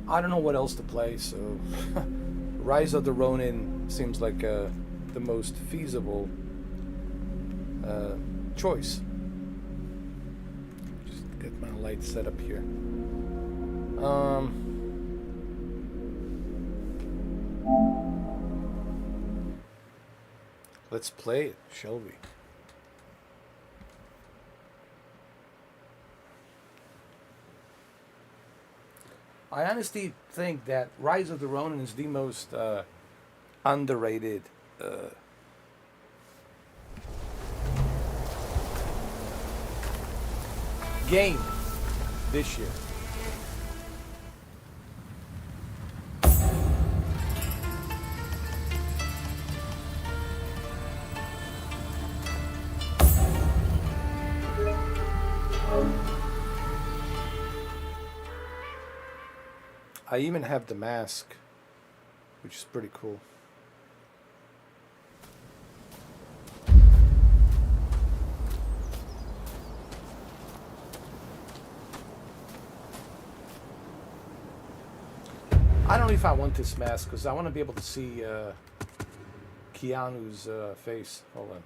I don't know what else to play, so Rise of the Ronin seems like the most feasible choice. Just get my light set up here. Let's play it, shall we? I honestly think that Rise of the Ronin is the most underrated game this year. I even have the mask, which is pretty cool. I don't know if I want this mask because I want to be able to see Keanu's face. Hold on.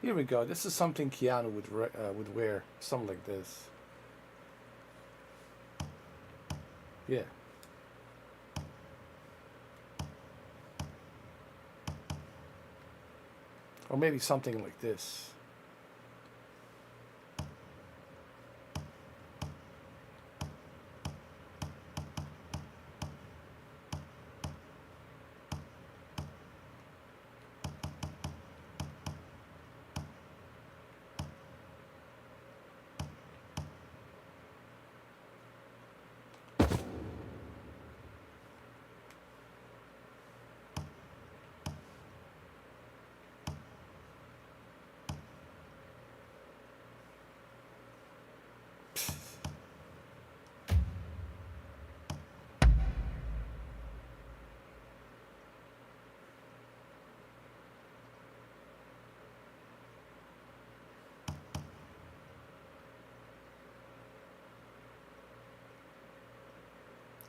Here we go. This is something Keanu would wear. Something like this. Yeah. Or maybe something like this.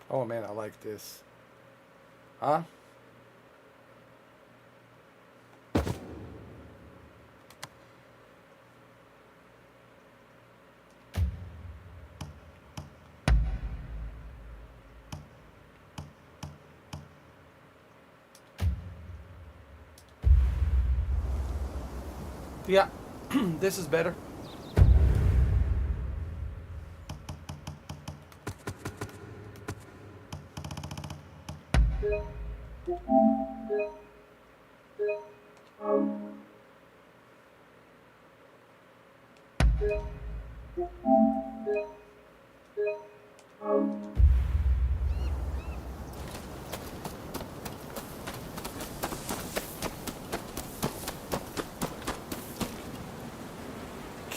Oh man, I like this. Huh? Yeah, this is better.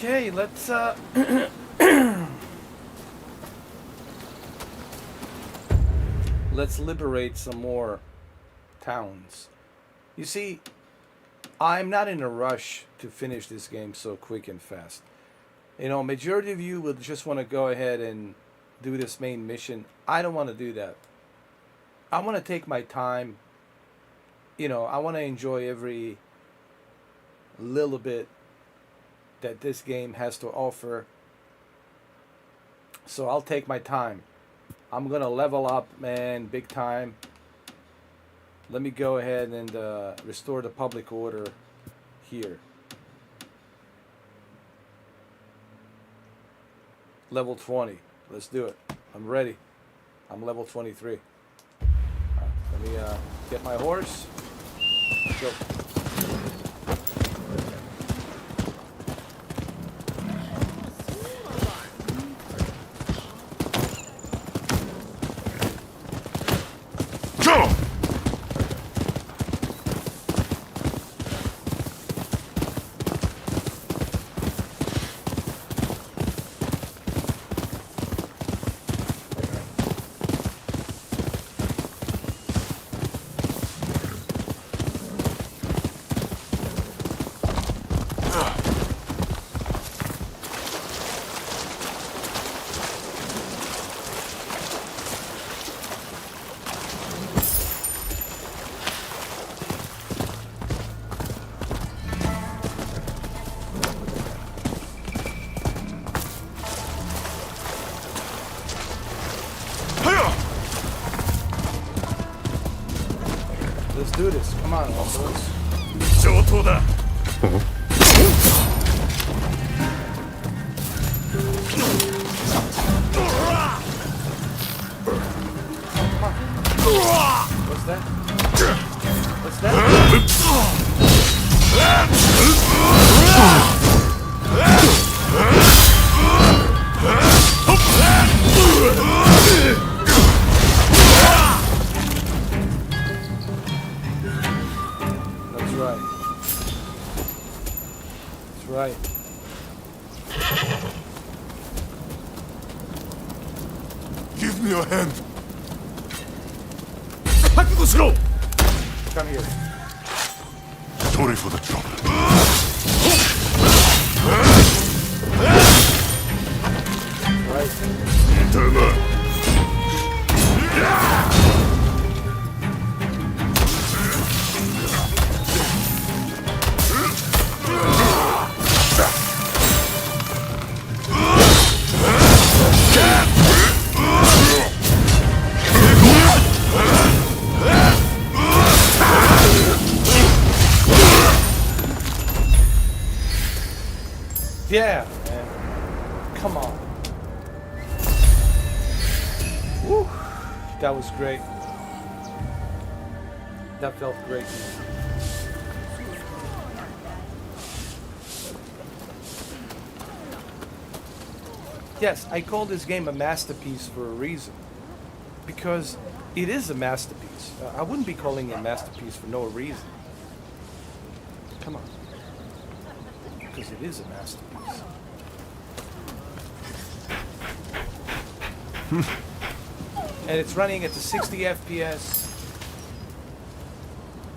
Okay, let's let's liberate some more towns. You see, I'm not in a rush to finish this game so quick and fast. You know, majority of you would just want to go ahead and do this main mission. I don't want to do that. I want to take my time. You know, I want to enjoy every little bit that this game has to offer. So I'll take my time. I'm going to level up, man, big time. Let me go ahead and restore the public order here. Level 20. Let's do it. I'm ready. I'm level 23. Let me get my horse. Go. Let's do this. Come on, boys. 上等だ。 What's that? What's that? That's right. That's right. Give me your hand. 覚悟しろ。 Come here. Sorry for the trouble. Right. Turn Yeah, man. Come on. Woo. That was great. That felt great. Yes, I call this game a masterpiece for a reason. Because it is a masterpiece. I wouldn't be calling it a masterpiece for no reason. Come on. Because it is a masterpiece. And it's running at the 60 FPS.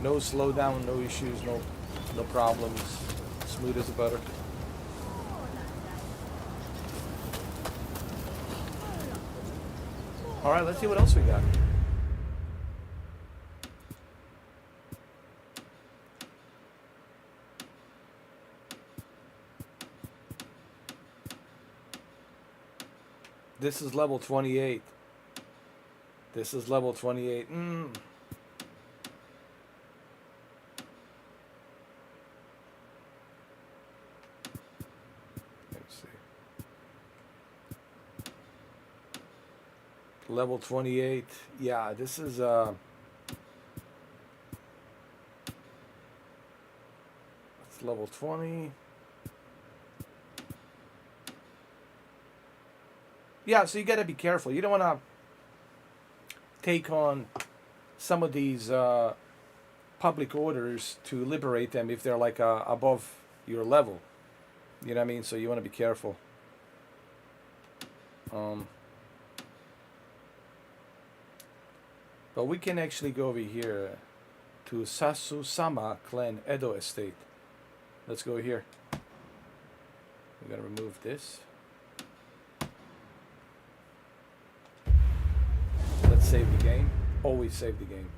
No slowdown, no issues, no problems. Smooth as butter. All right, let's see what else we got. This is level 28. This is level 28. Let's see. Level 28. Yeah, this is it's level 20. Yeah, so you got to be careful. You don't want to take on some of these public orders to liberate them if they're like above your level. You know what I mean? So you want to be careful. But we can actually go over here to Sasu-sama Clan Edo Estate. Let's go here. We're going to remove this. Let's save the game. Always save the game.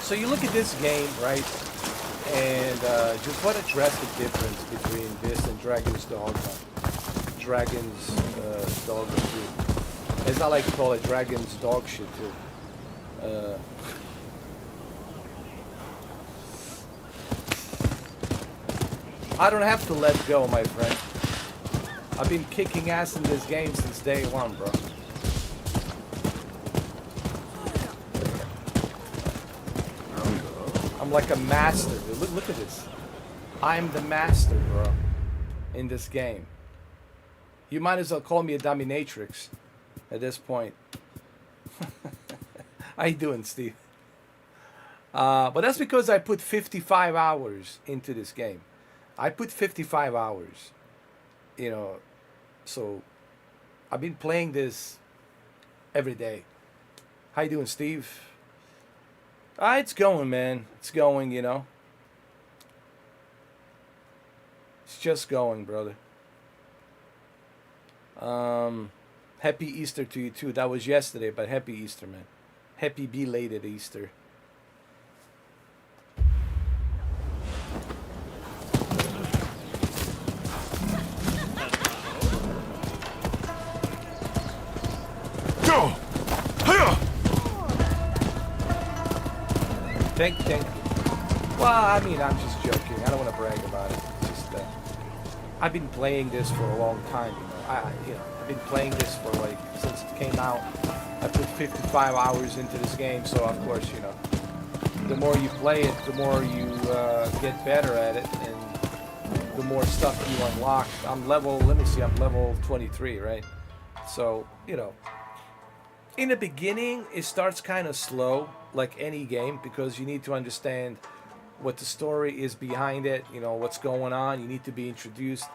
So you look at this game, right? And just what a drastic difference between this and Dragon's Dogma. Dragon's Dogma 2. As I like to call it, Dragon's Dog Shit 2. I don't have to let go, my friend. I've been kicking ass in this game since day one, bro. I'm like a master, dude. Look at this. I'm the master, bro, in this game. You might as well call me a dominatrix at this point. How you doing, Steve? But that's because I put 55 hours into this game. I put 55 hours, you know, so I've been playing this every day. How you doing, Steve? It's going, man. It's going, you know. It's just going, brother. Happy Easter to you, too. That was yesterday, but happy Easter, man. Happy belated Easter. Go! Hiya! Thank you. Well, I mean, I'm just joking. I don't want to brag about it. It's just I've been playing this for a long time, you know. I've been playing this for like since it came out. I put 55 hours into this game, so of course, you know, the more you play it, the more you get better at it, and the more stuff you unlock. I'm level 23, right? So, you know, in the beginning, it starts kind of slow, like any game, because you need to understand what the story is behind it, you know, what's going on. You need to be introduced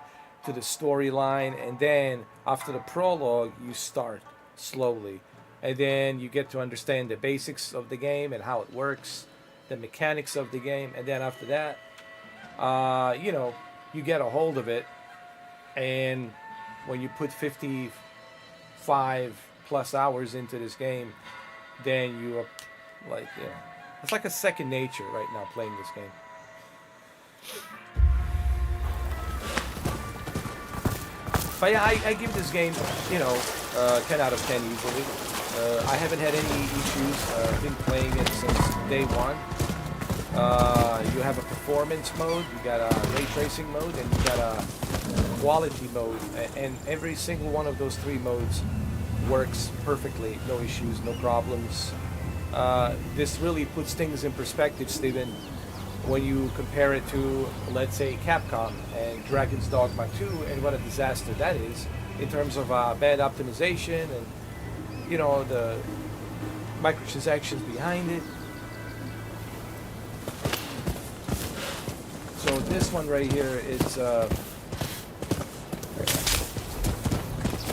to the storyline, and then after the prologue, you start slowly. And then you get to understand the basics of the game and how it works, the mechanics of the game, and then after that, you know, you get a hold of it, and when you put 55 plus hours into this game, then you are like, you know, it's like a second nature right now playing this game. But yeah, I give this game, you know, 10 out of 10 easily. I haven't had any issues. I've been playing it since day one. You have a performance mode, you got a ray tracing mode, and you got a quality mode. And every single one of those three modes works perfectly. No issues, no problems. This really puts things in perspective, Steven, when you compare it to, let's say, Capcom and Dragon's Dogma 2, and what a disaster that is in terms of bad optimization and, you know, the microtransactions behind it. So this one right here is, well,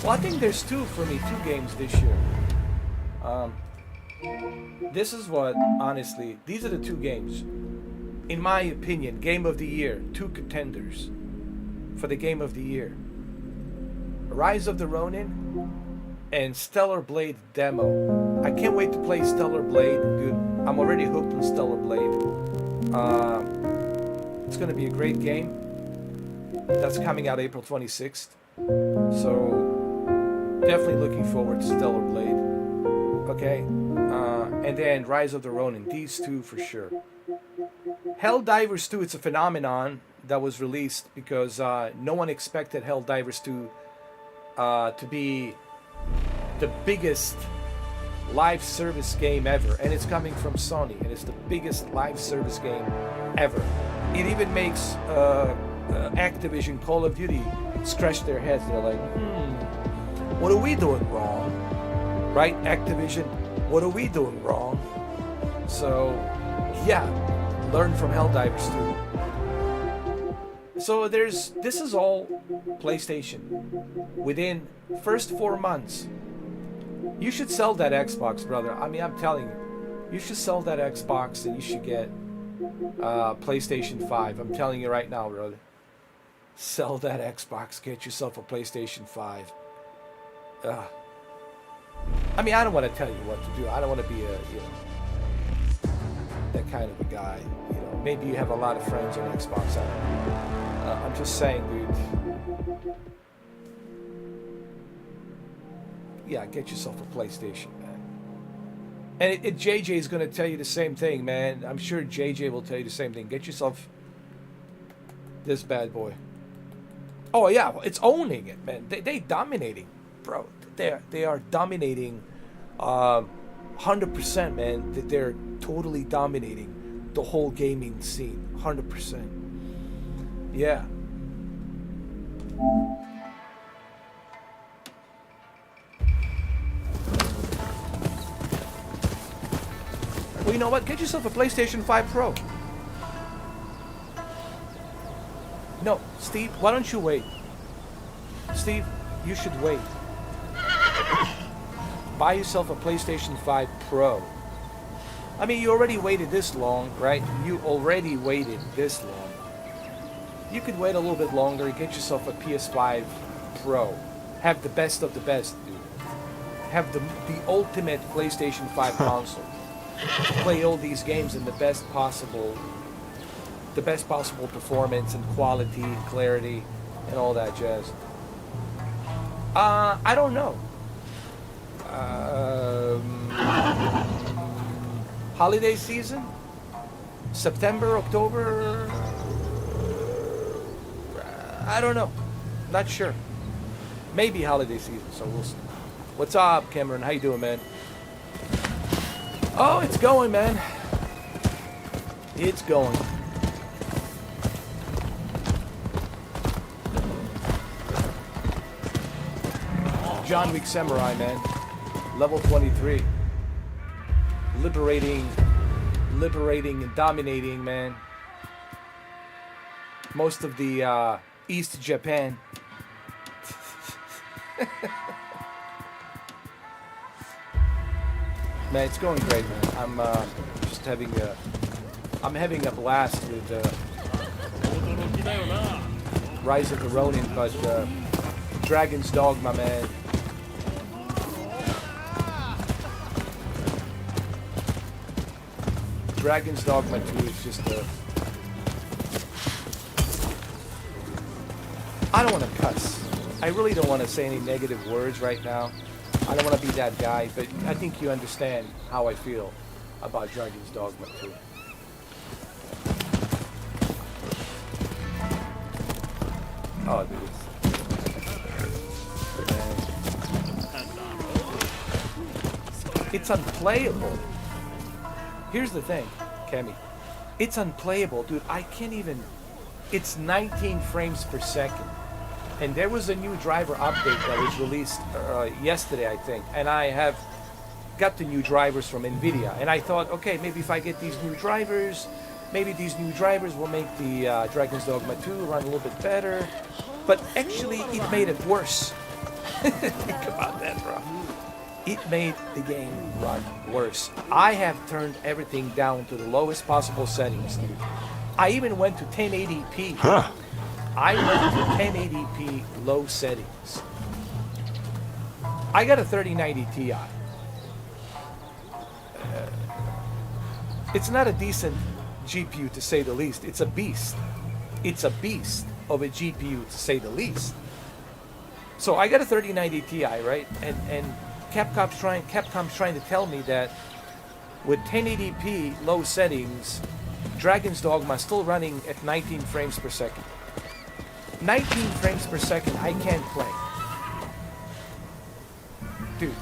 I think there's two games this year. This is what, honestly, these are the two games, in my opinion, Game of the Year, two contenders for the Game of the Year. Rise of the Ronin and Stellar Blade demo. I can't wait to play Stellar Blade, dude. I'm already hooked on Stellar Blade. It's going to be a great game. That's coming out April 26th. So, definitely looking forward to Stellar Blade. Okay? And then Rise of the Ronin. These two for sure. Helldivers 2, it's a phenomenon that was released because no one expected Helldivers 2 to be the biggest live service game ever, and it's coming from Sony, and it's the biggest live service game ever. It even makes Activision Call of Duty scratch their heads. They're like, what are we doing wrong? Right, Activision, what are we doing wrong? So, yeah, learn from Helldivers 2. So this is all PlayStation. Within first 4 months, you should sell that Xbox, brother. I mean, I'm telling you, you should sell that Xbox and you should get PlayStation 5. I'm telling you right now, brother. Sell that Xbox, get yourself a PlayStation 5. I mean, I don't want to tell you what to do. I don't want to be that kind of a guy, you know. Maybe you have a lot of friends on Xbox. I don't know. I'm just saying, dude. Yeah, get yourself a PlayStation, man. And JJ is going to tell you the same thing, man. I'm sure JJ will tell you the same thing. Get yourself this bad boy. Oh, yeah, it's owning it, man. They dominating, bro. They are dominating 100%, man. They're totally dominating the whole gaming scene. 100%. Yeah. Well, you know what? Get yourself a PlayStation 5 Pro. No, Steve, why don't you wait? Steve, you should wait. Buy yourself a PlayStation 5 Pro. I mean, you already waited this long, right? You already waited this long. You could wait a little bit longer, get yourself a PS5 Pro. Have the best of the best, dude. Have the ultimate PlayStation 5 console. Play all these games in the best possible performance and quality and clarity and all that jazz. I don't know. Holiday season? September, October? I don't know. Not sure. Maybe holiday season, so we'll see. What's up, Cameron? How you doing, man? Oh, it's going, man. It's going. John Wick Samurai, man. Level 23. Liberating and dominating, man. Most of the East Japan. Man, it's going great, man. I'm just having a blast with Rise of the Ronin, but Dragon's Dogma, man. Dragon's Dogma 2 is just a... I don't want to cuss. I really don't want to say any negative words right now. I don't want to be that guy, but I think you understand how I feel about Dragon's Dogma 2. Oh, dude. It's unplayable. Here's the thing, Kemi. It's unplayable, dude. I can't even... It's 19 frames per second. And there was a new driver update that was released yesterday, I think. And I have got the new drivers from NVIDIA. And I thought, okay, maybe if I get these new drivers, maybe these new drivers will make the Dragon's Dogma 2 run a little bit better. But actually, it made it worse. Think about that, bro. It made the game run worse. I have turned everything down to the lowest possible settings, dude. I even went to 1080p. Huh. I went to 1080p low settings. I got a 3090 Ti. It's not a decent GPU to say the least. It's a beast. It's a beast of a GPU to say the least. So I got a 3090 Ti, right? And Capcom's trying to tell me that with 1080p low settings, Dragon's Dogma is still running at 19 frames per second. 19 frames per second, I can't play. Dude.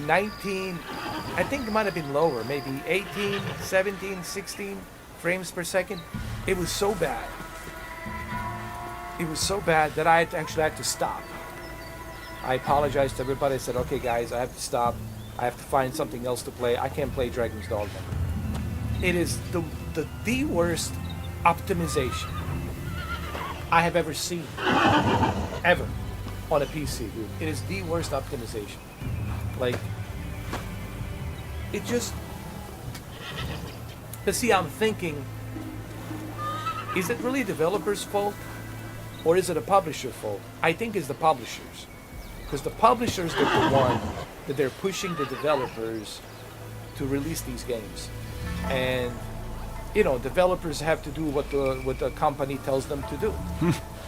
19, I think it might have been lower, maybe 18, 17, 16 frames per second. It was so bad. It was so bad that I actually had to stop. I apologized to everybody. I said, okay, guys, I have to stop. I have to find something else to play. I can't play Dragon's Dogma. It is the worst optimization I have ever seen. Ever. On a PC, dude. It is the worst optimization. Like, it just... But see, I'm thinking, is it really developers' fault? Or is it a publisher's fault? I think it's the publishers. Because the publishers are the one that they're pushing the developers to release these games. And developers have to do what the company tells them to do,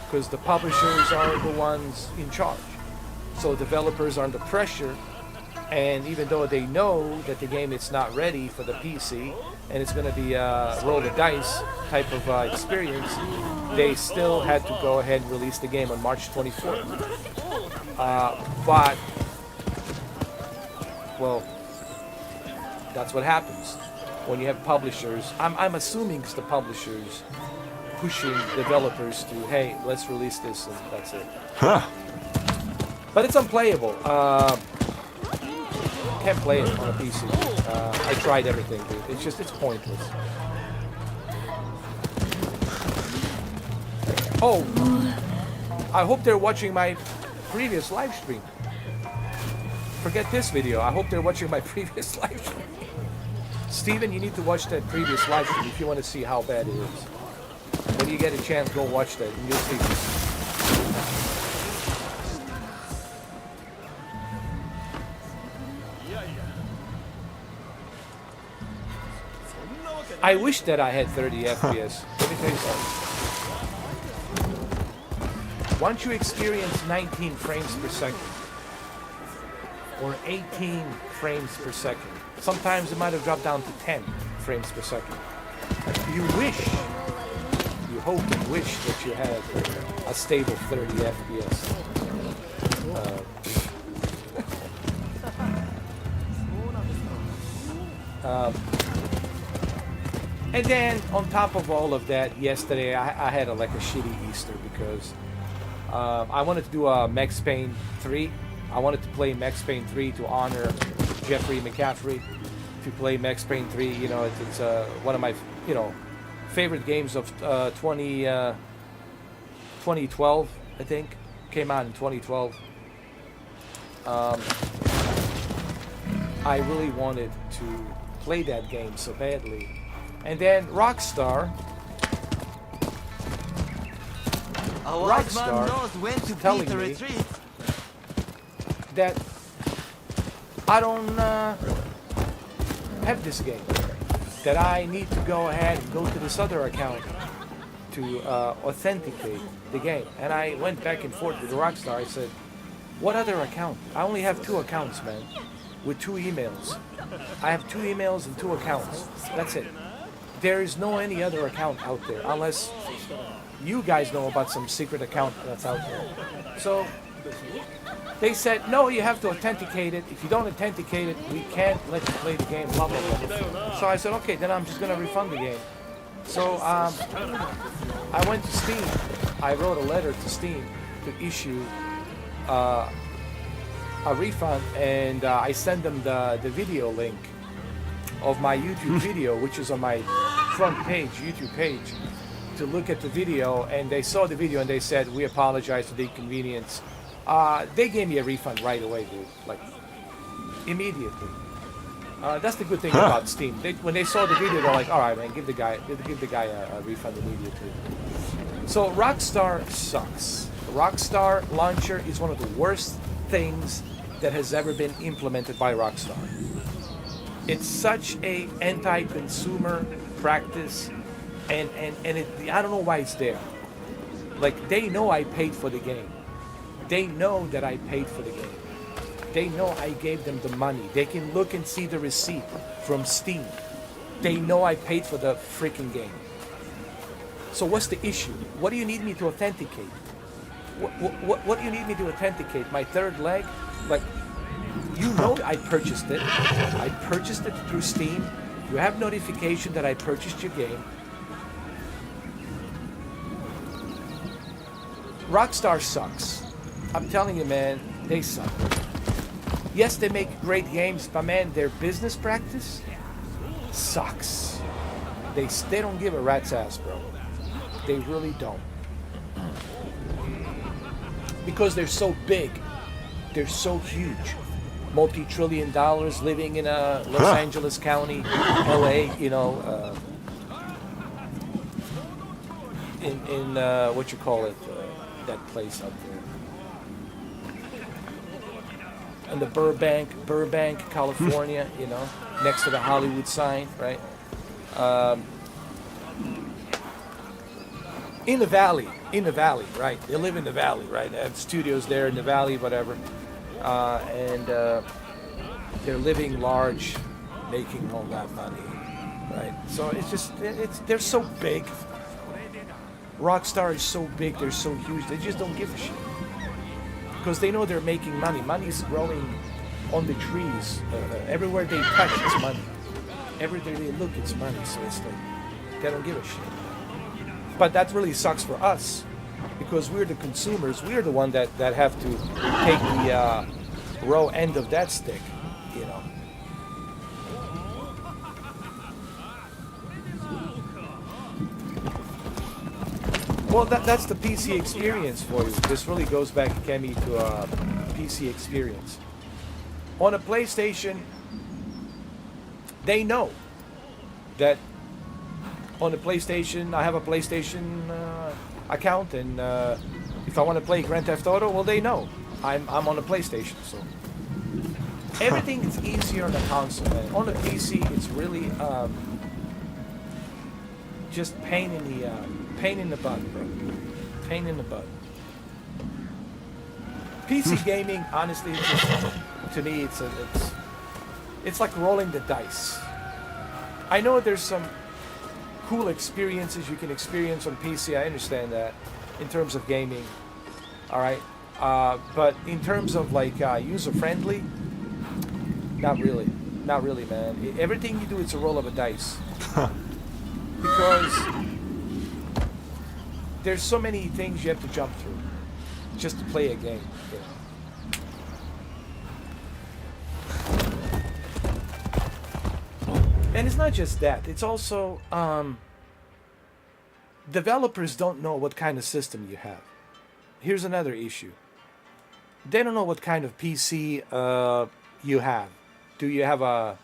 because the publishers are the ones in charge. So developers are under pressure, and even though they know that the game is not ready for the PC and it's going to be a roll the dice type of experience, they still had to go ahead and release the game on March 24th. But well, that's what happens when you have publishers. I'm assuming it's the publishers pushing developers to, hey, let's release this, and that's it. Huh. But it's unplayable. Can't play it on a PC. I tried everything, dude. It's pointless. Oh, I hope they're watching my previous live stream. Forget this video. I hope they're watching my previous live stream. Steven, you need to watch that previous live stream if you want to see how bad it is. When you get a chance, go watch that and you'll see. I wish that I had 30 FPS. Let me tell you something. Once you experience 19 frames per second, or 18 frames per second, sometimes it might have dropped down to 10 frames per second. You hope and wish that you had a stable 30 FPS. And then on top of all of that, yesterday I had a shitty Easter because I wanted to do a Max Payne 3. I wanted to play Max Payne 3 to honor Jeffrey McCaffrey. To play Max Payne 3, it's one of my favorite games of 2012. I think came out in 2012. I really wanted to play that game so badly. And then Rockstar knows when to telling beat the me retreat. that I don't have this game. That I need to go ahead and go to this other account to authenticate the game. And I went back and forth with Rockstar. I said, what other account? I only have 2 accounts, man, with 2 emails. I have 2 emails and 2 accounts. That's it. There is no any other account out there unless you guys know about some secret account that's out there. So they said, no, you have to authenticate it. If you don't authenticate it, we can't let you play the game, blah, blah, blah. So I said, okay, then I'm just going to refund the game. So I went to Steam. I wrote a letter to Steam to issue a refund, and I sent them the video link of my YouTube video, which is on my front page, YouTube page, to look at the video. And they saw the video and they said, we apologize for the inconvenience. They gave me a refund right away, dude, like immediately. That's the good thing about Steam. When they saw the video, they're like, all right, man, give the guy a refund immediately. So Rockstar sucks. Rockstar Launcher is one of the worst things that has ever been implemented by Rockstar. It's such a anti-consumer practice, and I don't know why it's there. Like, they know I paid for the game. They know that I paid for the game. They know I gave them the money. They can look and see the receipt from Steam. They know I paid for the freaking game. So what's the issue? What do you need me to authenticate? What do you need me to authenticate? My third leg? Like, you know I purchased it. I purchased it through Steam. You have notification that I purchased your game. Rockstar sucks. I'm telling you, man, they suck. Yes, they make great games, but man, their business practice sucks. They don't give a rat's ass, bro. They really don't. Because they're so big. They're so huge. Multi-trillion dollars, living in Los Angeles County, LA, in what you call it, that place up there. In the Burbank, California, next to the Hollywood sign, right? in the valley, right? They live in the valley, right? They have studios there in the valley, whatever, and they're living large, making all that money, right? So it's just they're so big. Rockstar is so big, they're so huge, they just don't give a shit because they know they're making money. Money's growing on the trees. Everywhere they touch, it's money. Everywhere they look, it's money. So it's like they don't give a shit. But that really sucks for us because we're the consumers. We're the one that have to take the raw end of that stick, you know. Well, that's the PC experience for you. This really goes back, Kemi, to a PC experience. On a PlayStation, they know that on the PlayStation, I have a PlayStation account, and if I want to play Grand Theft Auto, well, they know I'm on the PlayStation. So everything is easier on the console, man. On the PC, it's really just pain in the butt, bro. Pain in the butt. PC gaming, honestly, it's just, to me, it's like rolling the dice. I know there's some cool experiences you can experience on PC. I understand that in terms of gaming. All right, but in terms of like user friendly, not really, man. Everything you do, it's a roll of a dice because there's so many things you have to jump through just to play a game. You know? And it's not just that. It's also developers don't know what kind of system you have. Here's another issue. They don't know what kind of PC you have. Do you have a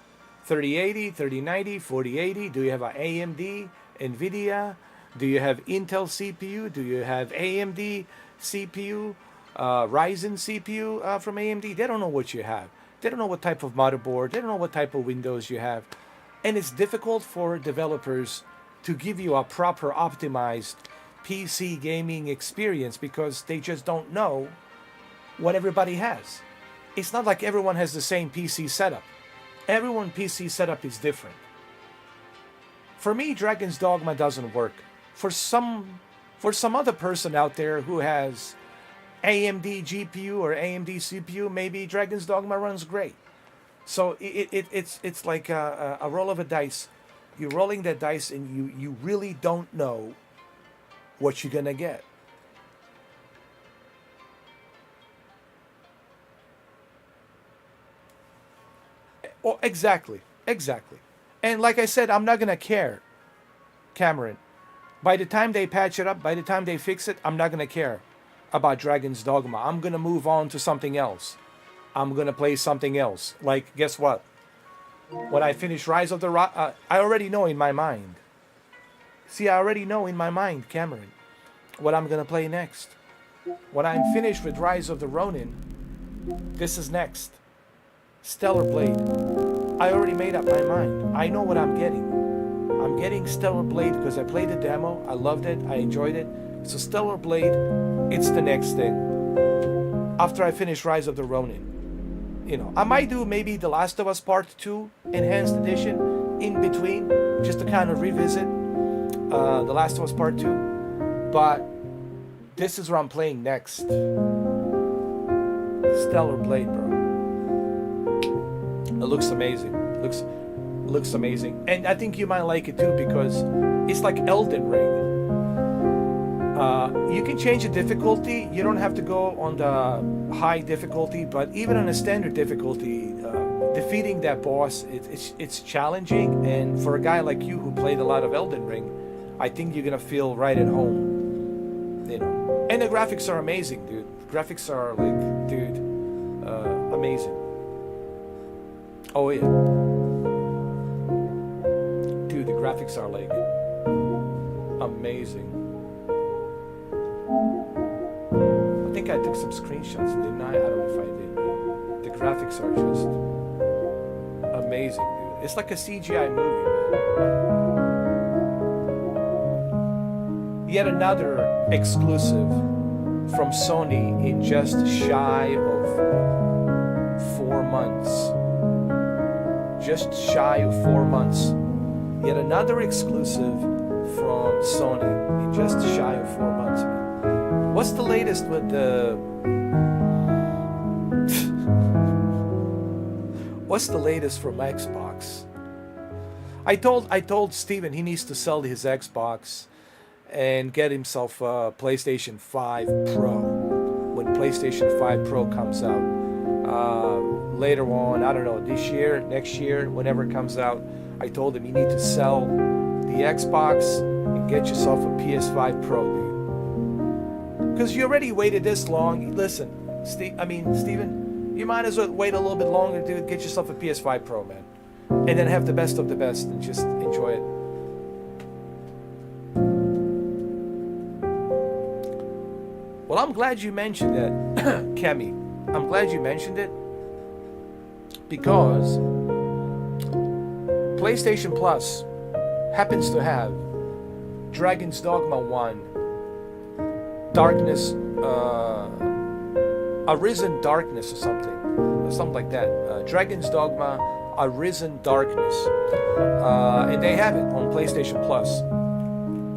3080, 3090, 4080? Do you have a AMD, NVIDIA? Do you have Intel CPU? Do you have AMD CPU, Ryzen CPU from AMD? They don't know what you have. They don't know what type of motherboard. They don't know what type of Windows you have. And it's difficult for developers to give you a proper optimized PC gaming experience because they just don't know what everybody has. It's not like everyone has the same PC setup. Everyone's PC setup is different. For me, Dragon's Dogma doesn't work. For some other person out there who has AMD GPU or AMD CPU, maybe Dragon's Dogma runs great. So it's like a roll of a dice. You're rolling that dice and you really don't know what you're gonna get. Oh, exactly. And like I said, I'm not gonna care, Cameron. By the time they patch it up, by the time they fix it, I'm not gonna care about Dragon's Dogma. I'm gonna move on to something else. I'm gonna play something else. Like, guess what? When I finish Rise of the I already know in my mind. See, I already know in my mind, Cameron, what I'm gonna play next. When I'm finished with Rise of the Ronin, this is next. Stellar Blade. I already made up my mind. I know what I'm getting. I'm getting Stellar Blade because I played the demo. I loved it. I enjoyed it. So Stellar Blade, it's the next thing. After I finish Rise of the Ronin. You know, I might do maybe The Last of Us Part 2 Enhanced Edition in between, just to kind of revisit The Last of Us Part 2. But this is where I'm playing next. Stellar Blade, bro. It looks amazing. Looks amazing. And I think you might like it too because it's like Elden Ring. You can change the difficulty. You don't have to go on the high difficulty, but even on a standard difficulty, defeating that boss, it's challenging. And for a guy like you who played a lot of Elden Ring, I think you're gonna feel right at home. You know, and the graphics are amazing, dude. Graphics are like, dude, amazing. Oh yeah, dude, the graphics are like amazing. I think I took some screenshots, didn't I? I don't know if I did. The graphics are just amazing, dude. It's like a CGI movie, man. Yet another exclusive from Sony in just shy of 4 months. Just shy of 4 months. Yet another exclusive from Sony in just shy of 4 months. What's the latest with the... What's the latest from Xbox? I told Steven he needs to sell his Xbox and get himself a PlayStation 5 Pro when PlayStation 5 Pro comes out. Later on, I don't know, this year, next year, whenever it comes out, I told him you need to sell the Xbox and get yourself a PS5 Pro, dude. Because you already waited this long. Listen, Steven, you might as well wait a little bit longer, dude. Get yourself a PS5 Pro, man. And then have the best of the best and just enjoy it. Well, I'm glad you mentioned that, Kemi. I'm glad you mentioned it because PlayStation Plus happens to have Dragon's Dogma 1, Darkness, Arisen Darkness or something like that. Dragon's Dogma, Arisen Darkness, and they have it on PlayStation Plus.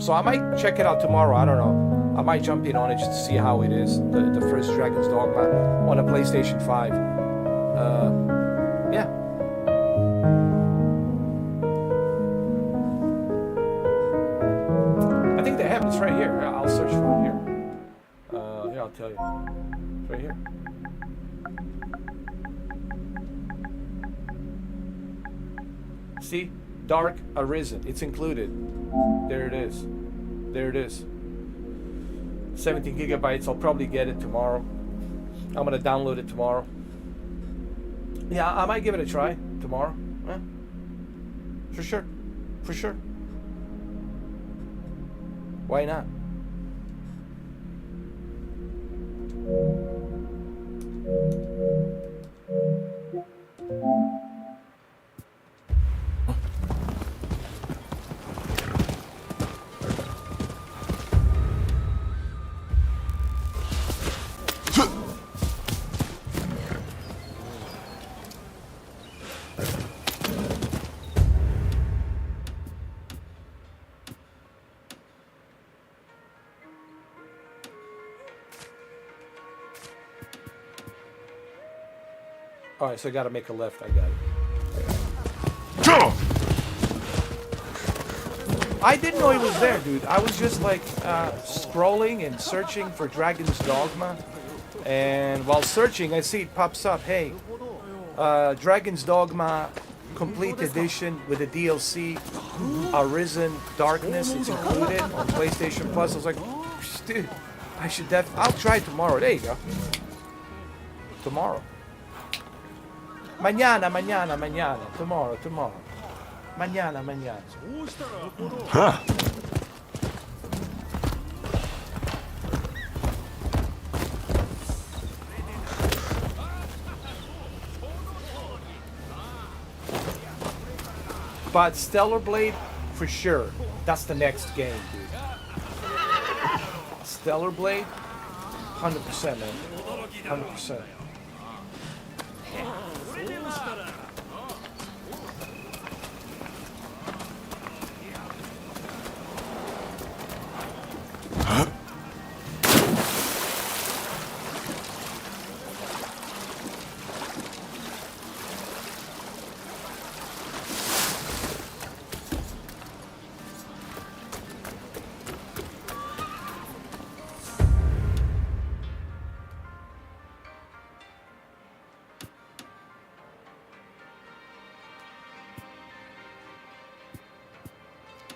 So I might check it out tomorrow. I don't know. I might jump in on it just to see how it is. The first Dragon's Dogma on a PlayStation 5. Yeah. I think they have it. It's right here. I'll search for it here. Here, I'll tell you. It's right here. See? Dark Arisen. It's included. There it is. There it is. 17 gigabytes. I'll probably get it tomorrow. I'm gonna download it tomorrow. Yeah, I might give it a try tomorrow. Yeah. For sure. For sure. Why not? Alright, so I gotta make a left. I got it. I didn't know he was there, dude. I was just like scrolling and searching for Dragon's Dogma. And while searching, I see it pops up. Hey, Dragon's Dogma Complete Edition with the DLC Arisen Darkness. It's included on PlayStation Plus. I was like, dude, I should I'll try tomorrow. There you go. Tomorrow. Mañana. Tomorrow. Mañana. Huh. But Stellar Blade, for sure. That's the next game, dude. Stellar Blade, 100%, man. 100%.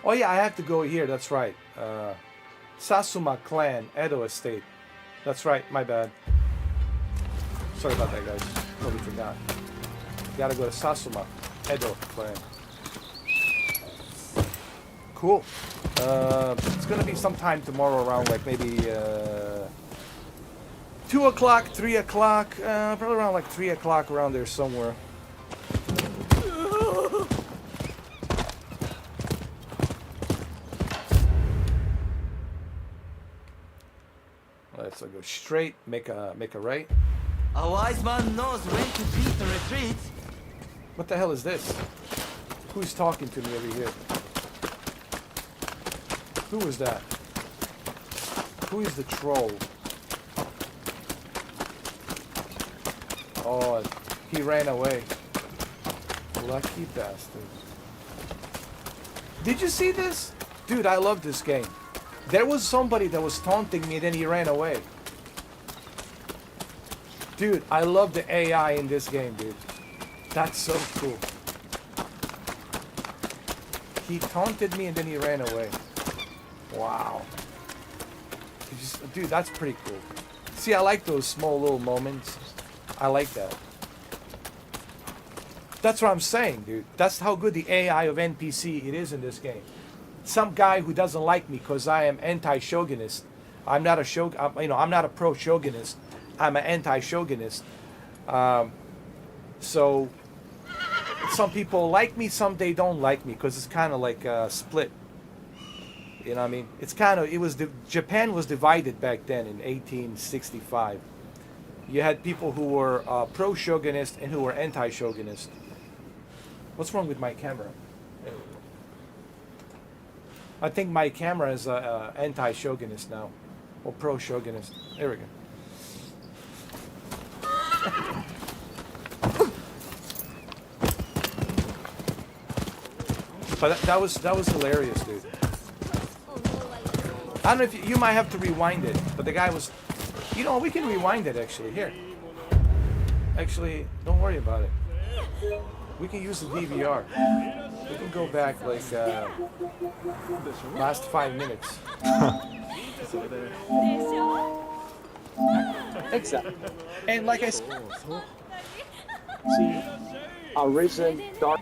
Oh yeah, I have to go here, that's right. Sasuma Clan, Edo Estate. That's right, my bad. Sorry about that, guys. Totally forgot. Gotta go to Sasuma, Edo Clan. Cool. It's gonna be sometime tomorrow around like maybe 2 o'clock, 3 o'clock, probably around like 3 o'clock around there somewhere. So go straight, make a right. A wise man knows when to beat the retreat. What the hell is this? Who's talking to me over here? Who is that? Who is the troll? Oh, he ran away. Lucky bastard. Did you see this? Dude, I love this game. There was somebody that was taunting me and then he ran away. Dude, I love the AI in this game, dude. That's so cool. He taunted me and then he ran away. Wow. Dude, that's pretty cool. See, I like those small little moments. I like that. That's what I'm saying, dude. That's how good the AI of NPC it is in this game. Some guy who doesn't like me because I am anti-shogunist. I'm not a I'm not a pro-shogunist. I'm an anti-shogunist. So some people like me, some they don't like me because it's kind of like a split. You know what I mean? It's kind of Japan was divided back then in 1865. You had people who were pro-shogunist and who were anti-shogunist. What's wrong with my camera? I think my camera is anti-shogunist now, or pro-shogunist. There we go. But that was hilarious, dude. I don't know if you might have to rewind it, but the guy was, you know, we can rewind it actually. Here, actually, don't worry about it. We can use the DVR. We can go back like last 5 minutes. Exactly. And like I said, see, our recent dark.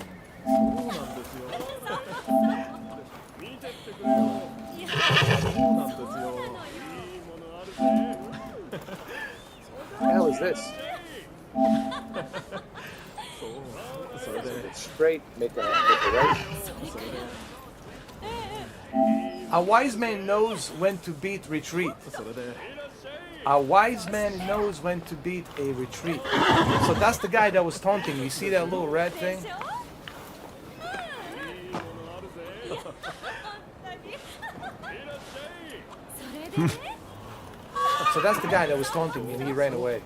What the hell is this? Straight, make a right. A wise man knows when to beat retreat. A wise man knows when to beat a retreat. So that's the guy that was taunting me. You see that little red thing? So that's the guy that was taunting me and he ran away.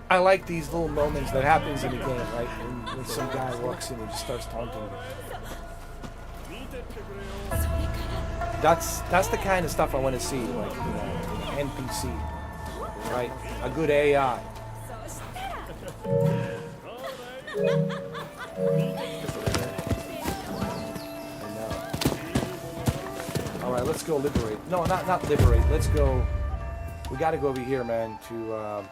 I like these little moments that happens in the game, right? When some guy walks in and just starts taunting me. That's the kind of stuff I want to see, like, you know, in NPC, right? A good AI. All right, let's go liberate. No, not liberate. Let's go. We got to go over here, man, to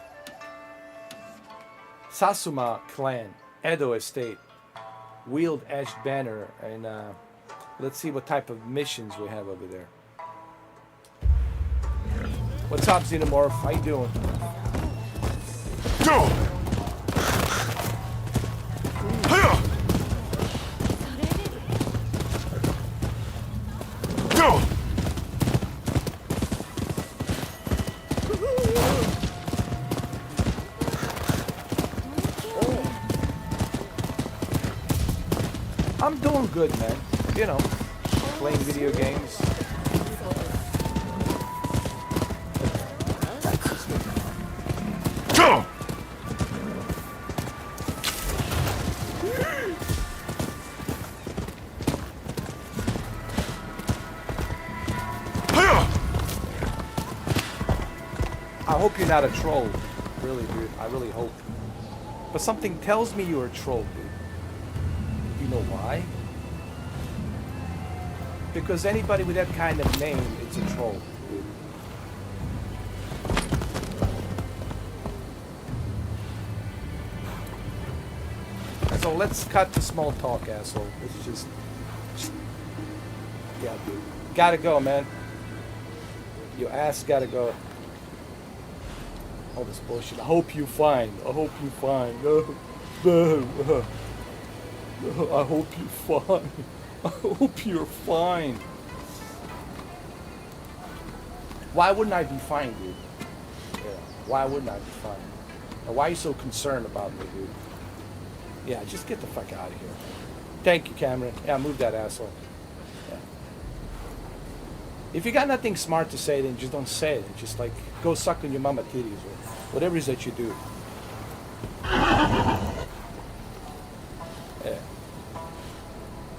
Sasuma clan, Edo estate, wield edged banner, and let's see what type of missions we have over there. What's up, Xenomorph? How you doing? Go! Go! I'm doing good, man. You know, playing video games. Go! I hope you're not a troll. Really, dude. I really hope. But something tells me you're a troll, dude. You know why? Because anybody with that kind of name, it's a troll, dude. So let's cut the small talk, asshole. Let's just... Yeah, dude. Gotta go, man. Your ass gotta go. All this bullshit. I hope you find. I hope you find. I hope you find. I hope you're fine. Why wouldn't I be fine, dude? Yeah. Why wouldn't I be fine? And why are you so concerned about me, dude? Yeah, just get the fuck out of here. Thank you, Cameron. Yeah, move that asshole. Yeah. If you got nothing smart to say, then just don't say it. Just like go suck on your mama titties or whatever it is that you do. Yeah.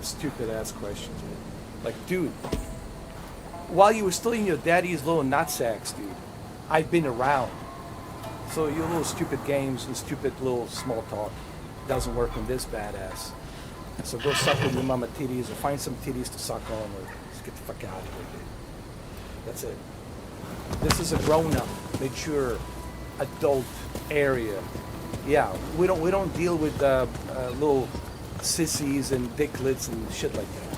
Stupid ass questions, man. Like, dude, while you were still in your daddy's little nutsacks, dude, I've been around. So your little stupid games and stupid little small talk doesn't work on this badass. So go suck on your mama titties or find some titties to suck on or just get the fuck out of here, dude. That's it. This is a grown-up, mature, adult area. Yeah, we don't deal with little sissies and dicklets and shit like that.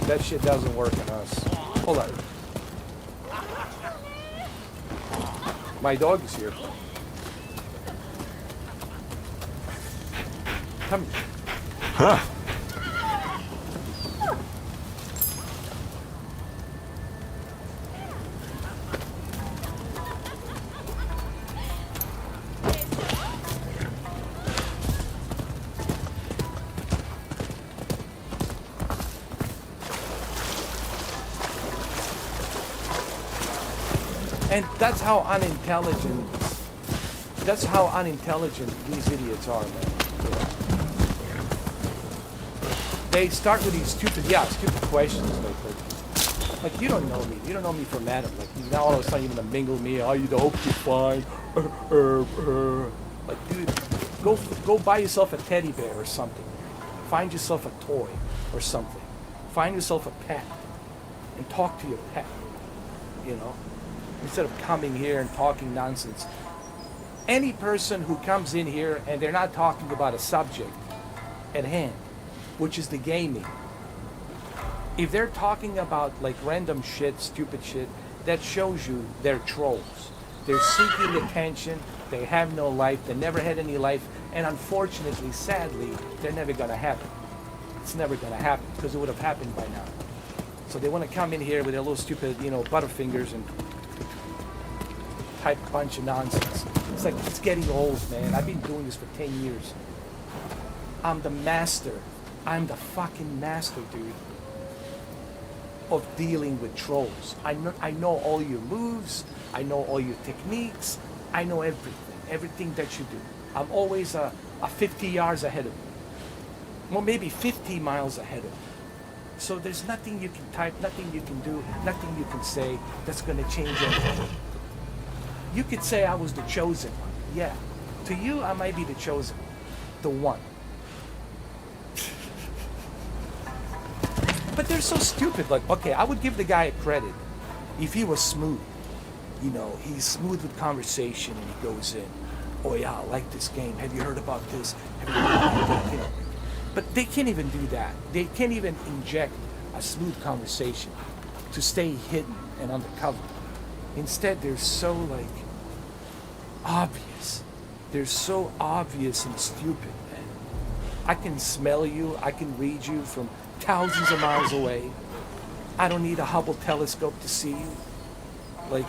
That shit doesn't work on us. Hold on. My dog is here. Come here. Huh. And that's how unintelligent these idiots are, man. Yeah. They start with these stupid questions, like you don't know me. You don't know me from Adam. Like now all of a sudden you're gonna mingle me. Oh, you hope you're fine. Like, dude, go buy yourself a teddy bear or something. Find yourself a toy or something. Find yourself a pet and talk to your pet. You know, instead of coming here and talking nonsense. Any person who comes in here and they're not talking about a subject at hand, which is the gaming. If they're talking about like random shit, stupid shit, that shows you they're trolls. They're seeking attention, they have no life, they never had any life, and unfortunately, sadly, they're never gonna happen. It's never gonna happen, because it would have happened by now. So they wanna come in here with their little stupid, butterfingers and type a bunch of nonsense. It's like, it's getting old, man. I've been doing this for 10 years. I'm the master. I'm the fucking master, dude, of dealing with trolls. I know all your moves. I know all your techniques. I know everything that you do. I'm always a 50 yards ahead of you. Well, maybe 50 miles ahead of you. So there's nothing you can type, nothing you can do, nothing you can say that's going to change anything. You could say I was the chosen one. Yeah. To you, I might be the chosen one. The one. But they're so stupid. Like, okay, I would give the guy a credit if he was smooth. He's smooth with conversation and he goes in. Oh yeah, I like this game. Have you heard about this? Have you heard about that? But they can't even do that. They can't even inject a smooth conversation to stay hidden and undercover. Instead, they're so like obvious. They're so obvious and stupid, man. I can smell you. I can read you from thousands of miles away. I don't need a Hubble telescope to see you. Like,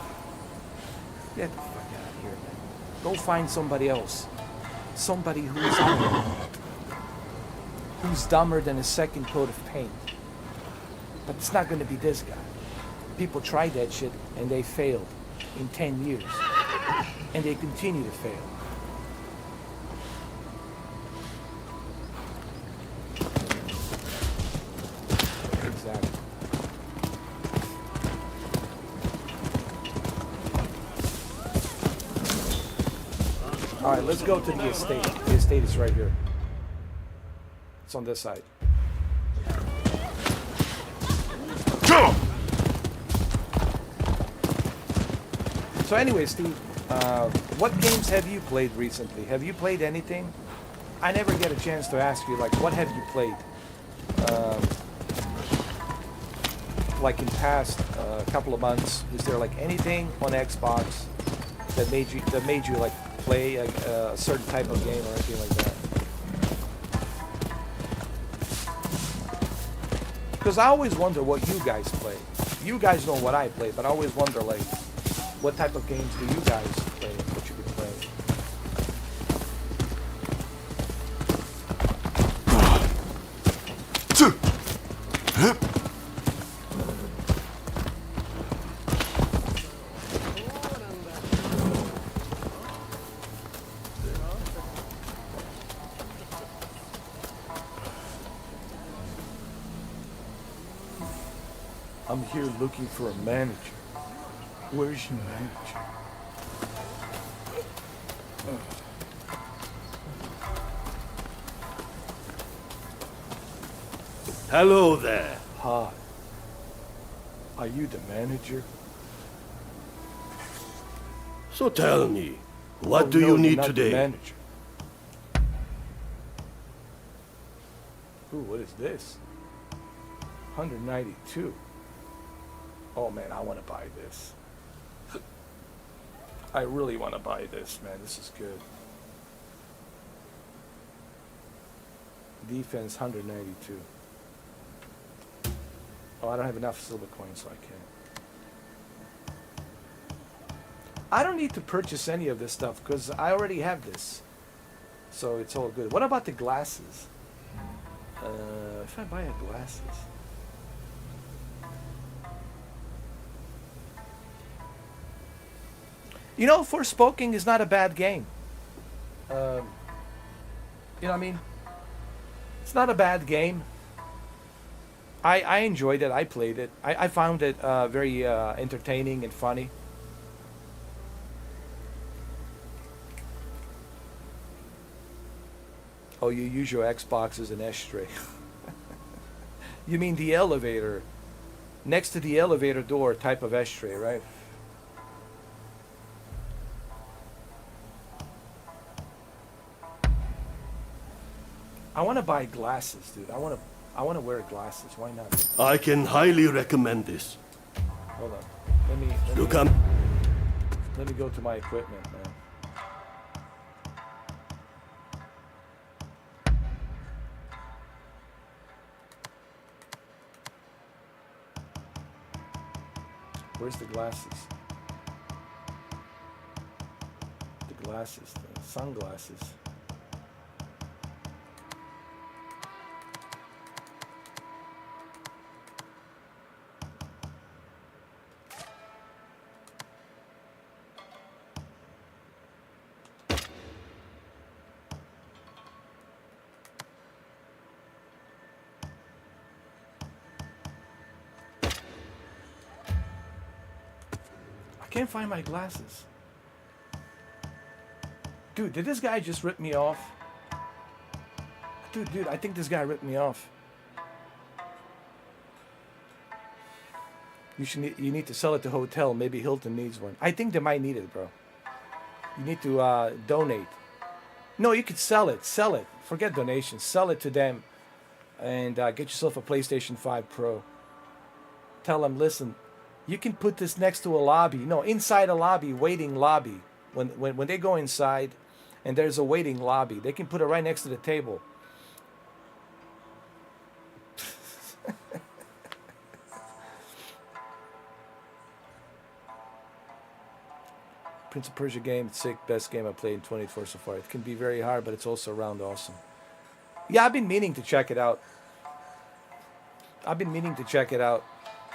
get the fuck out of here, man. Go find somebody else. Somebody who's dumber than a second coat of paint. But it's not going to be this guy. People tried that shit and they failed in 10 years. And they continue to fail. Exactly. All right, let's go to the estate. The estate is right here. It's on this side. So anyway, Steve, what games have you played recently? Have you played anything? I never get a chance to ask you, like, what have you played? Like in past couple of months, is there like anything on Xbox that made you like play a certain type of game or anything like that? Because I always wonder what you guys play. You guys know what I play, but I always wonder like what type of games do you guys play? What you could play? I'm here looking for a manager. Where's your manager? Hello there. Hi. Are you the manager? So tell me, what Oh, do no, you you're need not the today? manager. Ooh, what is this? 192. Oh man, I want to buy this. I really want to buy this, man. This is good. Defense 192. Oh, I don't have enough silver coins, so I can't. I don't need to purchase any of this stuff because I already have this. So it's all good. What about the glasses? If I buy glasses. You know, Forspoken is not a bad game. You know what I mean? It's not a bad game. I enjoyed it. I played it. I found it very entertaining and funny. Oh, you use your Xbox as an ashtray. You mean the elevator? Next to the elevator door type of ashtray, right? I want to buy glasses, dude. I want to wear glasses. Why not? I can highly recommend this. Hold on. You come. Let me go to my equipment, man. Where's the glasses? The glasses, the sunglasses. Can't find my glasses. Dude, did this guy just rip me off? Dude, I think this guy ripped me off. You need to sell it to hotel. Maybe Hilton needs one. I think they might need it, bro. You need to donate. No, you could sell it. Sell it. Forget donations. Sell it to them and get yourself a PlayStation 5 Pro. Tell them, listen, you can put this next to a lobby. No, inside a lobby, waiting lobby. When they go inside and there's a waiting lobby, they can put it right next to the table. Prince of Persia game, it's sick. Best game I played in 24 so far. It can be very hard, but it's also around awesome. Yeah, I've been meaning to check it out.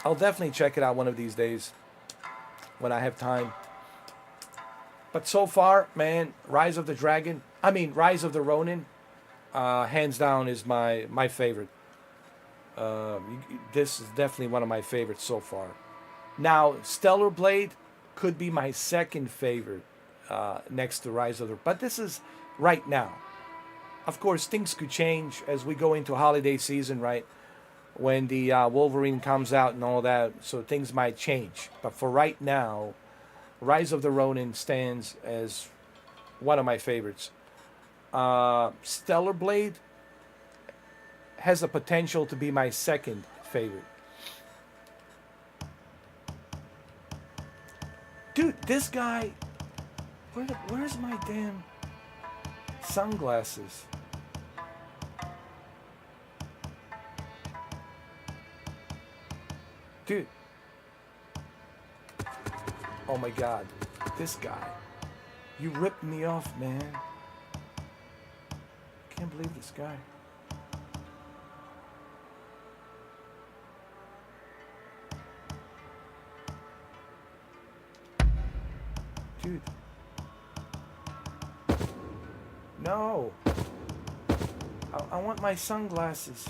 I'll definitely check it out one of these days when I have time. But so far, man, Rise of the Ronin, hands down is my favorite. This is definitely one of my favorites so far. Now, Stellar Blade could be my second favorite next to Rise of the... But this is right now. Of course, things could change as we go into holiday season, right? When the Wolverine comes out and all that, so things might change. But for right now, Rise of the Ronin stands as one of my favorites. Stellar Blade has the potential to be my second favorite. Dude, this guy Where's my damn sunglasses? Dude. Oh my god. This guy. You ripped me off, man. Can't believe this guy. Dude. No. I want my sunglasses.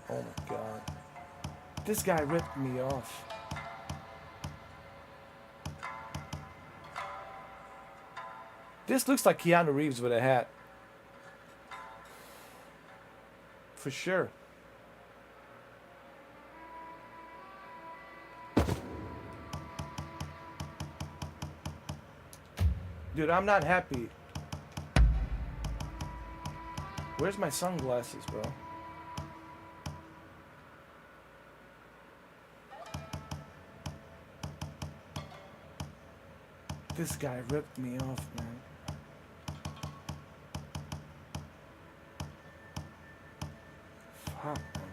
Oh my god. This guy ripped me off. This looks like Keanu Reeves with a hat. For sure. Dude, I'm not happy. Where's my sunglasses, bro? This guy ripped me off, man. Fuck, man.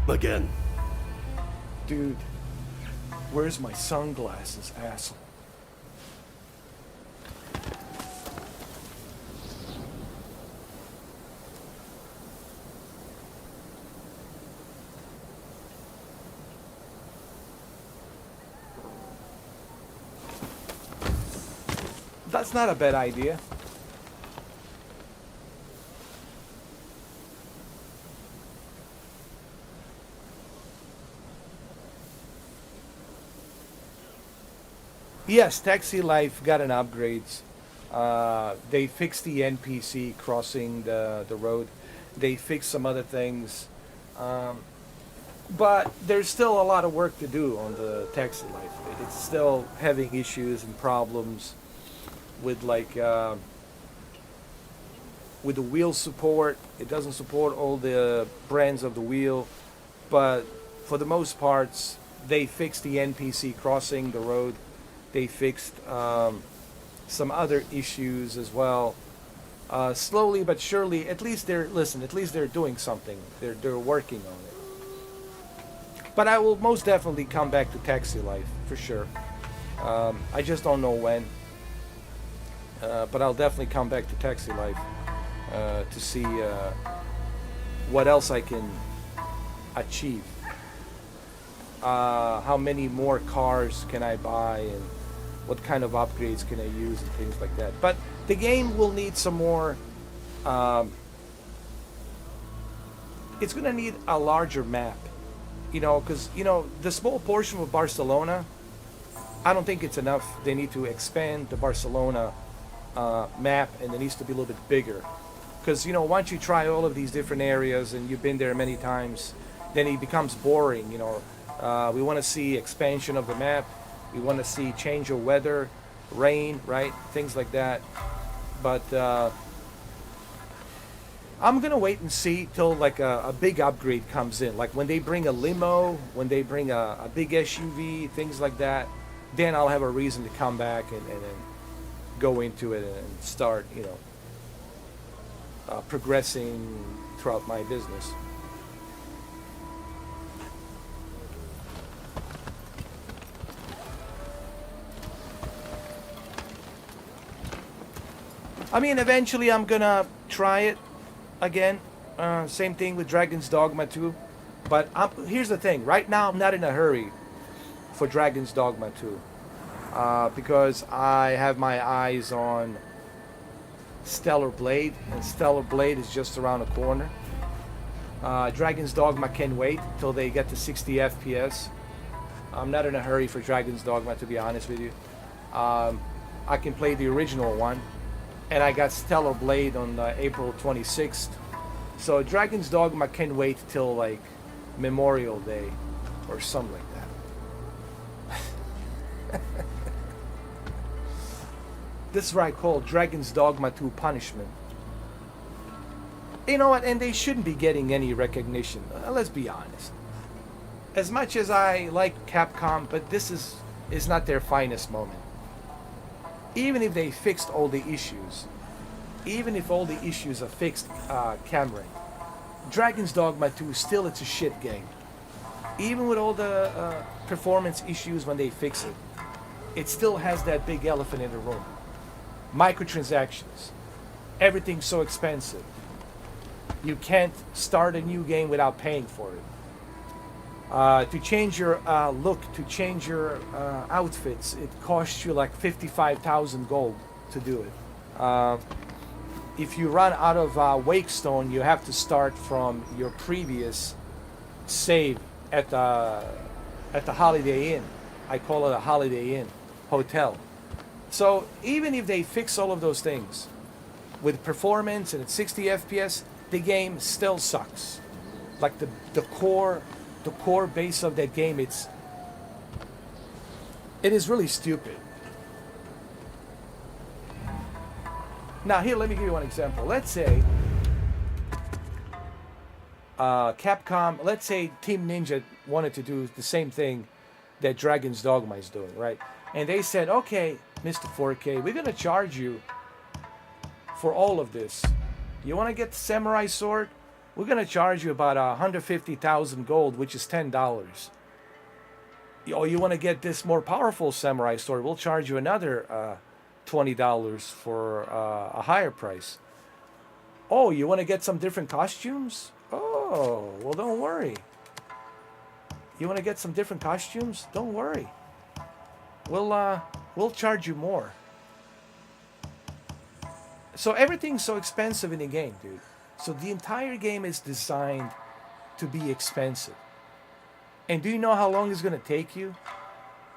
Again. Dude, where's my sunglasses, asshole? That's not a bad idea. Yes, Taxi Life got an upgrades. They fixed the NPC crossing the road. They fixed some other things. But there's still a lot of work to do on the Taxi Life. It's still having issues and problems with with the wheel support. It doesn't support all the brands of the wheel, but for the most parts, they fixed the NPC crossing the road. They fixed some other issues as well. Slowly but surely, at least they're doing something. They're working on it. But I will most definitely come back to Taxi Life for sure. I just don't know when. But I'll definitely come back to Taxi Life to see what else I can achieve. How many more cars can I buy, and what kind of upgrades can I use, and things like that. But the game will need some more. It's gonna need a larger map, because the small portion of Barcelona, I don't think it's enough. They need to expand the Barcelona map, and it needs to be a little bit bigger, because once you try all of these different areas and you've been there many times, then it becomes boring. We want to see expansion of the map. We want to see change of weather, rain, right, things like that. But I'm gonna wait and see till like a big upgrade comes in, like when they bring a limo, when they bring a big SUV, things like that. Then I'll have a reason to come back and then go into it and start, progressing throughout my business. I mean, eventually I'm gonna try it again. Same thing with Dragon's Dogma 2. But here's the thing. Right now, I'm not in a hurry for Dragon's Dogma 2. Because I have my eyes on Stellar Blade, and Stellar Blade is just around the corner. Dragon's Dogma can wait till they get to 60 FPS. I'm not in a hurry for Dragon's Dogma, to be honest with you. I can play the original one, and I got Stellar Blade on April 26th. So Dragon's Dogma can wait till like Memorial Day. or something like that. This is what I call Dragon's Dogma 2 punishment. You know what? And they shouldn't be getting any recognition. Let's be honest. As much as I like Capcom, but this is not their finest moment. Even if they fixed all the issues, even if all the issues are fixed, Cameron, Dragon's Dogma 2 still it's a shit game. Even with all the performance issues when they fix it, it still has that big elephant in the room. Microtransactions. Everything's so expensive. You can't start a new game without paying for it. To change your look, to change your outfits, it costs you like 55,000 gold to do it. If you run out of Wakestone, you have to start from your previous save at the Holiday Inn. I call it a Holiday Inn hotel. So even if they fix all of those things with performance and at 60 FPS, the game still sucks. Like the core base of that game, it is really stupid. Now here, let me give you one example. Let's say Capcom, let's say Team Ninja wanted to do the same thing that Dragon's Dogma is doing, right? And they said, okay, Mr. 4K, we're gonna charge you for all of this. You want to get the samurai sword? We're gonna charge you about 150,000 gold, which is $10. Oh, you want to get this more powerful samurai sword? We'll charge you another $20 for a higher price. Oh, you want to get some different costumes? Oh, well, don't worry. You want to get some different costumes? Don't worry. We'll charge you more. So everything's so expensive in the game, dude. So the entire game is designed to be expensive. And do you know how long it's going to take you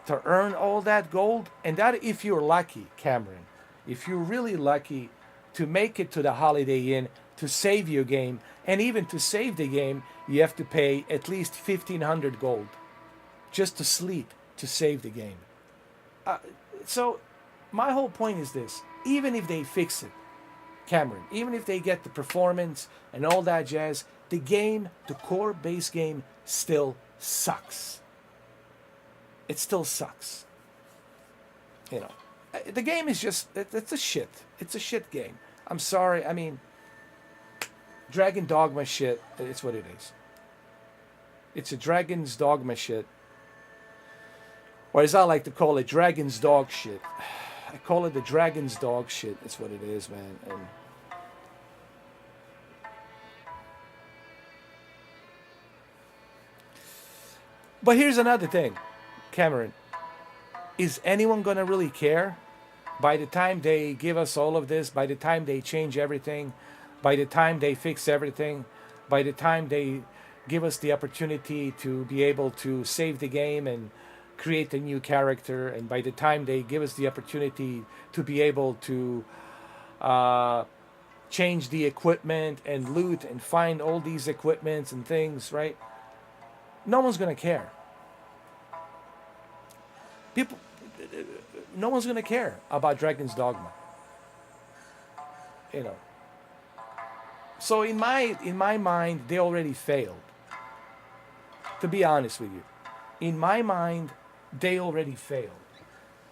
to earn all that gold? And that if you're lucky, Cameron. If you're really lucky to make it to the Holiday Inn, to save your game, and even to save the game, you have to pay at least 1,500 gold just to sleep, to save the game. So my whole point is this. Even if they fix it, Cameron, even if they get the performance and all that jazz, the game, the core base game, still sucks. It still sucks. You know, the game is just, it's a shit. It's a shit game. I'm sorry. I mean, Dragon Dogma shit, it's what it is. It's a Dragon's Dogma shit. Or as I like to call it, Dragon's Dog shit. I call it the Dragon's Dog shit. That's what it is, man. And but here's another thing, Cameron. Is anyone going to really care? By the time they give us all of this, by the time they change everything, by the time they fix everything, by the time they give us the opportunity to be able to save the game and create a new character, and by the time they give us the opportunity to be able to change the equipment and loot and find all these equipments and things, right? No one's going to care. No one's going to care about Dragon's Dogma. You know. So in my mind, they already failed. To be honest with you. In my mind, they already failed.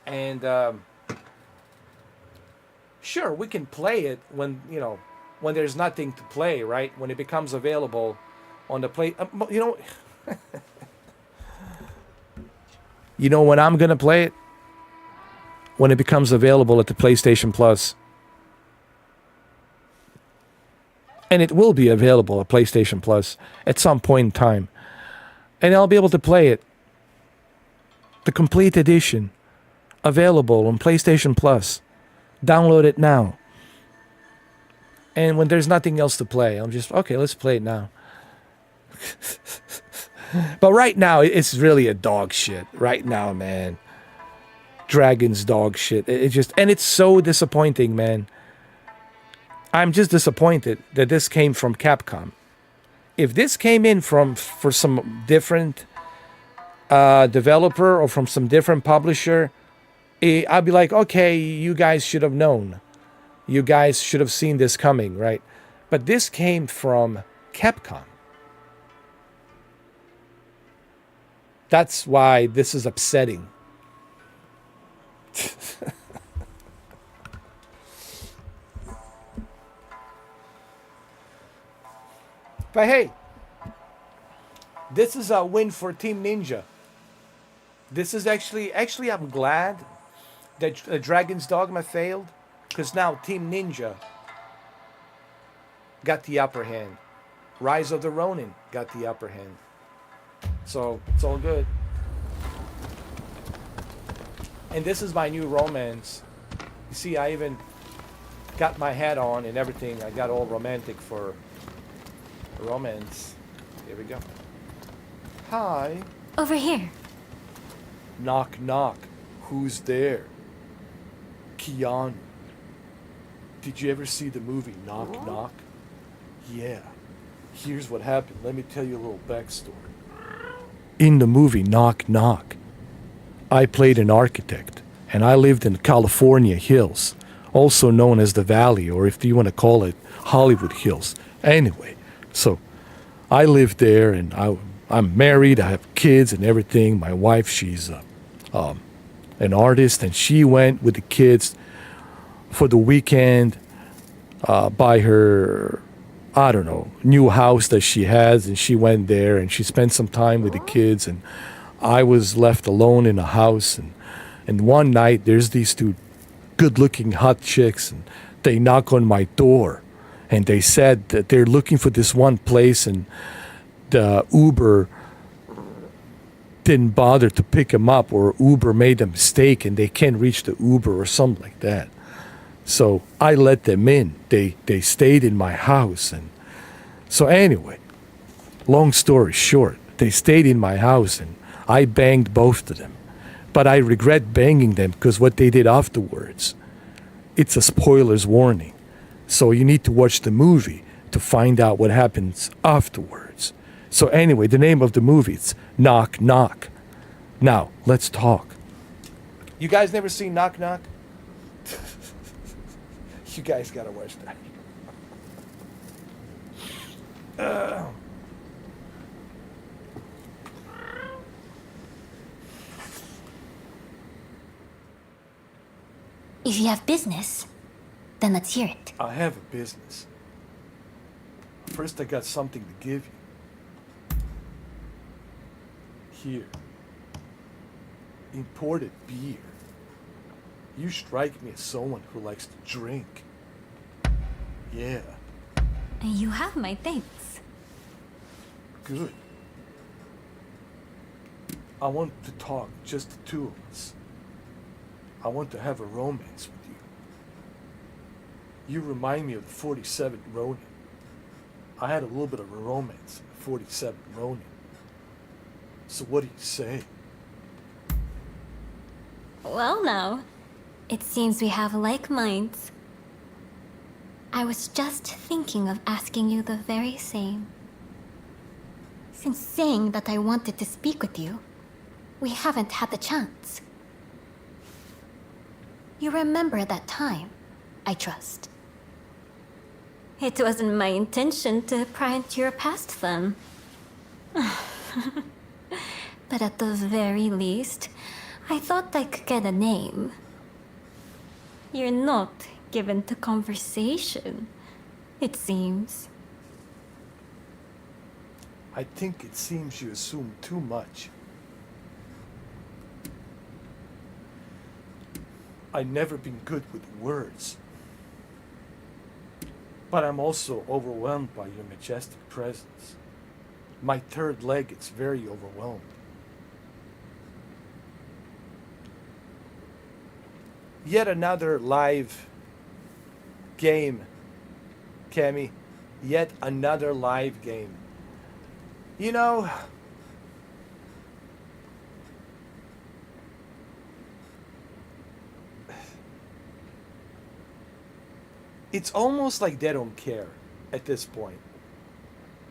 And sure, we can play it when, you know, when there's nothing to play, right? When it becomes available on the play. You know, you know when I'm going to play it? When it becomes available at the PlayStation Plus. And it will be available at PlayStation Plus at some point in time. And I'll be able to play it. The complete edition. Available on PlayStation Plus. Download it now. And when there's nothing else to play, I'm just, okay, let's play it now. But right now, it's really a dog shit. Right now, man. Dragon's dog shit. It just, and it's so disappointing, man. I'm just disappointed that this came from Capcom. If this came in for some different developer or from some different publisher, I'd be like, okay, you guys should have known. You guys should have seen this coming, right? But this came from Capcom. That's why this is upsetting. But hey, this is a win for Team Ninja. This is actually I'm glad that Dragon's Dogma failed, because now Team Ninja got the upper hand. Rise of the Ronin got the upper hand. So it's all good. And this is my new romance. You see, I even got my hat on and everything. I got all romantic for romance. Here we go. Hi. Over here. Knock, knock. Who's there? Keanu. Did you ever see the movie Knock, Knock? Yeah. Here's what happened. Let me tell you a little backstory. In the movie Knock, Knock, I played an architect, and I lived in California Hills, also known as the Valley, or if you want to call it, Hollywood Hills. Anyway, so I lived there, and I'm married, I have kids and everything. My wife, she's an artist, and she went with the kids for the weekend by her, I don't know, new house that she has, and she went there and she spent some time with the kids, and I was left alone in a house, and one night there's these two good-looking hot chicks, and they knock on my door, and they said that they're looking for this one place, and the Uber didn't bother to pick them up, or Uber made a mistake and they can't reach the Uber or something like that. So I let them in. They stayed in my house, and so anyway, long story short, they stayed in my house, and I banged both of them. But I regret banging them because what they did afterwards, it's a spoilers warning. So you need to watch the movie to find out what happens afterwards. So anyway, the name of the movie is Knock Knock. Now, let's talk. You guys never seen Knock Knock? You guys gotta watch that. If you have business, then let's hear it. I have a business. First, I got something to give you. Here. Imported beer. You strike me as someone who likes to drink. Yeah, You have my thanks. good. I want to talk, just the two of us. I want to have a romance with you. You remind me of the 47 Ronin. I had a little bit of a romance in the 47 Ronin. So what do you say? Well now, it seems we have like minds. I was just thinking of asking you the very same. Since saying that I wanted to speak with you, we haven't had the chance. You remember that time, I trust. It wasn't my intention to pry into your past then. But at the very least, I thought I could get a name. You're not given to conversation, it seems. I think it seems you assume too much. I've never been good with words. But I'm also overwhelmed by your majestic presence. My third leg is very overwhelmed. Yet another live game, Cammy. Yet another live game. You know, it's almost like they don't care at this point.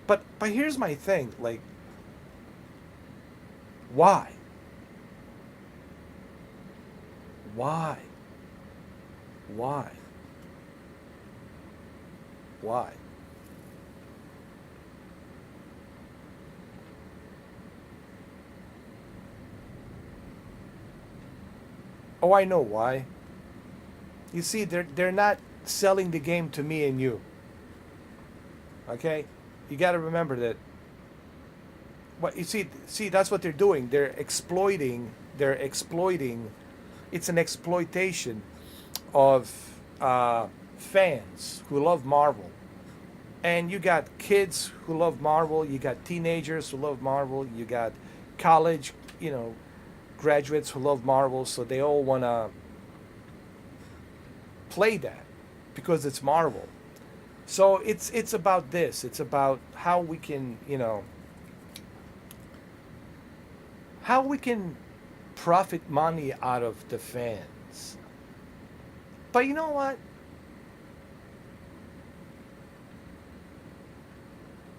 But here's my thing, like, Why? Why? Why? Why? Oh, I know why. You see, they're not selling the game to me and you. Okay? You got to remember that. What you see, that's what they're doing. They're exploiting. It's an exploitation of fans who love Marvel. And you got kids who love Marvel. You got teenagers who love Marvel. You got college, graduates who love Marvel. So they all want to play that because it's Marvel. So it's about this. It's about how we can, how we can profit money out of the fans. But you know what?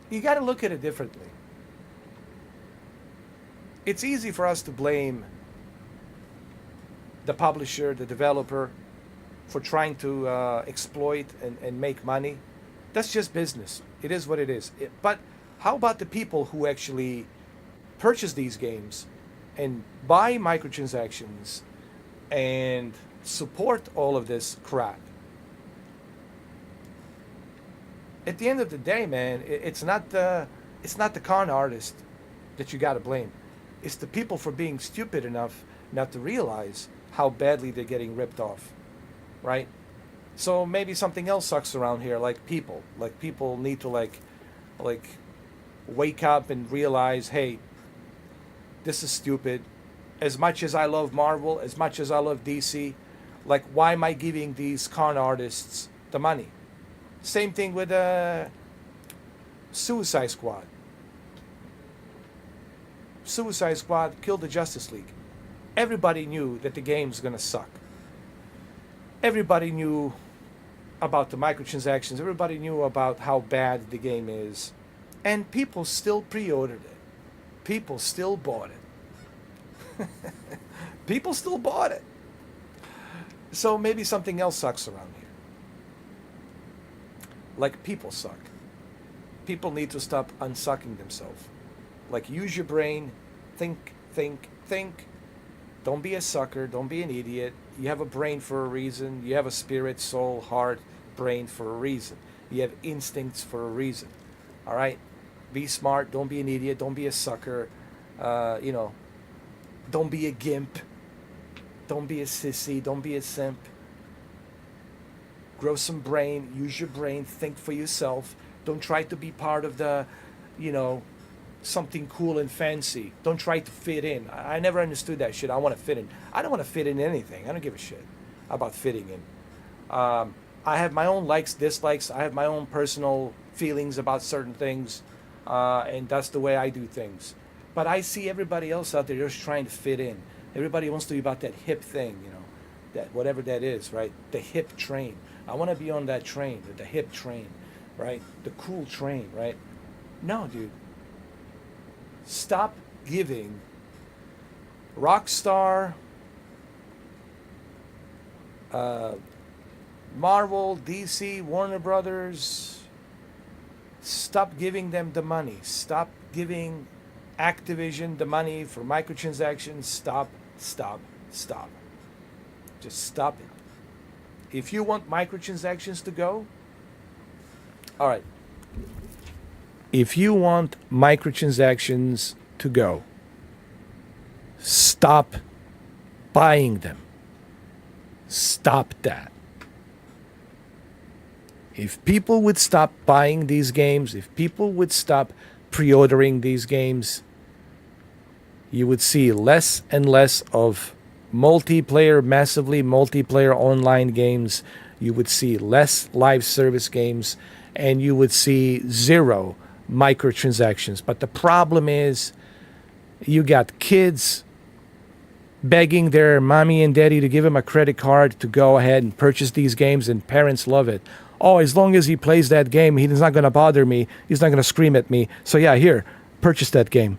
You got to look at it differently. It's easy for us to blame the publisher, the developer, for trying to exploit and make money. That's just business. It is what it is. But how about the people who actually purchase these games and buy microtransactions and support all of this crap? At the end of the day, man, it's not the con artist that you got to blame. It's the people for being stupid enough not to realize how badly they're getting ripped off, right? So maybe something else sucks around here, like people. Like people need to like wake up and realize, hey, this is stupid. As much as I love Marvel, as much as I love DC, like why am I giving these con artists the money? Same thing with Suicide Squad. Suicide Squad killed the Justice League. Everybody knew that the game's gonna suck. Everybody knew about the microtransactions. Everybody knew about how bad the game is. And people still pre-ordered it. People still bought it. People still bought it. So maybe something else sucks around here. Like people suck. People need to stop unsucking themselves. Like use your brain, think. Don't be a sucker, don't be an idiot. You have a brain for a reason. You have a spirit, soul, heart, brain for a reason. You have instincts for a reason. All right? Be smart, don't be an idiot, don't be a sucker. Don't be a gimp. Don't be a sissy, don't be a simp. Grow some brain, use your brain, think for yourself. Don't try to be part of the, something cool and fancy. Don't try to fit in. I never understood that shit. I want to fit in. I don't want to fit in anything. I don't give a shit about fitting in. I have my own likes, dislikes. I have my own personal feelings about certain things, and that's the way I do things. But I see everybody else out there just trying to fit in. Everybody wants to be about that hip thing, that whatever that is, right? The hip train. I want to be on that train, the hip train, right? The cool train, right? No, dude. Stop giving Rockstar, Marvel, DC, Warner Brothers, stop giving them the money. Stop giving Activision the money for microtransactions. Stop. Just stop it. If you want microtransactions to go, all right. If you want microtransactions to go, stop buying them. Stop that. If people would stop buying these games, if people would stop pre-ordering these games, you would see less and less of massively multiplayer online games. You would see less live service games, and you would see zero microtransactions. But the problem is you got kids begging their mommy and daddy to give them a credit card to go ahead and purchase these games, and parents love it. Oh, as long as he plays that game, he's not going to bother me. He's not going to scream at me. So yeah, here, purchase that game.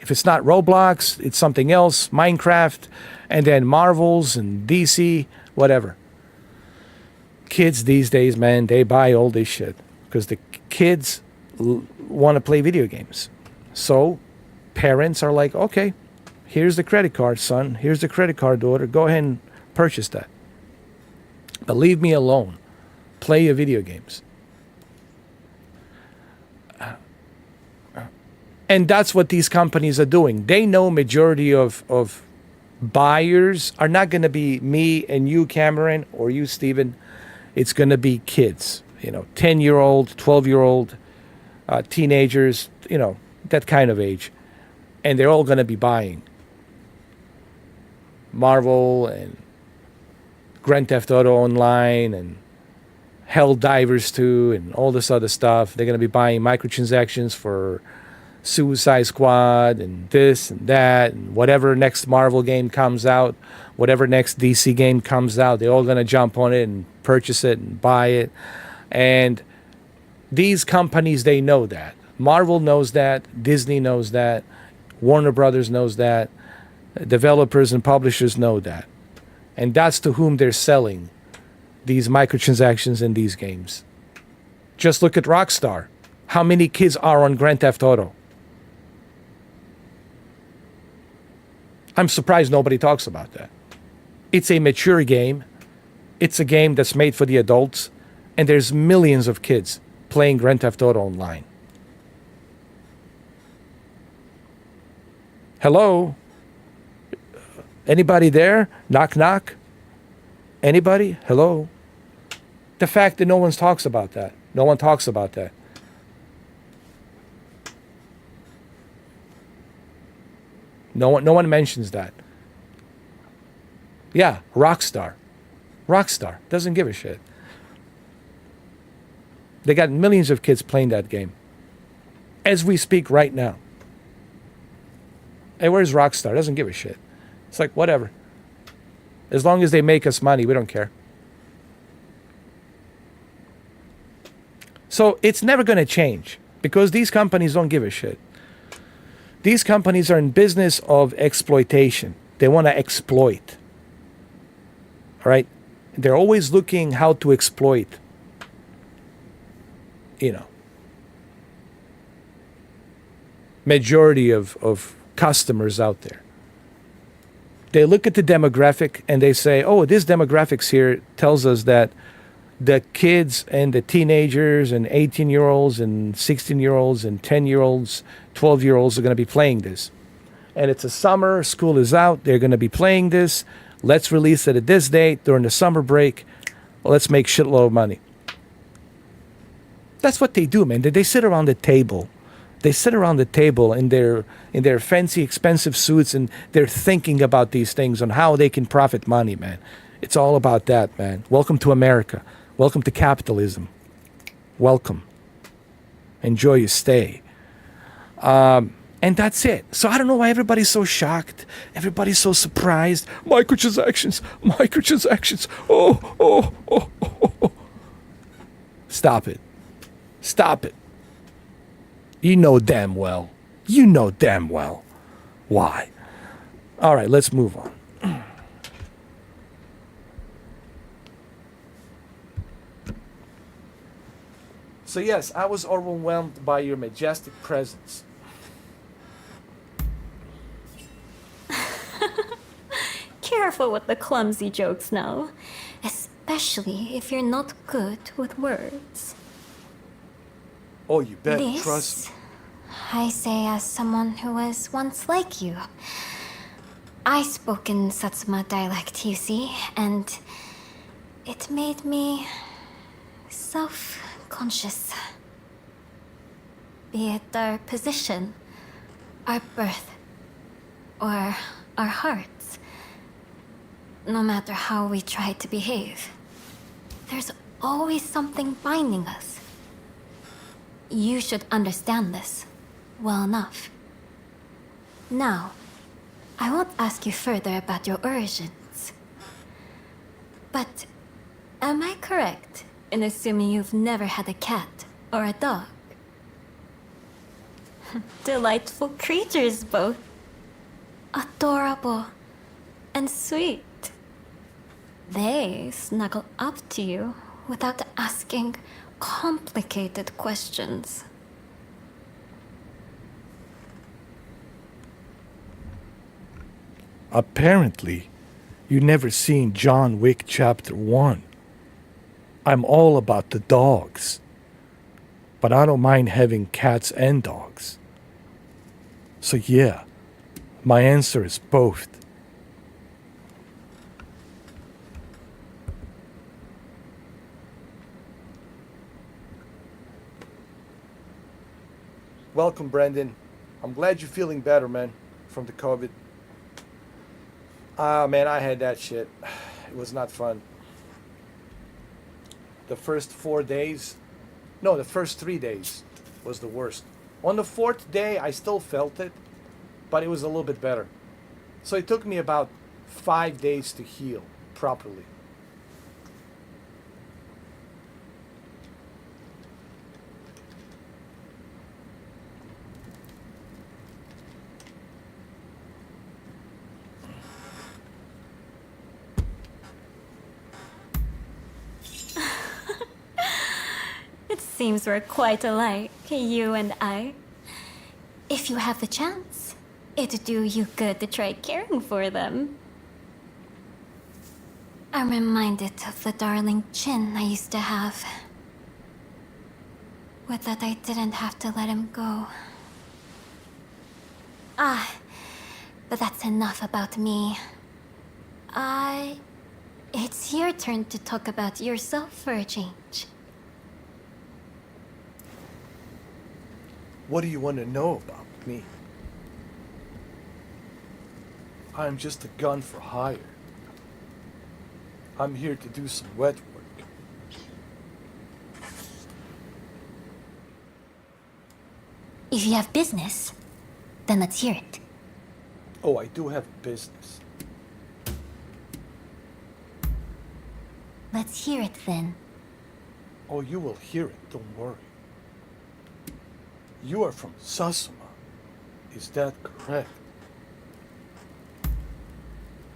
If it's not Roblox, it's something else, Minecraft, and then Marvels and DC, whatever. Kids these days, man, they buy all this shit because the kids want to play video games. So parents are like, okay, here's the credit card, son. Here's the credit card, daughter. Go ahead and purchase that. But leave me alone. Play your video games. And that's what these companies are doing. They know majority of buyers are not going to be me and you, Cameron, or you, Steven. It's going to be kids, 10-year-old, 12-year-old, teenagers, that kind of age. And they're all going to be buying Marvel and Grand Theft Auto Online and Helldivers 2 and all this other stuff. They're going to be buying microtransactions for Suicide Squad and this and that and whatever next Marvel game comes out, whatever next DC game comes out, they're all going to jump on it and purchase it and buy it. And these companies, they know that. Marvel knows that. Disney knows that. Warner Brothers knows that. Developers and publishers know that. And that's to whom they're selling these microtransactions in these games. Just look at Rockstar. How many kids are on Grand Theft Auto? I'm surprised nobody talks about that. It's a mature game. It's a game that's made for the adults. And there's millions of kids playing Grand Theft Auto Online. Hello? Anybody there? Knock, knock. Anybody? Hello? The fact that no one talks about that. No one talks about that. No one mentions that. Yeah, Rockstar. Rockstar doesn't give a shit. They got millions of kids playing that game. As we speak right now. Hey, where's Rockstar? Doesn't give a shit. It's like, whatever. As long as they make us money, we don't care. So it's never going to change because these companies don't give a shit. These companies are in business of exploitation. They want to exploit. All right? They're always looking how to exploit, majority of customers out there. They look at the demographic and they say, oh, this demographics here tells us that the kids and the teenagers and 18-year-olds and 16-year-olds and 10-year-olds, 12-year-olds are going to be playing this. And it's a summer, school is out, they're going to be playing this. Let's release it at this date during the summer break. Let's make shitload of money. That's what they do, man. They sit around the table. They sit around the table in their fancy, expensive suits, and they're thinking about these things on how they can profit money, man. It's all about that, man. Welcome to America. Welcome to capitalism. Welcome. Enjoy your stay. And that's it. So I don't know why everybody's so shocked. Everybody's so surprised. Microtransactions. Oh. Stop it. Stop it. You know damn well. Why. All right, let's move on. So yes, I was overwhelmed by your majestic presence. Careful with the clumsy jokes now, especially if you're not good with words. Oh, you better This, trust me. I say as someone who was once like you. I spoke in Satsuma dialect, you see, and it made me self-conscious. Be it our position, our birth, or our hearts. No matter how we try to behave, there's always something binding us. You should understand this well enough. Now, I won't ask you further about your origins. But am I correct in assuming you've never had a cat or a dog? Delightful creatures both. Adorable and sweet. They snuggle up to you without asking complicated questions. Apparently, you never seen John Wick Chapter 1. I'm all about the dogs. But I don't mind having cats and dogs. So yeah, my answer is both. Welcome, Brendan. I'm glad you're feeling better, man, from the COVID. Ah, man, I had that shit. It was not fun. The first 4 days, no, the first 3 days was the worst. On the fourth day, I still felt it, but it was a little bit better. So it took me about 5 days to heal properly. It seems we're quite alike, you and I. If you have the chance, it'd do you good to try caring for them. I'm reminded of the darling chin I used to have. With that, I didn't have to let him go. Ah, but that's enough about me. It's your turn to talk about yourself for a change. What do you want to know about me? I'm just a gun for hire. I'm here to do some wet work. If you have business, then let's hear it. Oh, I do have a business. Let's hear it then. Oh, you will hear it, don't worry. You are from Satsuma. Is that correct?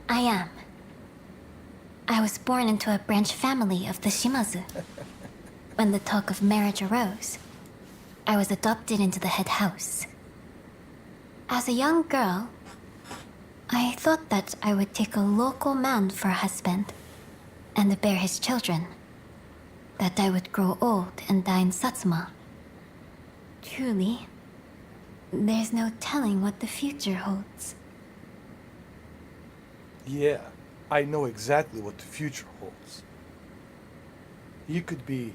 I am. I was born into a branch family of the Shimazu. When the talk of marriage arose, I was adopted into the head house. As a young girl, I thought that I would take a local man for a husband and bear his children. That I would grow old and die in Satsuma. Truly, there's no telling what the future holds. Yeah, I know exactly what the future holds. You could be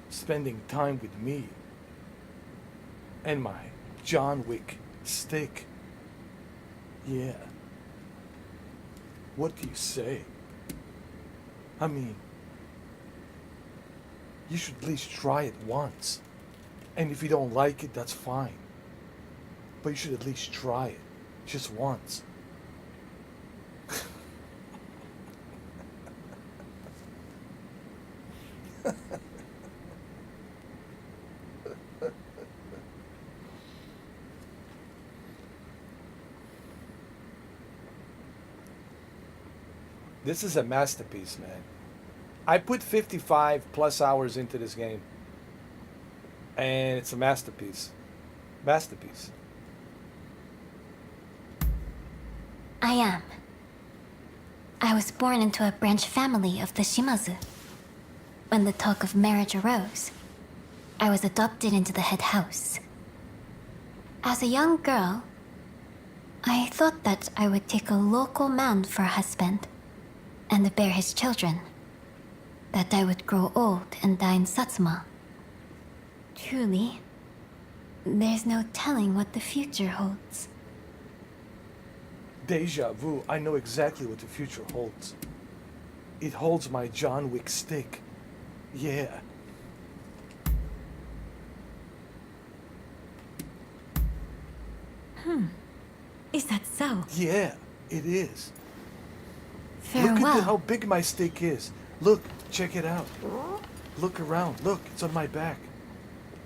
spending time with me and my John Wick stick. Yeah. What do you say? I mean, you should at least try it once. And if you don't like it, that's fine. But you should at least try it. Just once. This is a masterpiece, man. I put 55 plus hours into this game. And it's a masterpiece. Masterpiece. I am. I was born into a branch family of the Shimazu. When the talk of marriage arose, I was adopted into the head house. As a young girl, I thought that I would take a local man for a husband and bear his children. That I would grow old and die in Satsuma. Truly, there's no telling what the future holds. Deja vu. I know exactly what the future holds. It holds my John Wick stick. Yeah. Is that so? Yeah, it is. Farewell. Look at how big my stick is. Look, check it out. Look around. Look, it's on my back.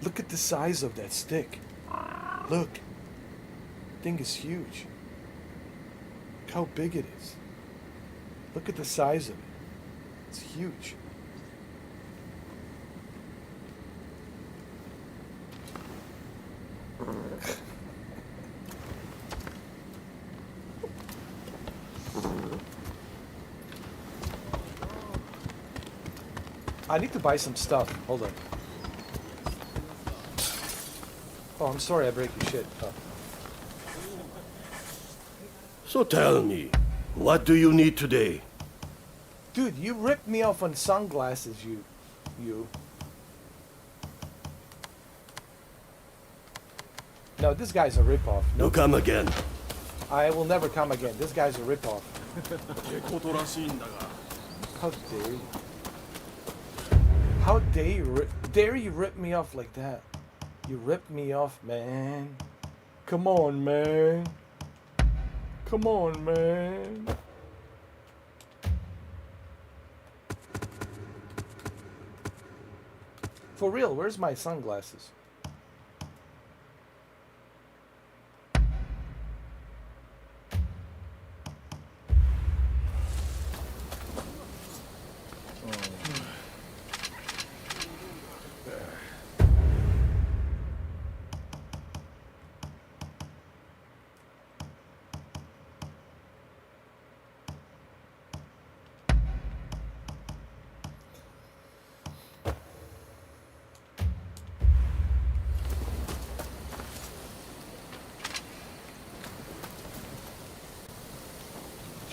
Look at the size of that stick. Look. Thing is huge. Look how big it is. Look at the size of it. It's huge. I need to buy some stuff. Hold on. Oh, I'm sorry I break your shit. Oh. So tell me, what do you need today? Dude, you ripped me off on sunglasses, you. No, this guy's a ripoff. You come again. I will never come again. This guy's a ripoff. How dare you? How dare you rip me off like that? You ripped me off, man. Come on, man. Come on, man. For real, where's my sunglasses?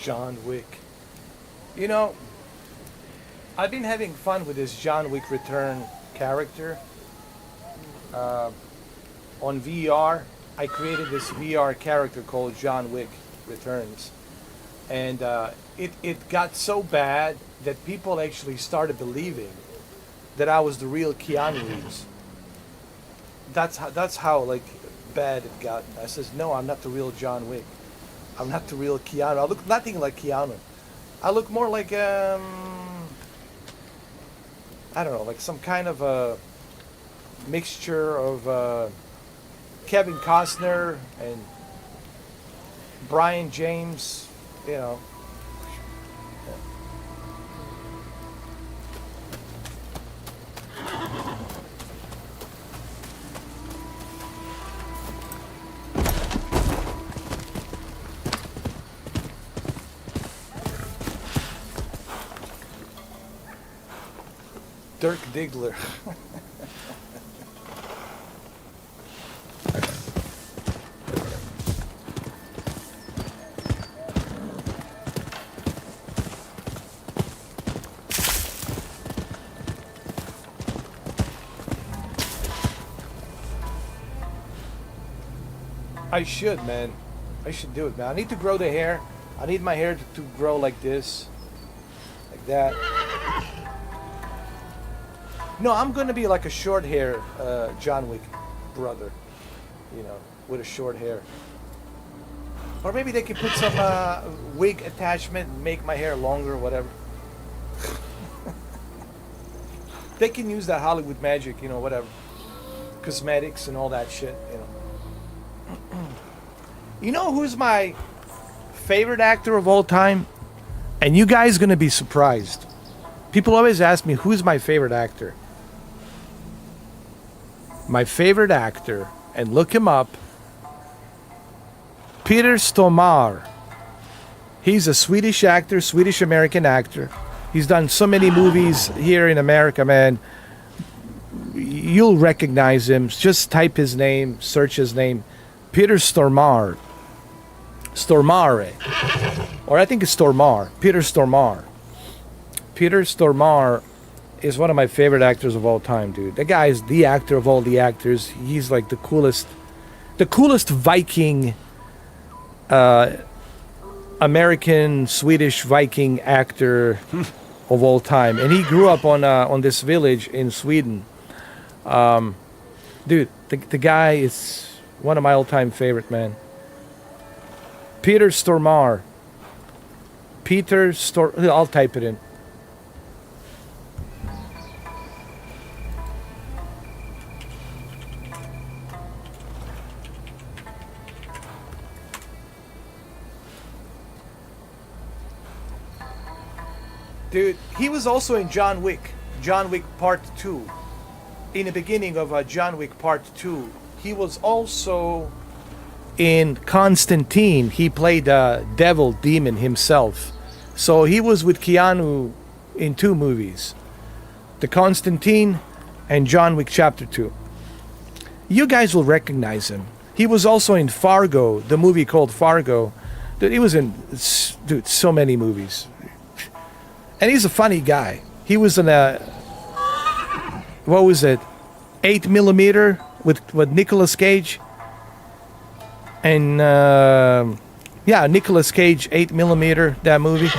John Wick. You know, I've been having fun with this John Wick Return character. On VR, I created this VR character called John Wick Returns. And it got so bad that people actually started believing that I was the real Keanu Reeves. That's how like bad it got. I says, no, I'm not the real John Wick. I'm not the real Keanu. I look nothing like Keanu. I look more like I don't know, like some kind of a mixture of Kevin Costner and Brian James, you know. Dirk Diggler. I should, man. I should do it, man. I need to grow the hair. I need my hair to grow like this. Like that. No, I'm gonna be like a short hair John Wick brother, you know, with a short hair. Or maybe they could put some wig attachment and make my hair longer or whatever. They can use that Hollywood magic, you know, whatever. Cosmetics and all that shit, you know. You know who's my favorite actor of all time? And you guys gonna be surprised. People always ask me, who's my favorite actor? My favorite actor, and look him up, Peter Stormare. He's a Swedish actor, Swedish-American actor. He's done so many movies here in America, man. You'll recognize him. Just type his name, search his name. Peter Stormare. Stormare. Or I think it's Stormare. Peter Stormare. Peter Stormare is one of my favorite actors of all time, dude. The guy is the actor of all the actors. He's like the coolest Viking, American, Swedish Viking actor of all time. And he grew up on this village in Sweden. Dude, the guy is one of my all-time favorite, man. Peter Stormare. I'll type it in. Dude, he was also in John Wick. John Wick Part 2. In the beginning of John Wick Part 2. He was also in Constantine. He played the devil demon himself. So he was with Keanu in 2 movies. The Constantine and John Wick Chapter 2. You guys will recognize him. He was also in Fargo, the movie called Fargo. Dude, he was in, dude, so many movies. And he's a funny guy. He was in a, what was it, 8mm with Nicolas Cage. And, yeah, Nicolas Cage, 8mm, that movie.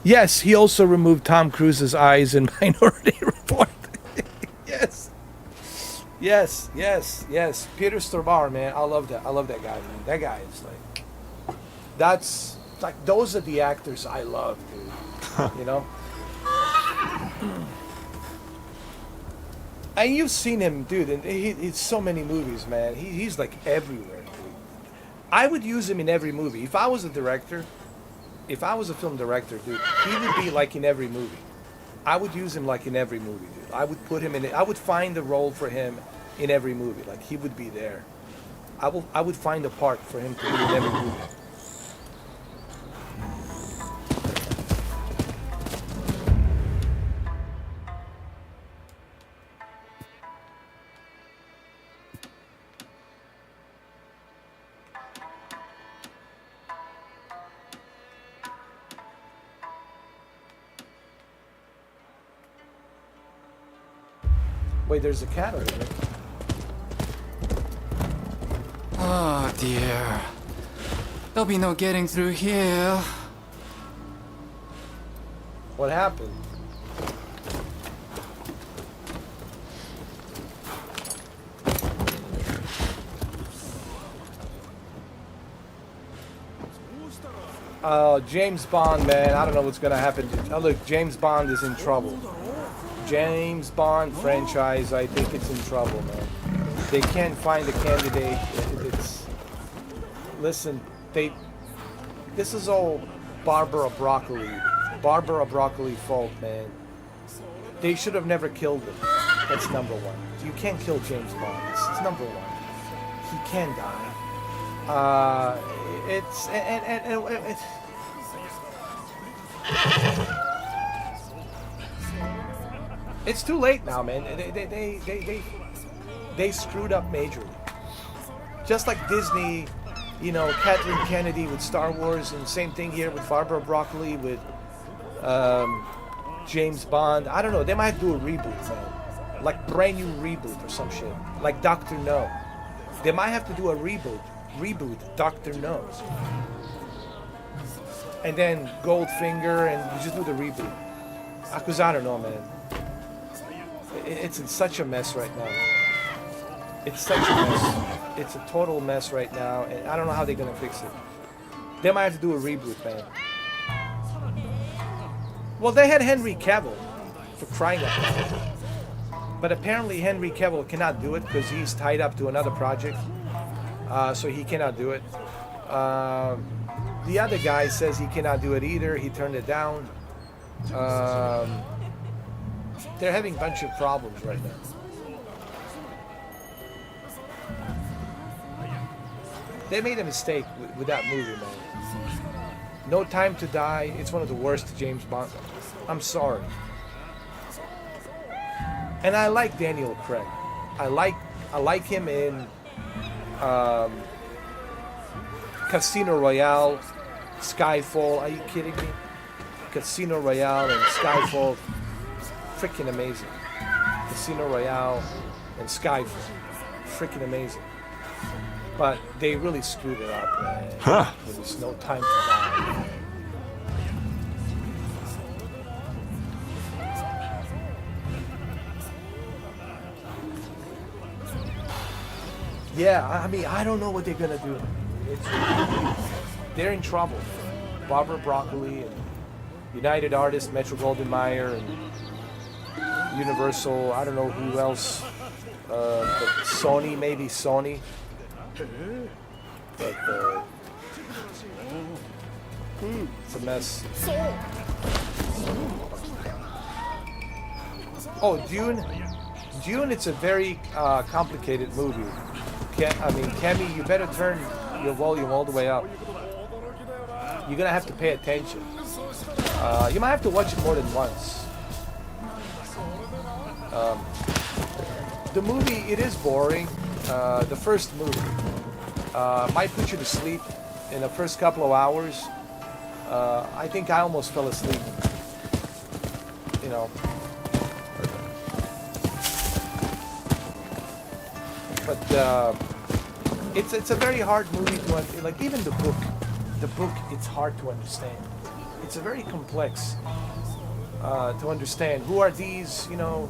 Yes, he also removed Tom Cruise's eyes in Minority Report. Yes. Yes, yes, yes. Peter Stormare, man. I love that. I love that guy, man. That guy is like, that's, like, those are the actors I love, dude. You know? And you've seen him, dude, and he's so many movies, man. He's like everywhere, dude. I would use him in every movie. If I was a director, if I was a film director, dude, he would be like in every movie. I would use him like in every movie, dude. I would put him in it. I would find a role for him in every movie. Like, he would be there. I would find a part for him to be in every movie. Wait, there's a cat over there. Oh dear. There'll be no getting through here. What happened? James Bond, man. I don't know what's gonna happen. Oh, look, James Bond is in trouble. James Bond franchise, I think it's in trouble, man. They can't find a candidate. It's, listen, this is all Barbara Broccoli fault, man. They should have never killed him. That's number one. You can't kill James Bond. It's number one. He can die. It's too late now, man. They screwed up majorly. Just like Disney, you know, Kathleen Kennedy with Star Wars, and same thing here with Barbara Broccoli with James Bond. I don't know. They might do a reboot, man. Like brand new reboot or some shit. Like Dr. No. They might have to do a reboot. Dr. No. And then Goldfinger, and you just do the reboot. Because I don't know, man. It's in such a mess right now. It's such a mess. It's a total mess right now, and I don't know how they're gonna fix it. They might have to do a reboot, man. Well, they had Henry Cavill, for crying out loud. But apparently Henry Cavill cannot do it because he's tied up to another project. So he cannot do it. The other guy says he cannot do it either. He turned it down. They're having a bunch of problems right now. They made a mistake with that movie, man. No Time to Die. It's one of the worst James Bond. I'm sorry. And I like Daniel Craig. I like him in Casino Royale, Skyfall. Are you kidding me? Casino Royale and Skyfall. Freaking amazing. Casino Royale and Skyfall. Freaking amazing. But they really screwed it up, man. Huh. There's no time to die. Yeah, I mean, I don't know what they're gonna do. They're in trouble. Barbara Broccoli and United Artists, Metro-Goldwyn-Mayer, and Universal. I don't know who else. But Sony, maybe Sony. But It's a mess. Oh, Dune. Dune, it's a very complicated movie. Kemi, you better turn your volume all the way up. You're gonna have to pay attention. You might have to watch it more than once. The movie, it is boring. The first movie might put you to sleep in the first couple of hours. I think I almost fell asleep. You know. But it's a very hard movie to like. Even the book, it's hard to understand. It's a very complex to understand. Who are these? You know,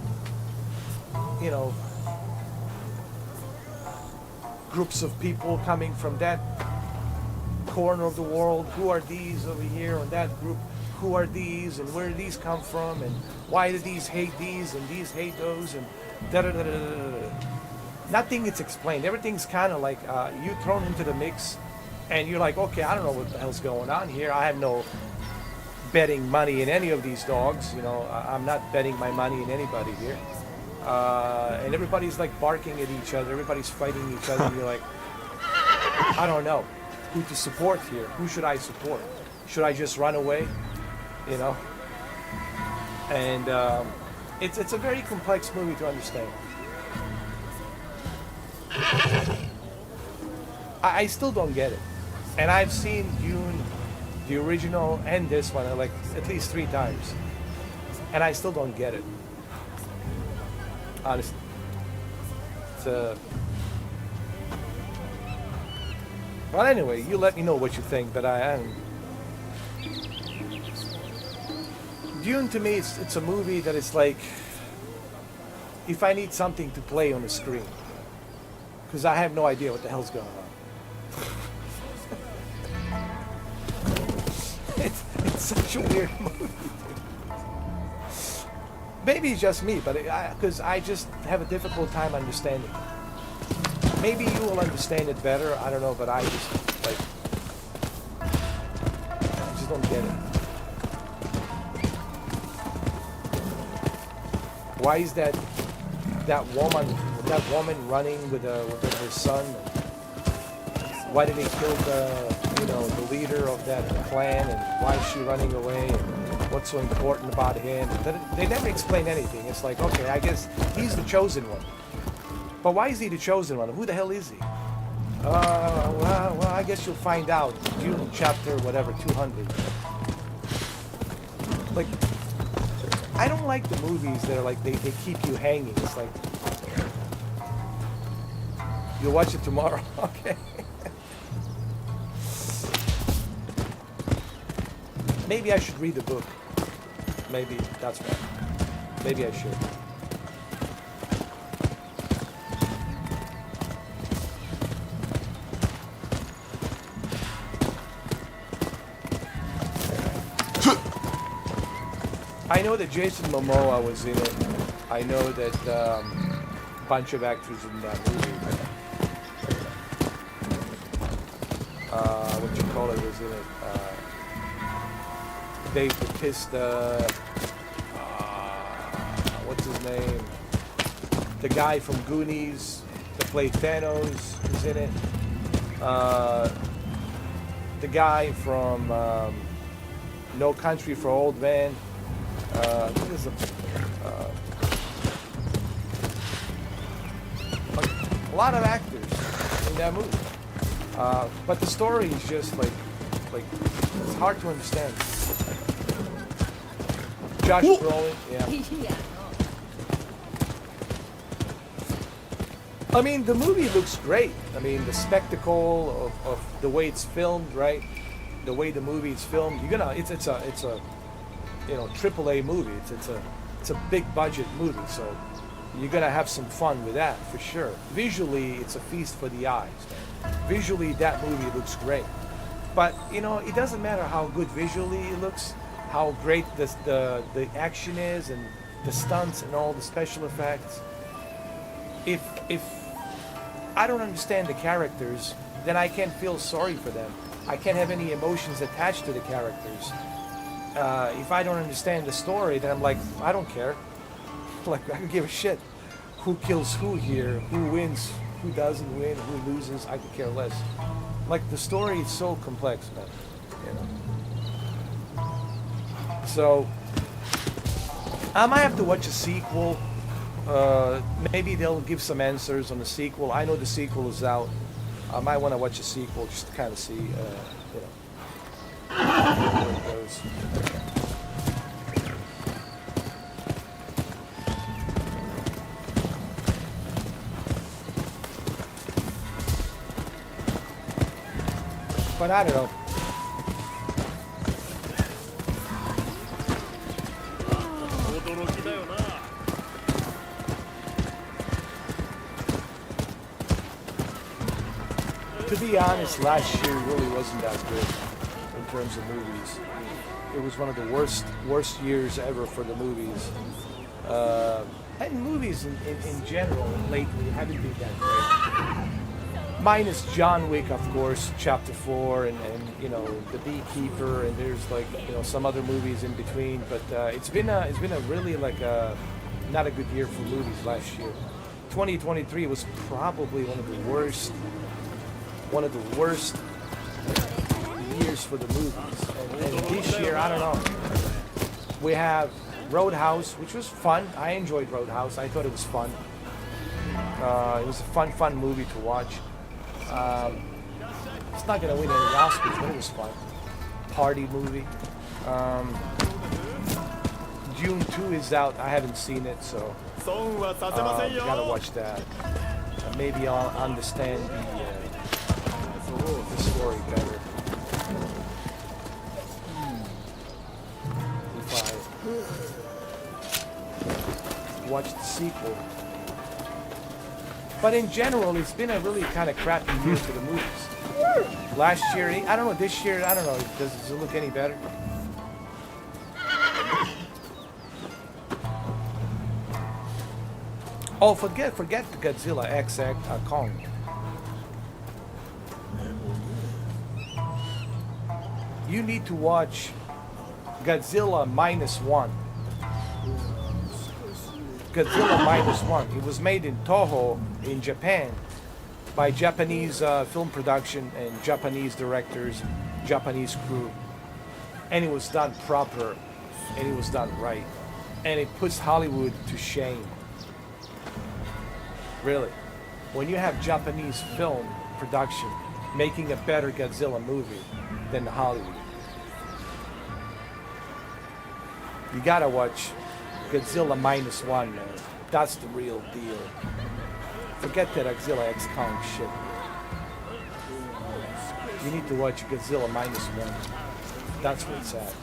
groups of people coming from that corner of the world. Who are these over here on that group? Who are these and where do these come from and why do these hate these and these hate those and da da da da da. Nothing is explained. Everything's kind of like you thrown into the mix, and you're like, okay, I don't know what the hell's going on here. I have no betting money in any of these dogs. You know, I'm not betting my money in anybody here. And everybody's like barking at each other. Everybody's fighting each other. And you're like, I don't know who to support here. Who should I support? Should I just run away? You know. And it's a very complex movie to understand. I still don't get it, and I've seen Dune, the original, and this one like at least 3 times, and I still don't get it. Honestly, well, anyway, you let me know what you think. But I am Dune to me. It's a movie that is like if I need something to play on the screen. Because I have no idea what the hell's going on. it's such a weird movie. Maybe it's just me, but because I just have a difficult time understanding it. Maybe you will understand it better. I don't know, but I just don't get it. Why is that woman running with her son? Why did they kill the leader of that clan, and why is she running away, and what's so important about him? They never explain anything. It's like, okay, I guess he's the chosen one. But why is he the chosen one? Who the hell is he? Well, I guess you'll find out. June chapter whatever 200. Like, I don't like the movies that are like they keep you hanging. It's like, you'll watch it tomorrow, okay? Maybe I should read the book. Maybe that's right. Maybe I should. I know that Jason Momoa was in it. I know that a bunch of actors in that movie. What you call it was in it. Dave Bautista. What's his name? The guy from Goonies that played Thanos is in it. The guy from No Country for Old Men. There's a lot of actors in that movie, but the story is just like it's hard to understand. Josh Brolin, yeah. I mean, the movie looks great. I mean, the spectacle of the way it's filmed, right? The way the movie is filmed. It's a AAA movie. It's a big budget movie, so you're gonna have some fun with that for sure. Visually, it's a feast for the eyes. Visually, that movie looks great, but it doesn't matter how good visually it looks, how great the action is, and the stunts and all the special effects. If I don't understand the characters, then I can't feel sorry for them. I can't have any emotions attached to the characters. If I don't understand the story, then I'm like, I don't care. Like, I could give a shit who kills who here, who wins, who doesn't win, who loses. I could care less. Like, the story is so complex, man. You know. So I might have to watch a sequel. Maybe they'll give some answers on the sequel. I know the sequel is out. I might want to watch a sequel just to kind of see, you know, where it goes. But I don't know. To be honest, last year really wasn't that good in terms of movies. It was one of the worst years ever for the movies. And movies in general lately haven't been that great. Minus John Wick, of course, Chapter 4, and you know, The Beekeeper, and there's like, you know, some other movies in between. But it's been a really like not a good year for movies last year. 2023 was probably one of the worst years for the movies. And this year, I don't know. We have Roadhouse, which was fun. I enjoyed Roadhouse. I thought it was fun. It was a fun movie to watch. It's not gonna win any Oscars, but it was fun. Party movie. June 2 is out. I haven't seen it, so gotta watch that. Maybe I'll understand the story better. If I watch the sequel. But in general, it's been a really kind of crappy year for the movies. Last year, I don't know, this year, I don't know, does it look any better? Oh, forget the Godzilla X Kong. You need to watch Godzilla -1. Godzilla -1. It was made in Toho in Japan by Japanese film production and Japanese directors, Japanese crew, and it was done proper, and it was done right, and it puts Hollywood to shame. Really, when you have Japanese film production making a better Godzilla movie than Hollywood, you gotta watch Godzilla -1, man. That's the real deal. Forget that Godzilla X Kong shit. You need to watch Godzilla -1. That's where it's at.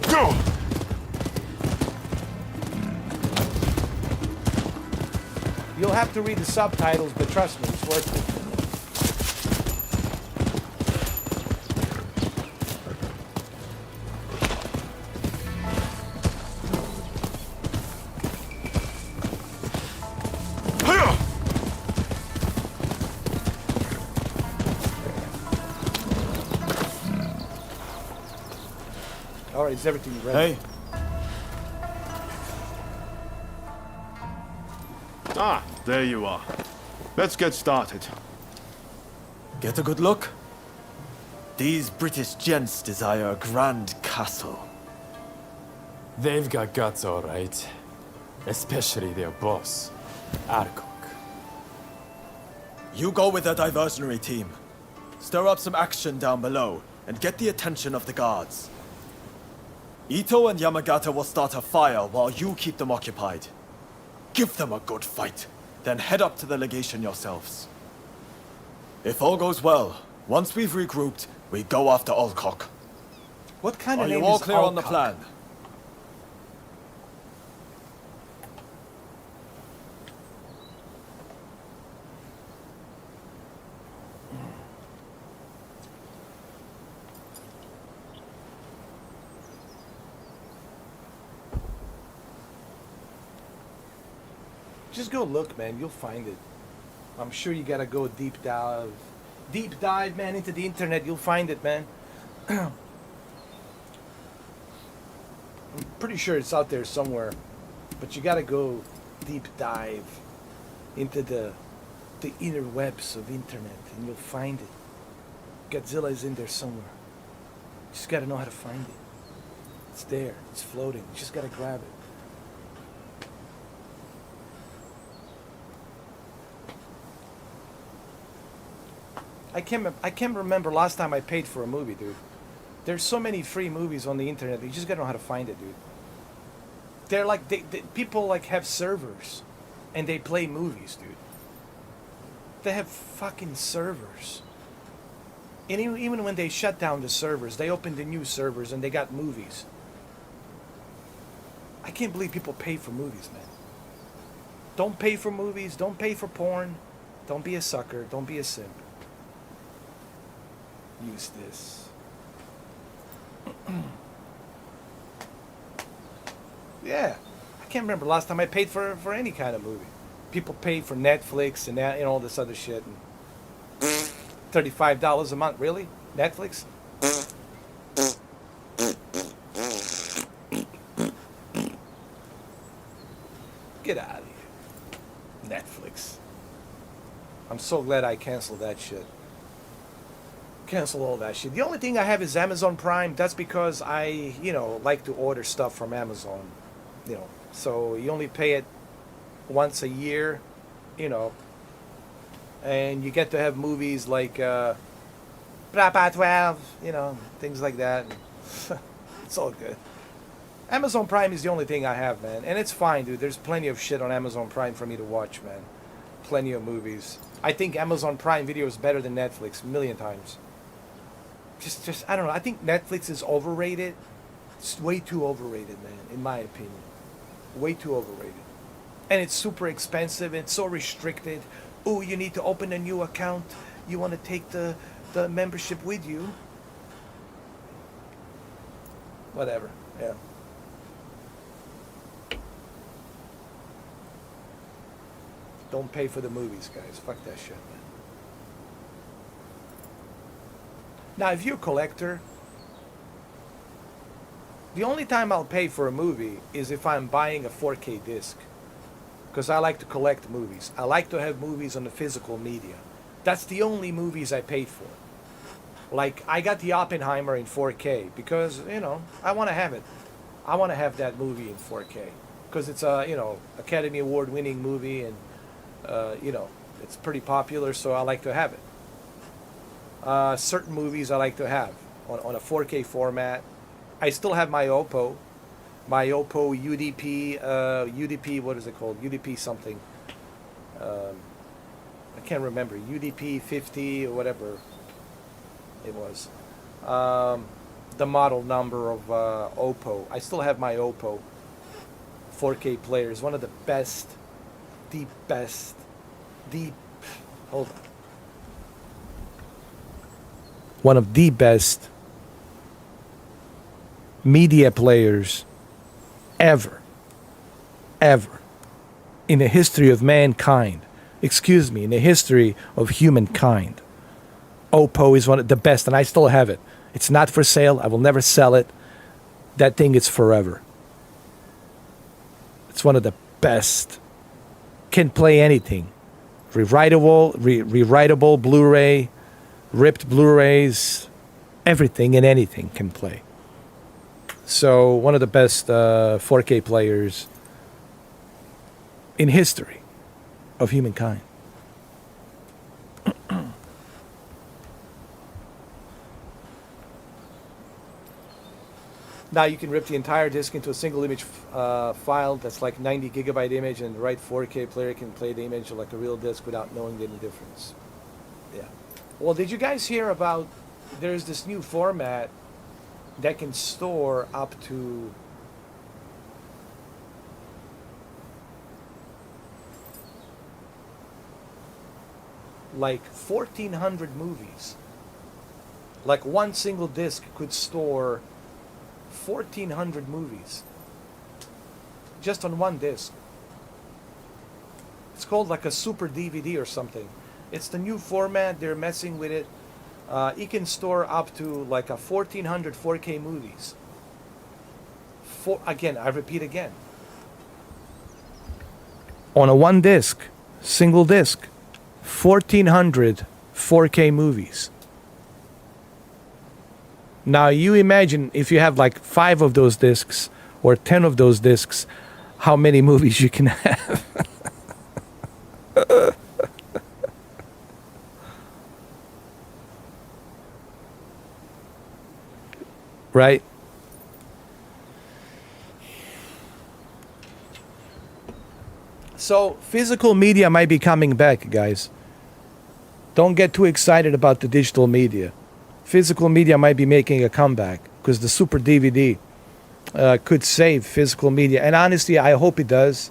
Go! You'll have to read the subtitles, but trust me, it's worth it. All right, is everything ready? Hey. Ah, there you are. Let's get started. Get a good look? These British gents desire a grand castle. They've got guts, all right. Especially their boss, Arkok. You go with the diversionary team. Stir up some action down below and get the attention of the guards. Ito and Yamagata will start a fire while you keep them occupied. Give them a good fight, then head up to the legation yourselves. If all goes well, once we've regrouped, we go after Alcock. What kind Are of you name all is clear on the Alcock? plan? Just go look, man. You'll find it. I'm sure you gotta go deep dive, man, into the internet. You'll find it, man. I'm pretty sure it's out there somewhere, but you gotta go deep dive into the inner webs of internet, and you'll find it. Godzilla is in there somewhere. You just gotta know how to find it. It's there. It's floating. You just gotta grab it. I can't remember last time I paid for a movie, dude. There's so many free movies on the internet. You just gotta know how to find it, dude. They're like people like have servers, and they play movies, dude. They have fucking servers. And even when they shut down the servers, they open the new servers and they got movies. I can't believe people pay for movies, man. Don't pay for movies. Don't pay for porn. Don't be a sucker. Don't be a simp. Use this. Yeah. I can't remember last time I paid for any kind of movie. People pay for Netflix and that, and all this other shit. And $35 a month, really? Netflix? Get out of here. Netflix. I'm so glad I canceled that shit. Cancel all that shit. The only thing I have is Amazon Prime. That's because I, like to order stuff from Amazon. So you only pay it once a year, and you get to have movies like Brapa 12, things like that. It's all good. Amazon Prime is the only thing I have, man. And it's fine, dude. There's plenty of shit on Amazon Prime for me to watch, man. Plenty of movies. I think Amazon Prime Video is better than Netflix a million times. Just I don't know. I think Netflix is overrated. It's way too overrated, man, in my opinion. Way too overrated. And it's super expensive. It's so restricted. Oh, you need to open a new account. You want to take the membership with you. Whatever. Yeah. Don't pay for the movies, guys. Fuck that shit, man. Now, if you're a collector, the only time I'll pay for a movie is if I'm buying a 4K disc. Because I like to collect movies. I like to have movies on the physical media. That's the only movies I paid for. Like, I got the Oppenheimer in 4K because, I want to have it. I want to have that movie in 4K. Because it's a, Academy Award winning movie and, it's pretty popular, so I like to have it. Certain movies I like to have on a 4K format. I still have my Oppo UDP, what is it called? UDP something. I can't remember. UDP 50 or whatever it was. The model number of Oppo. I still have my Oppo 4K player. It's one of the best, hold on. One of the best media players ever in the history of mankind. Excuse me, in the history of humankind. Oppo is one of the best, and I still have it. It's not for sale. I will never sell it. That thing is forever. It's one of the best. Can play anything. Rewritable Blu-ray, ripped Blu-rays, everything and anything can play. So one of the best 4K players in history of humankind. Now you can rip the entire disc into a single image file that's like 90 gigabyte image, and the right 4K player can play the image like a real disc without knowing any difference. Yeah. Well, did you guys hear about there's this new format that can store up to like 1,400 movies. Like one single disc could store 1,400 movies just on one disc. It's called like a super DVD or something. It's the new format. They're messing with it. You can store up to like a 1400 4K movies. Again, I repeat again. On a one disc, single disc, 1400 4K movies. Now you imagine if you have like 5 of those discs or 10 of those discs, how many movies you can have. Right? So physical media might be coming back, guys. Don't get too excited about the digital media. Physical media might be making a comeback because the super DVD could save physical media. And honestly, I hope it does.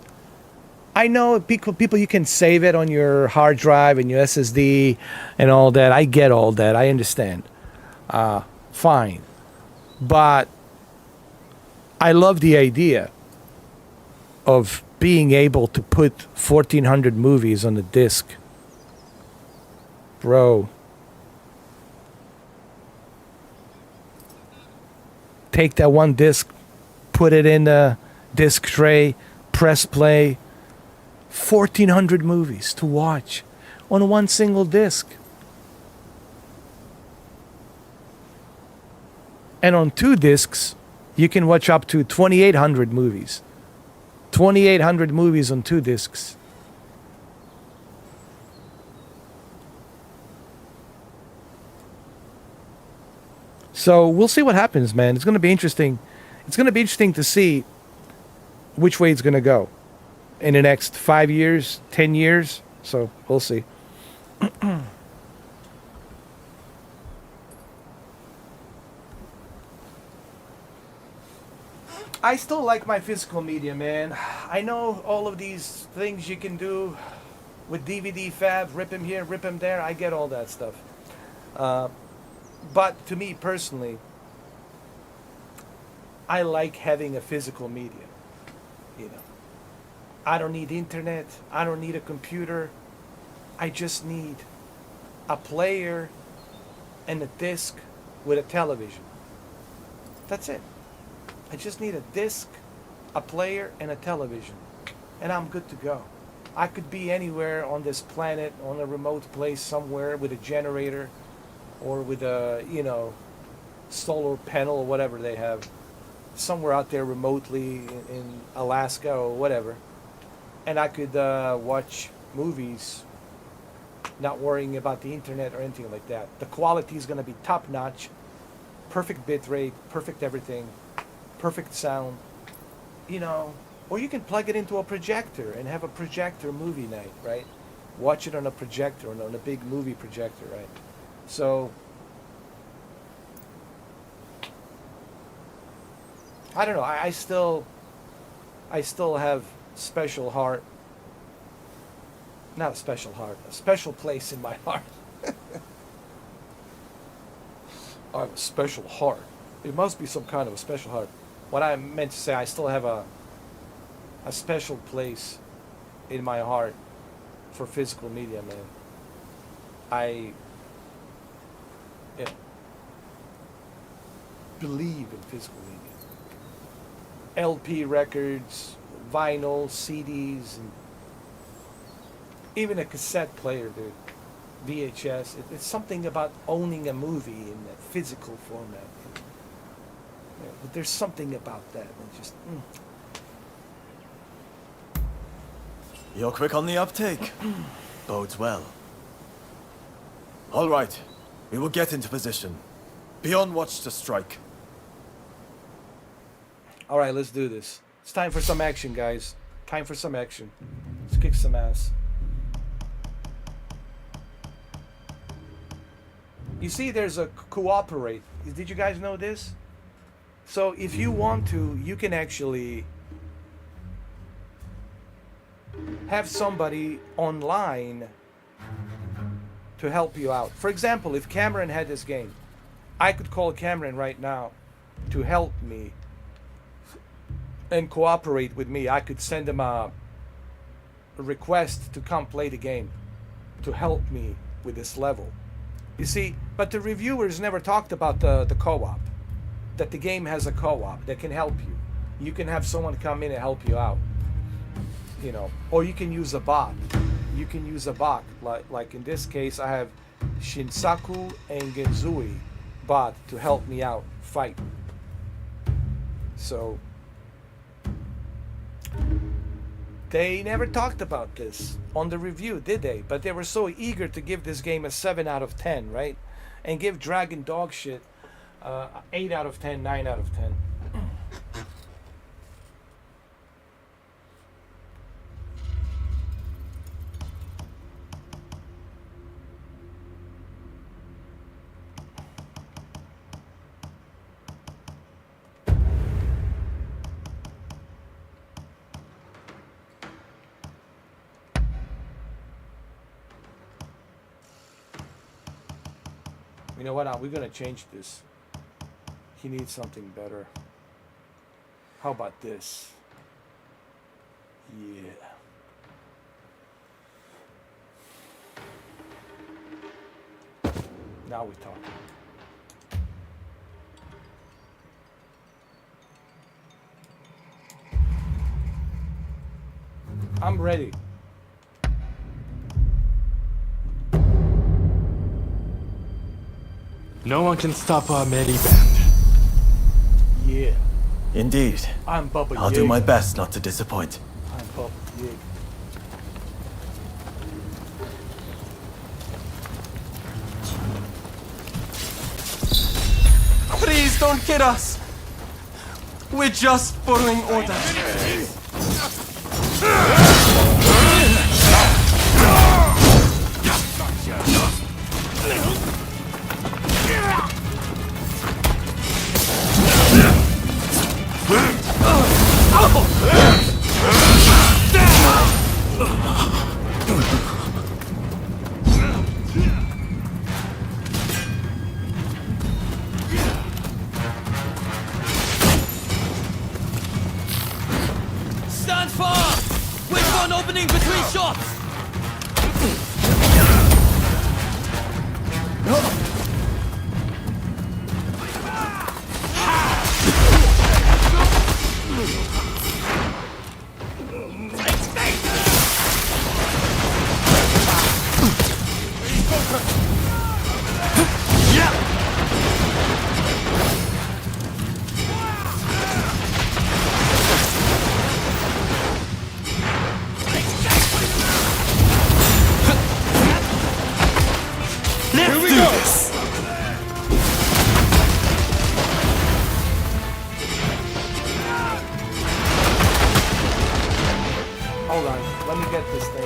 I know people, you can save it on your hard drive and your SSD and all that. I get all that. I understand. Fine. But I love the idea of being able to put 1400 movies on the disc. Bro. Take that one disc, put it in the disc tray, press play. 1400 movies to watch on one single disc. And on 2 discs, you can watch up to 2800 movies. 2800 movies on 2 discs. So we'll see what happens, man. It's going to be interesting. It's going to be interesting to see which way it's going to go in the next 5 years, 10 years. So we'll see. I still like my physical media, man. I know all of these things you can do with DVD fab, rip them here, rip them there. I get all that stuff. But to me personally, I like having a physical media. You know, I don't need internet. I don't need a computer. I just need a player and a disc with a television. That's it. I just need a disc, a player, and a television. And I'm good to go. I could be anywhere on this planet, on a remote place somewhere with a generator or with a, solar panel or whatever they have. Somewhere out there remotely in Alaska or whatever. And I could watch movies not worrying about the internet or anything like that. The quality is going to be top notch, perfect bit rate, perfect everything. Perfect sound, or you can plug it into a projector and have a projector movie night, right? Watch it on a projector, on a big movie projector, right? So, I don't know. I still have special heart. Not a special heart, a special place in my heart. I have a special heart. It must be some kind of a special heart. What I meant to say, I still have a special place in my heart for physical media, man. I believe in physical media. LP records, vinyl, CDs, and even a cassette player, dude. VHS. It's something about owning a movie in a physical format. But there's something about that. Just. You're quick on the uptake. Bodes well. All right. We will get into position. Be on watch to strike. All right, let's do this. It's time for some action, guys. Time for some action. Let's kick some ass. You see, there's a cooperate. Did you guys know this? So if you want to, you can actually have somebody online to help you out. For example, if Cameron had this game, I could call Cameron right now to help me and cooperate with me. I could send him a request to come play the game, to help me with this level. You see, but the reviewers never talked about the co-op, that the game has a co-op that can help you. You can have someone come in and help you out, you know, or you can use a bot. You can use a bot, like in this case, I have Shinsaku and Genzui bot to help me out fight. So they never talked about this on the review, did they? But they were so eager to give this game a 7 out of 10, right? And give Dragon dog shit 8 out of 10, 9 out of 10. You know what? We're gonna change this. He needs something better. How about this? Yeah. Now we're talking. I'm ready. No one can stop our merry band. Yeah. Indeed. I'm Bubba I'll do my best not to disappoint. I'm Bubba Yig. Please don't get us. We're just following orders. Stand fast! Wait for an opening between shots! Hold on, let me get this thing.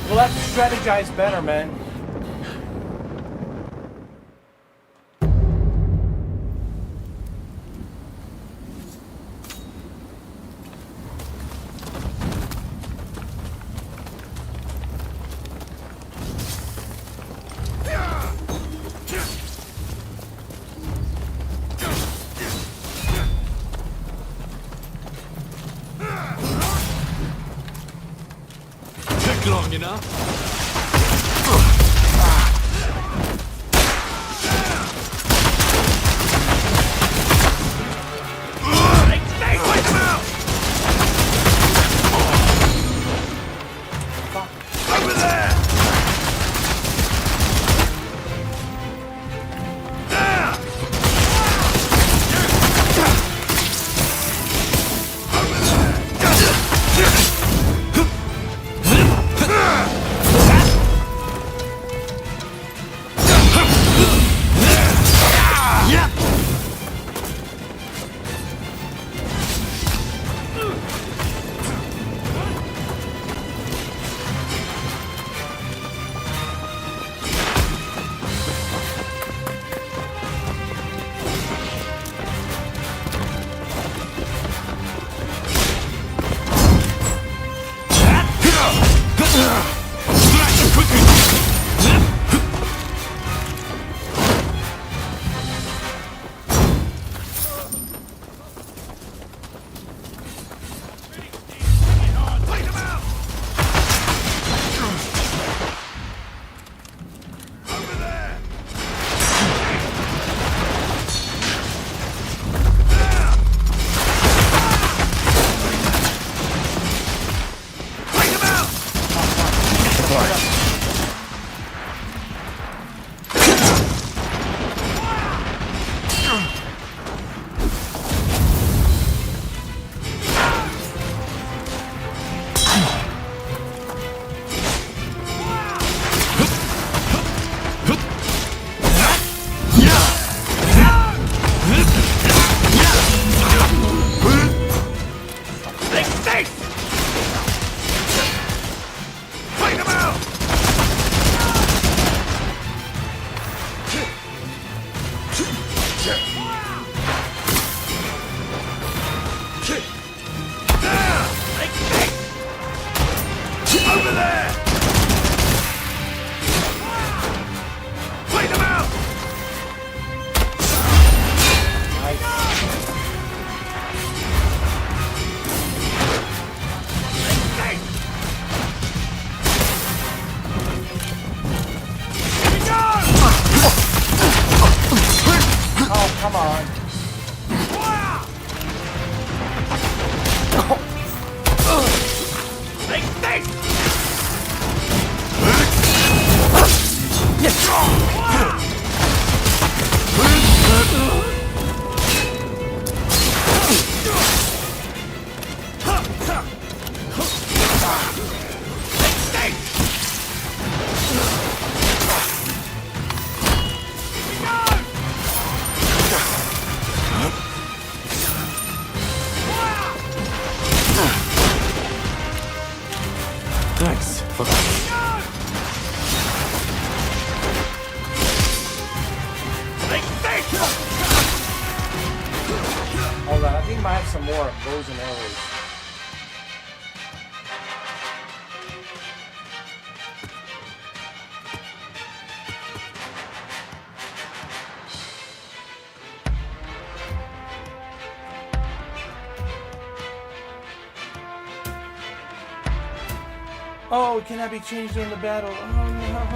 We'll have to strategize better, man. take long enough. Thanks for that. Hold on, I think I might have some more bows and arrows. Oh, it cannot be changed during the battle. Oh no.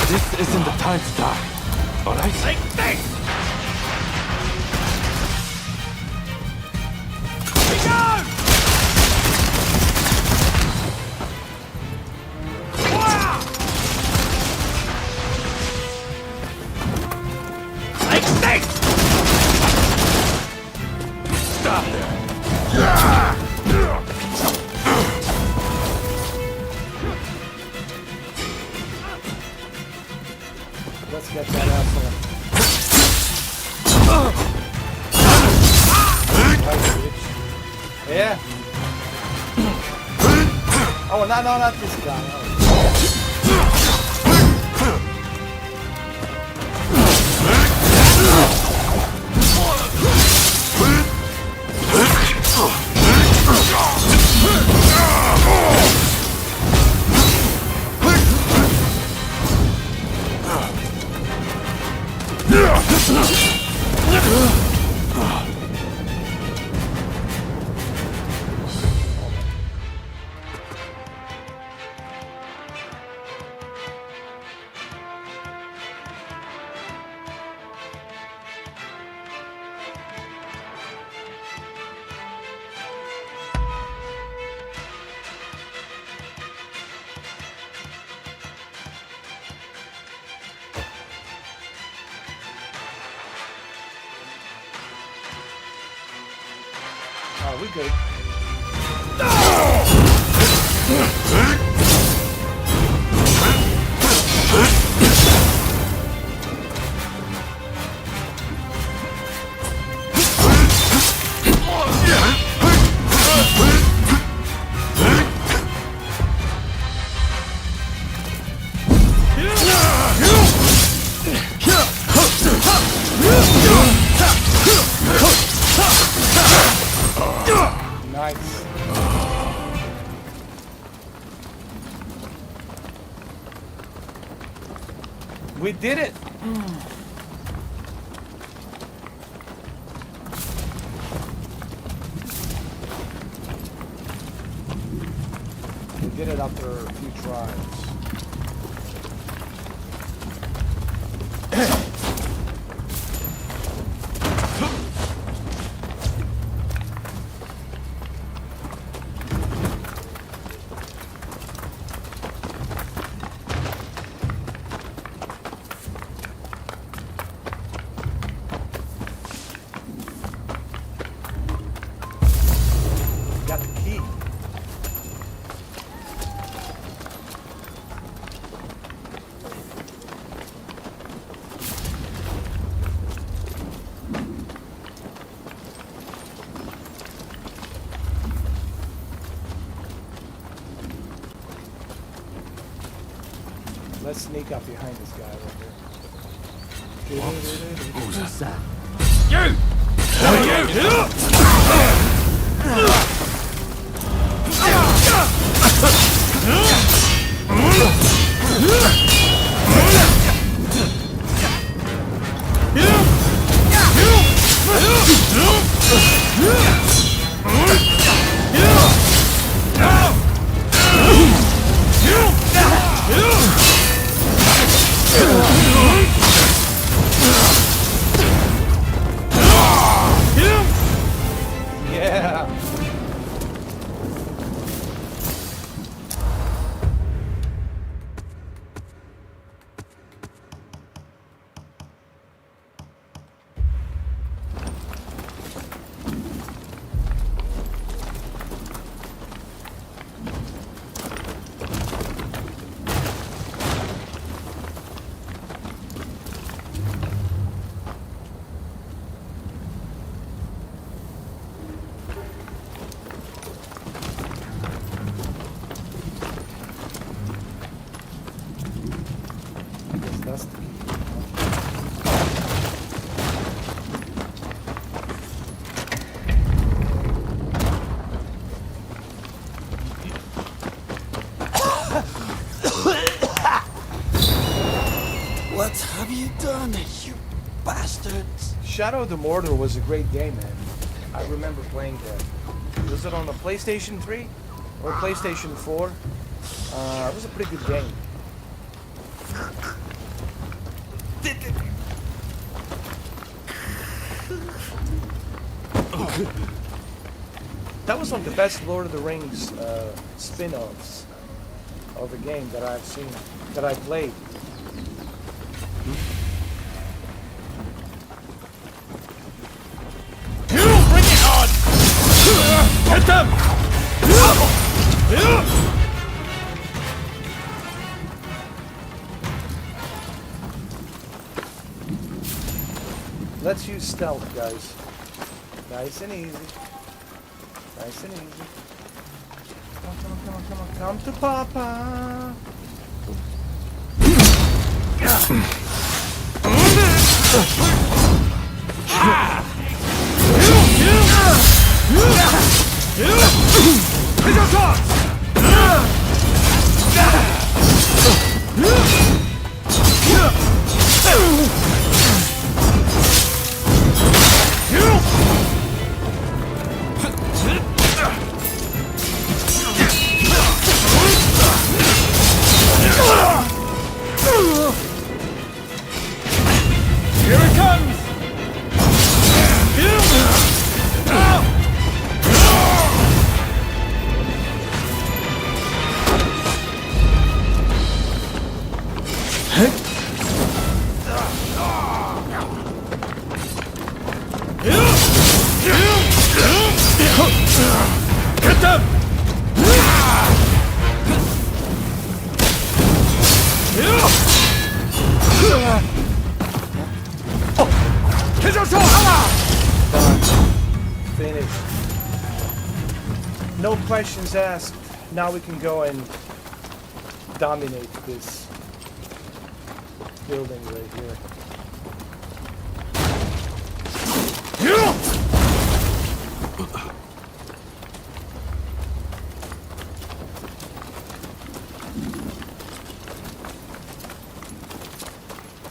This isn't the time to die. Alright? Stop there. Let's get that asshole. Right, bitch. Yeah. Oh, no, not this guy. Oh. Oh, we good. Nice. We did it. We did it after a few tries. Got the key. Let's sneak up behind this guy right here. Who's that? Yeah. That's the key. What have you done, you bastards? Shadow of the Mordor was a great game, man. I remember playing that. Was it on the PlayStation 3 or PlayStation 4? It was a pretty good game. That was one of the best Lord of the Rings spin-offs of a game that I've seen, that I played. Bring it on! Hit them! Let's use stealth, guys. Nice and easy. Nice and easy. Come on. Come to Papa. Here it comes! Get them! Finished. No questions asked. Now we can go and dominate this building right here.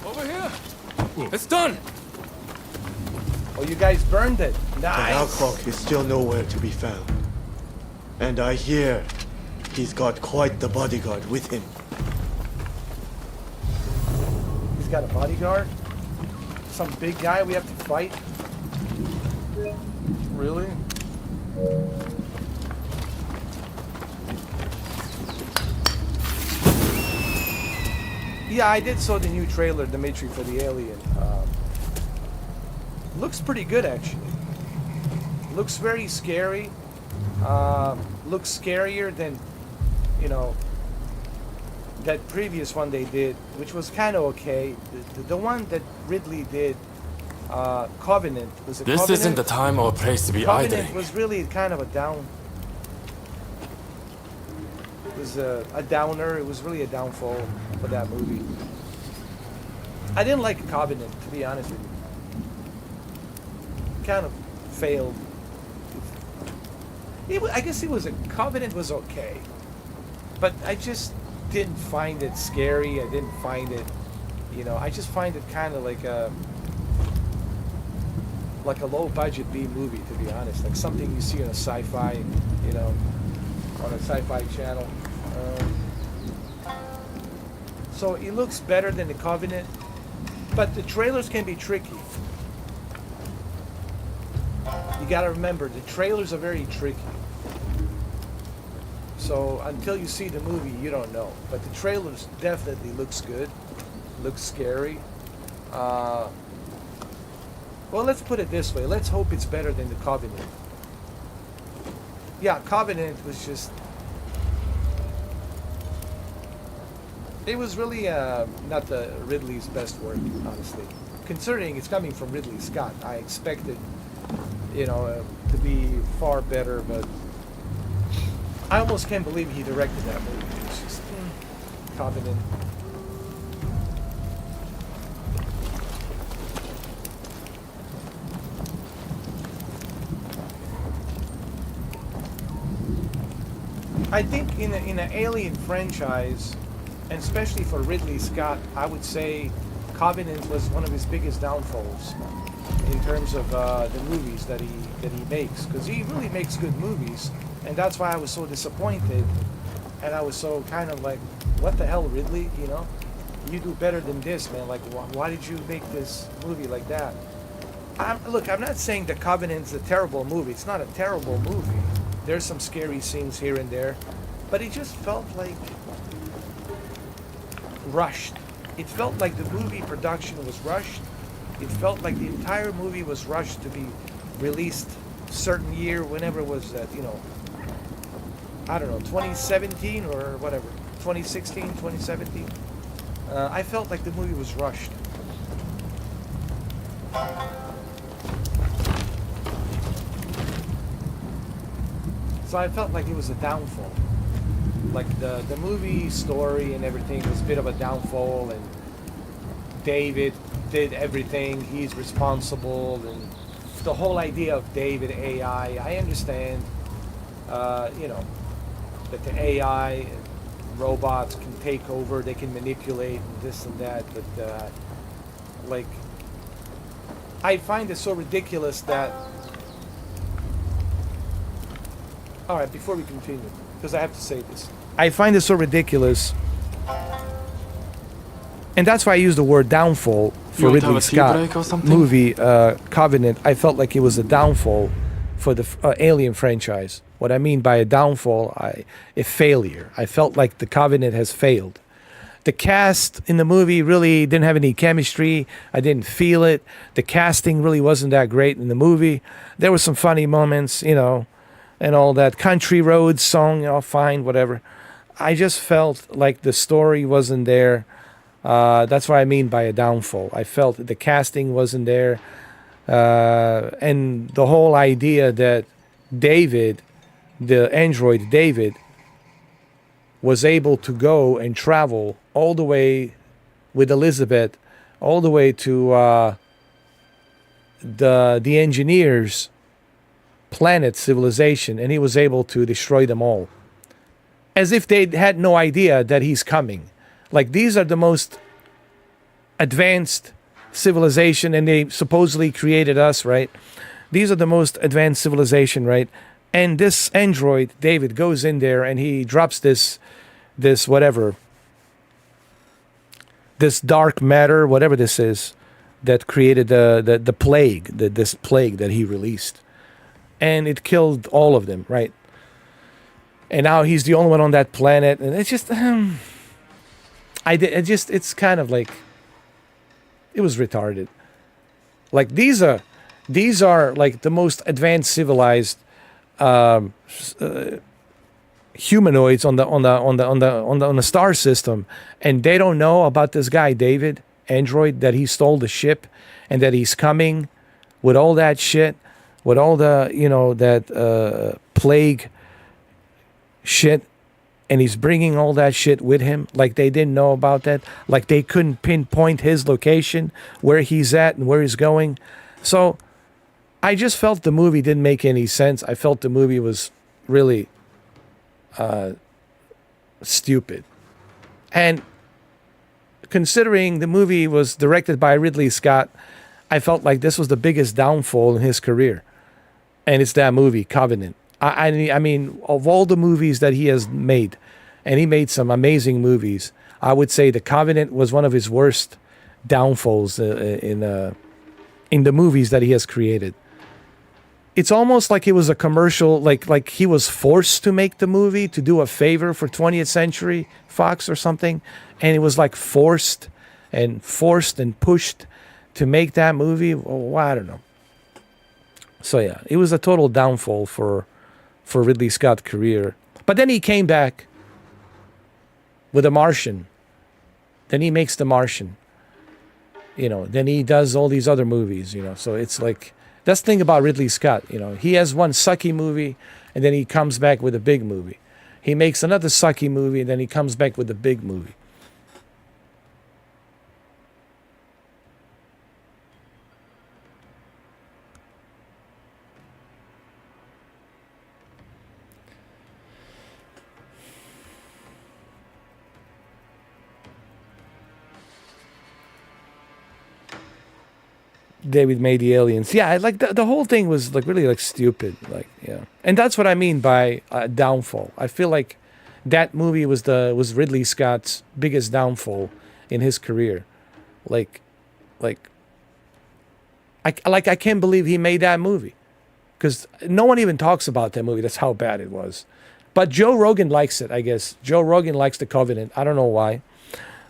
Over here. It's done. Oh, you guys burned it. But Nice. Alcock is still nowhere to be found. And I hear he's got quite the bodyguard with him. He's got a bodyguard. Some big guy we have to fight. Really? Yeah, I did saw the new trailer, Dimitri, for the Alien. Looks pretty good, actually. Looks very scary. Looks scarier than, you know, that previous one they did, which was kind of okay. The one that Ridley did, Covenant, was it This Covenant? isn't the time or place to be Covenant idling. was really kind of a down. It was a downer. It was really a downfall for that movie. I didn't like Covenant, to be honest with you. Kind of failed. I guess it was Covenant was okay, but I just didn't find it scary. I didn't find it, you know. I just find it kind of like a low budget B movie, to be honest. Like something you see on a sci-fi, you know, on a sci-fi channel. So it looks better than the Covenant, but the trailers can be tricky. You gotta remember, the trailers are very tricky. So until you see the movie, you don't know. But the trailers definitely looks good, looks scary. Well, let's put it this way. Let's hope it's better than the Covenant. Yeah, Covenant was just... It was really not the Ridley's best work, honestly. Considering it's coming from Ridley Scott, I expected, you know, to be far better, but I almost can't believe he directed that movie. It's just Covenant. I think in an Alien franchise, and especially for Ridley Scott, I would say Covenant was one of his biggest downfalls in terms of the movies that he makes, because he really makes good movies, and that's why I was so disappointed, and I was so kind of like, what the hell, Ridley? You know, you do better than this, man. Like, why did you make this movie like that? Look, I'm not saying The Covenant's a terrible movie. It's not a terrible movie. There's some scary scenes here and there, but it just felt like rushed. It felt like the movie production was rushed. It felt like the entire movie was rushed to be released certain year, whenever it was that, you know, I don't know, 2017 or whatever, 2016, 2017. I felt like the movie was rushed. So I felt like it was a downfall. Like the movie story and everything was a bit of a downfall, and David did everything. He's responsible, and the whole idea of David AI. I understand, you know, that the AI robots can take over, they can manipulate and this and that, but like, I find it so ridiculous that. All right, before we continue, because I have to say this, I find it so ridiculous, and that's why I use the word downfall for want to have Ridley a tea break or Scott something? movie Covenant. I felt like it was a downfall for the Alien franchise. What I mean by a downfall, a failure. I felt like the Covenant has failed. The cast in the movie really didn't have any chemistry. I didn't feel it. The casting really wasn't that great in the movie. There were some funny moments, you know, and all that. Country Roads song, you know, fine, whatever. I just felt like the story wasn't there. That's what I mean by a downfall. I felt that the casting wasn't there. And the whole idea that David, the android David, was able to go and travel all the way with Elizabeth, all the way to the engineers' planet civilization, and he was able to destroy them all. As if they had no idea that he's coming. Like, these are the most advanced civilization, and they supposedly created us, right? These are the most advanced civilization, right? And this android, David, goes in there and he drops this whatever, this dark matter, whatever this is, that created the plague, this plague that he released. And it killed all of them, right? And now he's the only one on that planet, and it's just, it's kind of like, it was retarded. Like, these are like the most advanced civilized humanoids on the star system, and they don't know about this guy David, android, that he stole the ship, and that he's coming with all that shit, with all the, you know, that plague shit, and he's bringing all that shit with him. Like, they didn't know about that. Like, they couldn't pinpoint his location, where he's at and where he's going. So I just felt the movie didn't make any sense. I felt the movie was really stupid. And considering the movie was directed by Ridley Scott, I felt like this was the biggest downfall in his career. And it's that movie, Covenant. I mean, of all the movies that he has made, and he made some amazing movies, I would say The Covenant was one of his worst downfalls in the movies that he has created. It's almost like it was a commercial, like he was forced to make the movie to do a favor for 20th Century Fox or something, and it was like forced and pushed to make that movie. Oh, I don't know. So yeah, it was a total downfall for Ridley Scott's career. But then he came back with The Martian. Then he makes The Martian. You know, then he does all these other movies, you know. So it's like, that's the thing about Ridley Scott, you know. He has one sucky movie, and then he comes back with a big movie. He makes another sucky movie, and then he comes back with a big movie. David made the aliens. Yeah, like the whole thing was like really like stupid. Like, yeah, and that's what I mean by downfall. I feel like that movie was Ridley Scott's biggest downfall in his career. Like I can't believe he made that movie, because no one even talks about that movie. That's how bad it was. But Joe Rogan likes it, I guess. Joe Rogan likes The Covenant. I don't know why,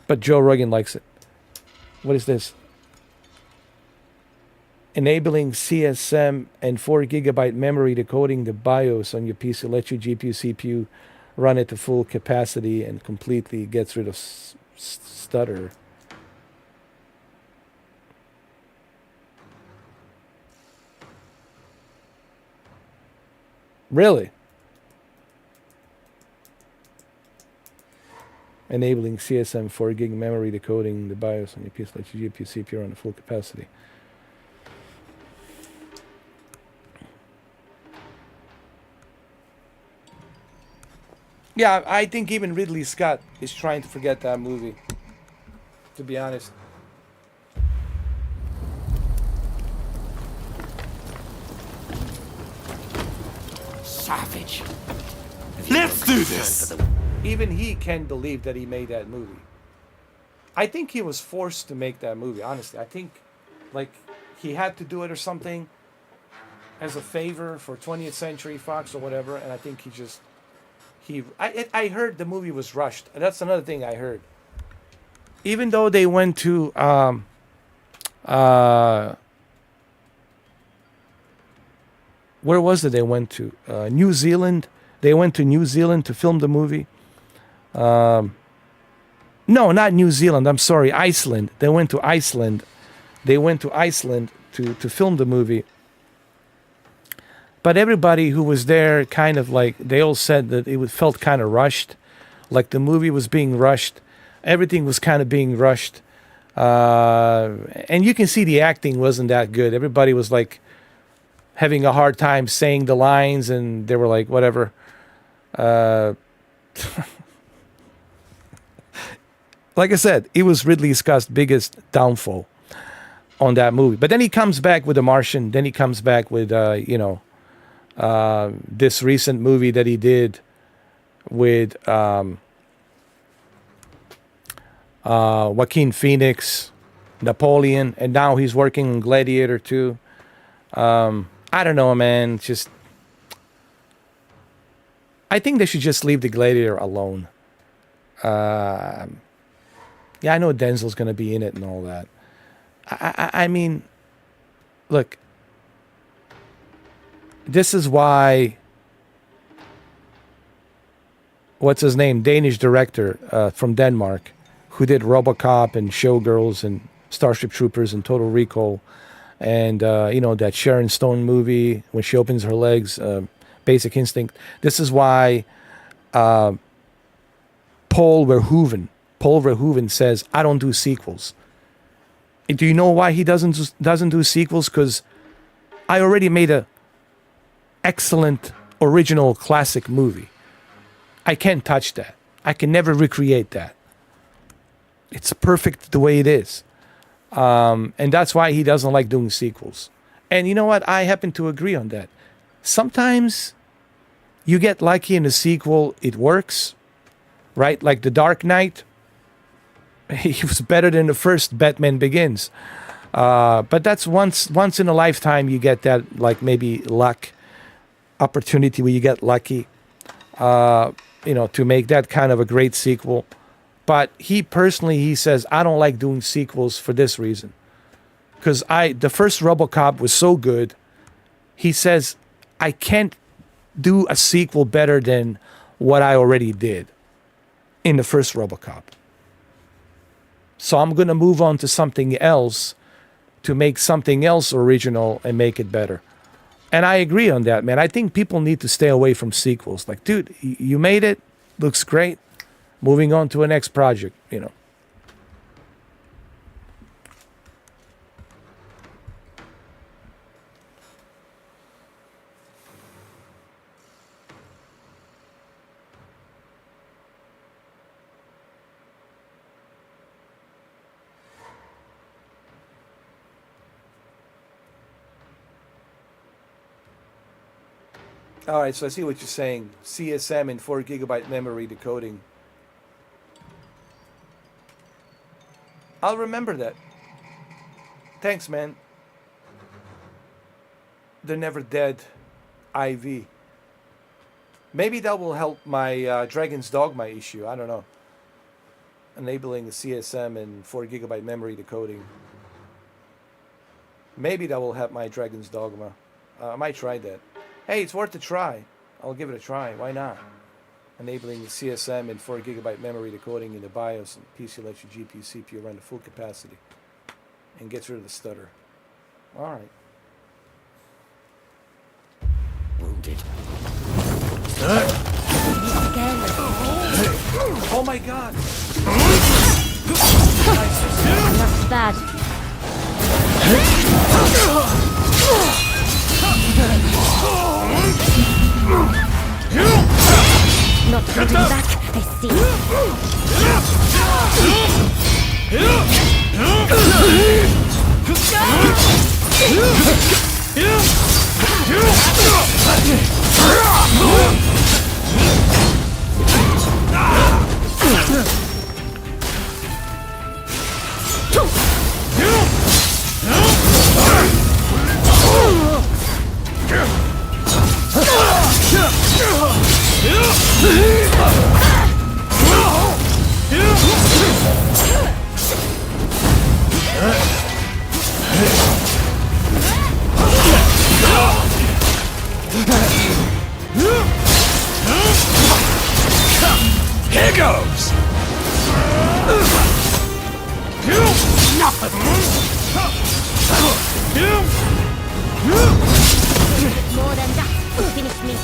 but Joe Rogan likes it. What is this? Enabling CSM and 4 gigabyte memory decoding the BIOS on your PC lets your GPU, CPU run at the full capacity and completely gets rid of stutter. Really? enabling CSM 4 gig memory decoding the BIOS on your PC, let your GPU CPU run at full capacity. Yeah, I think even Ridley Scott is trying to forget that movie, to be honest. Savage. Let's do this! Even he can't believe that he made that movie. I think he was forced to make that movie, honestly. I think, like, he had to do it or something as a favor for 20th Century Fox or whatever, and I think he just... I heard the movie was rushed. That's another thing I heard. Even though they went to where was it they went to? New Zealand. They went to New Zealand to film the movie. No, not New Zealand. I'm sorry, Iceland. They went to Iceland. They went to Iceland to film the movie. But everybody who was there kind of like, they all said that it felt kind of rushed. Like the movie was being rushed. Everything was kind of being rushed. And you can see the acting wasn't that good. Everybody was like having a hard time saying the lines, and they were like, whatever. Like I said, it was Ridley Scott's biggest downfall on that movie. But then he comes back with The Martian. Then he comes back with, this recent movie that he did with Joaquin Phoenix, Napoleon, and now he's working on Gladiator 2. I don't know, man. Just, I think they should just leave the Gladiator alone. Yeah, I know Denzel's going to be in it and all that. I mean, look, this is why, what's his name, Danish director from Denmark, who did RoboCop and Showgirls and Starship Troopers and Total Recall, and that Sharon Stone movie when she opens her legs, Basic Instinct. This is why Paul Verhoeven says, I don't do sequels. Do you know why he doesn't do sequels? Because I already made a excellent original classic movie. I can't touch that. I can never recreate that. It's perfect the way it is. And that's why he doesn't like doing sequels. And you know what? I happen to agree on that. Sometimes you get lucky in a sequel, it works, right? Like The Dark Knight. He was better than the first Batman Begins. But that's once in a lifetime you get that, like, maybe luck opportunity where you get lucky, to make that kind of a great sequel. But he says, I don't like doing sequels for this reason. Because the first RoboCop was so good, he says, I can't do a sequel better than what I already did in the first RoboCop. So I'm going to move on to something else to make something else original and make it better. And I agree on that, man. I think people need to stay away from sequels. Like, dude, you made it. Looks great. Moving on to a next project, All right, so I see what you're saying. CSM and 4 gigabyte memory decoding. I'll remember that. Thanks, man. The Never Dead IV. Maybe that will help my Dragon's Dogma issue. I don't know. Enabling the CSM and 4 gigabyte memory decoding. Maybe that will help my Dragon's Dogma. I might try that. Hey, it's worth a try. I'll give it a try. Why not? Enabling the CSM and 4 gigabyte memory decoding in the BIOS and PC lets your GPU CPU run to full capacity and gets rid of the stutter. All right. Wounded. Oh my God! Not bad. Not holding back, I Here goes! More than that, finish me.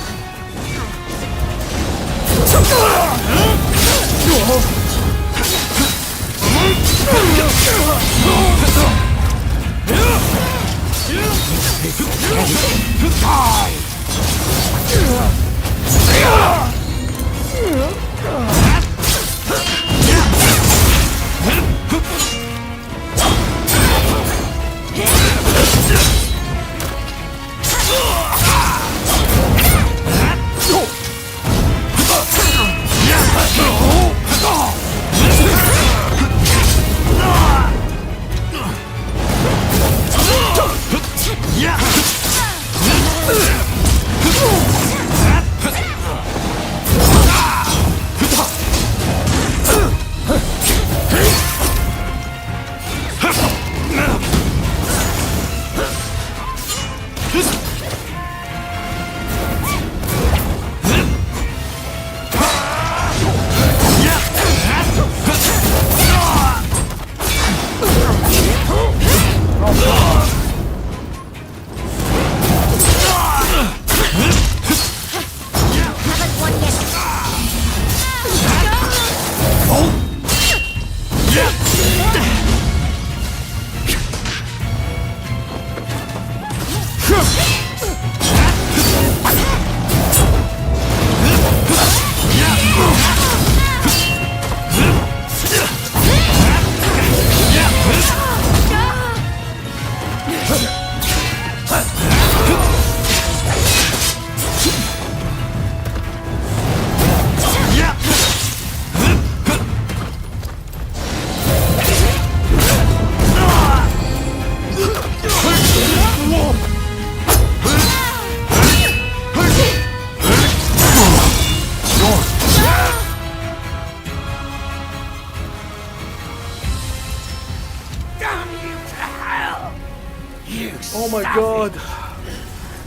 Oh my god!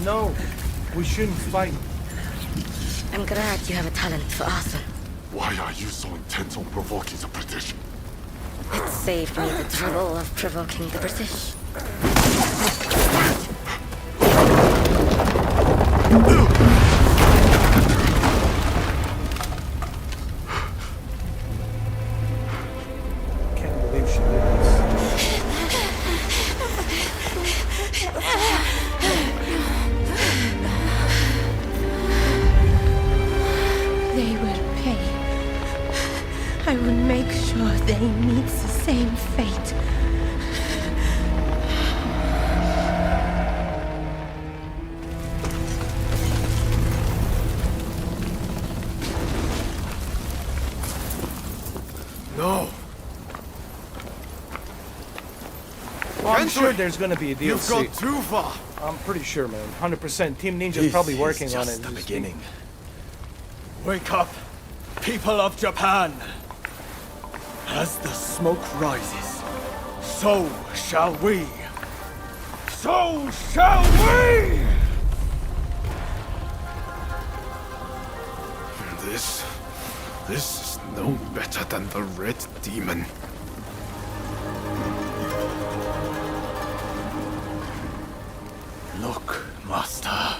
No, we shouldn't fight. I'm glad you have a talent for arson. Why are you so intent on provoking the British? It saved me the trouble of provoking the British. Can't believe she did this. They will pay. I will make sure they meet the same fate. No. Well, I'm sure there's gonna be a DLC. You've gone too far. I'm pretty sure, man. 100%. Team Ninja's probably working on it. Just the as we speak. beginning. Wake up, people of Japan. As the smoke rises, so shall we. So shall we! This is no better than the Red Demon. Look, Master.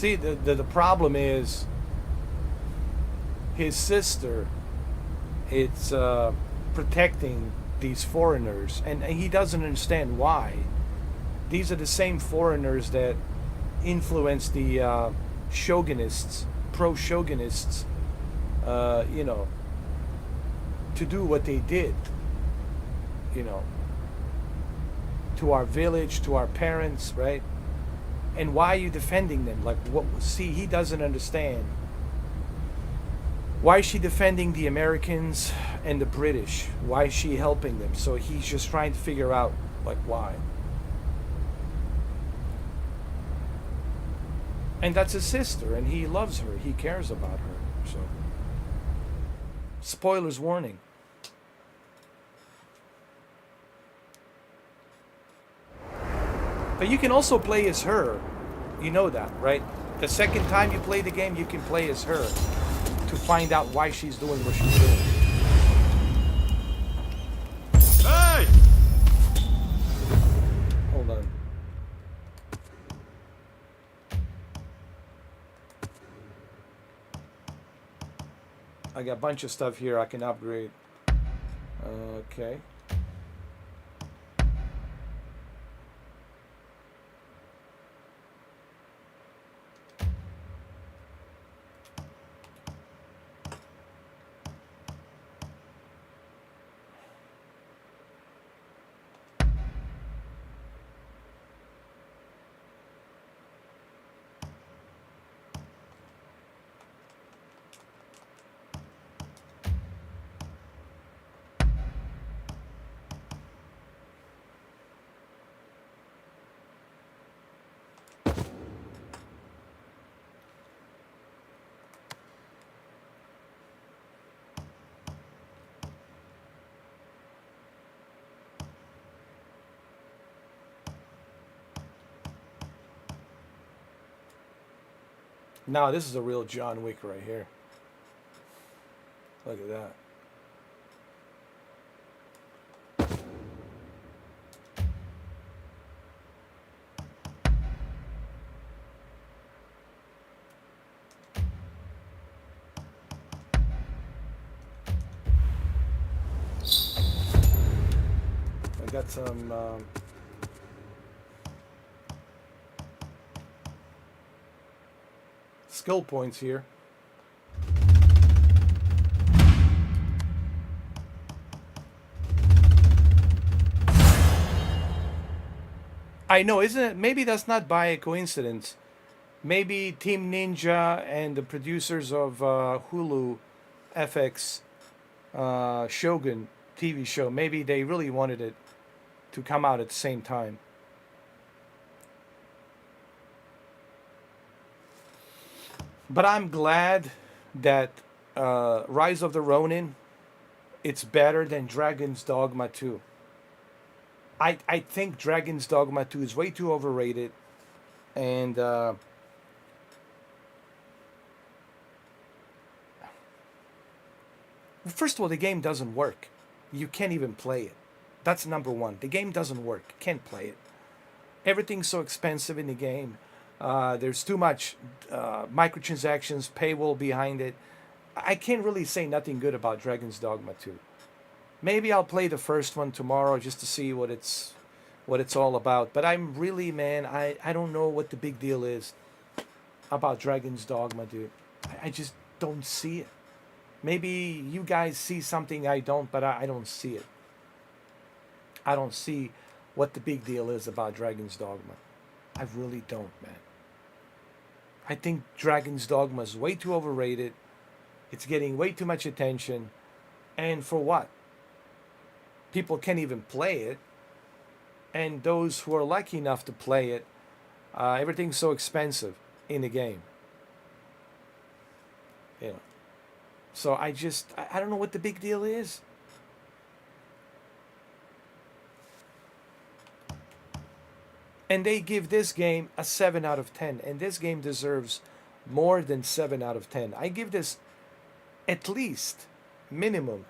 See, the problem is his sister. It's protecting these foreigners, and he doesn't understand why. These are the same foreigners that influenced the shogunists, pro-shogunists, you know, to do what they did, you know, to our village, to our parents, right? And why are you defending them? Like, what? See, he doesn't understand. Why is she defending the Americans and the British? Why is she helping them? So he's just trying to figure out, like, why. And that's his sister, and he loves her. He cares about her. So, spoilers warning. But you can also play as her. You know that, right? The second time you play the game, you can play as her to find out why she's doing what she's doing. Hey! Hold on. I got a bunch of stuff here I can upgrade. Okay. Now this is a real John Wick right here. Look at that. I got some skill points here. I know, isn't it? Maybe that's not by a coincidence. Maybe Team Ninja and the producers of Hulu FX Shogun TV show, maybe they really wanted it to come out at the same time. But I'm glad that Rise of the Ronin, it's better than Dragon's Dogma 2. I think Dragon's Dogma 2 is way too overrated. And first of all, the game doesn't work. You can't even play it. That's number one. The game doesn't work. Can't play it. Everything's so expensive in the game. There's too much microtransactions, paywall behind it. I can't really say nothing good about Dragon's Dogma 2. Maybe I'll play the first one tomorrow just to see what it's all about. But I'm really, man, I don't know what the big deal is about Dragon's Dogma, dude. I just don't see it. Maybe you guys see something I don't, but I don't see it. I don't see what the big deal is about Dragon's Dogma. I really don't, man. I think Dragon's Dogma is way too overrated. It's getting way too much attention. And for what? People can't even play it. And those who are lucky enough to play it, everything's so expensive in the game. You know. So I don't know what the big deal is. And they give this game a 7 out of 10. And this game deserves more than 7 out of 10. I give this at least minimum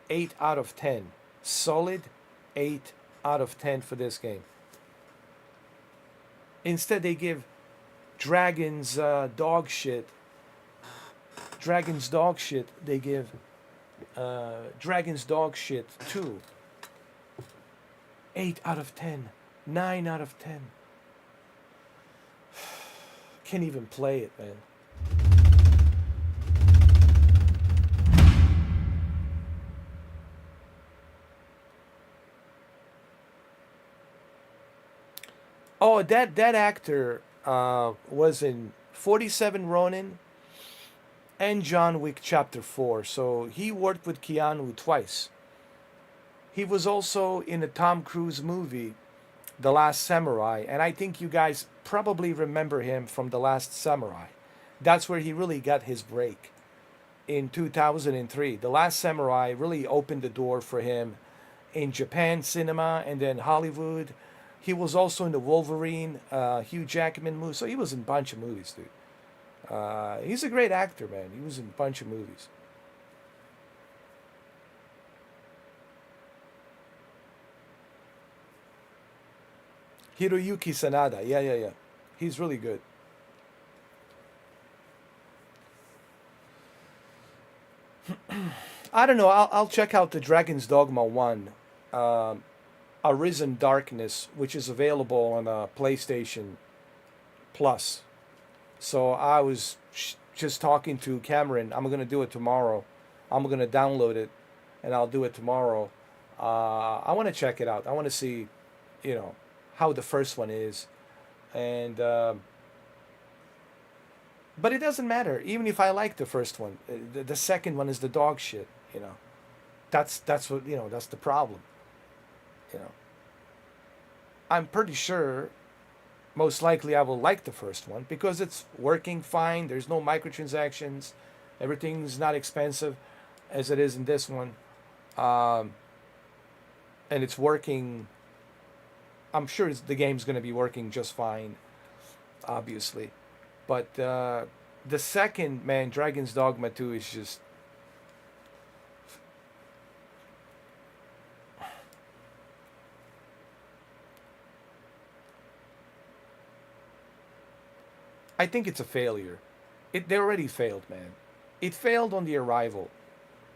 8 out of 10. Solid 8 out of 10 for this game. Instead, they give Dragon's dog shit. Dragon's dog shit. They give Dragon's dog shit 2. 8 out of 10. 9 out of 10. Can't even play it, man. Oh, that actor was in 47 Ronin and John Wick Chapter 4. So he worked with Keanu twice. He was also in a Tom Cruise movie, The Last Samurai, and I think you guys probably remember him from The Last Samurai. That's where he really got his break in 2003. The Last Samurai really opened the door for him in Japan cinema and then Hollywood. He was also in the Wolverine, Hugh Jackman movie. So he was in a bunch of movies, dude. He's a great actor, man. He was in a bunch of movies. Hiroyuki Sanada. Yeah. He's really good. I don't know. I'll check out the Dragon's Dogma 1. Arisen Darkness, which is available on PlayStation Plus. So I was just talking to Cameron. I'm going to do it tomorrow. I'm going to download it, and I'll do it tomorrow. I want to check it out. I want to see, how the first one is. And but it doesn't matter. Even if I like the first one, the second one is the dog shit. That's what that's the problem. I'm pretty sure most likely I will like the first one because it's working fine. There's no microtransactions. Everything's not expensive as it is in this one. And it's working. I'm sure the game's going to be working just fine, obviously. But the second, man, Dragon's Dogma 2 is just... I think it's a failure. They already failed, man. It failed on the arrival.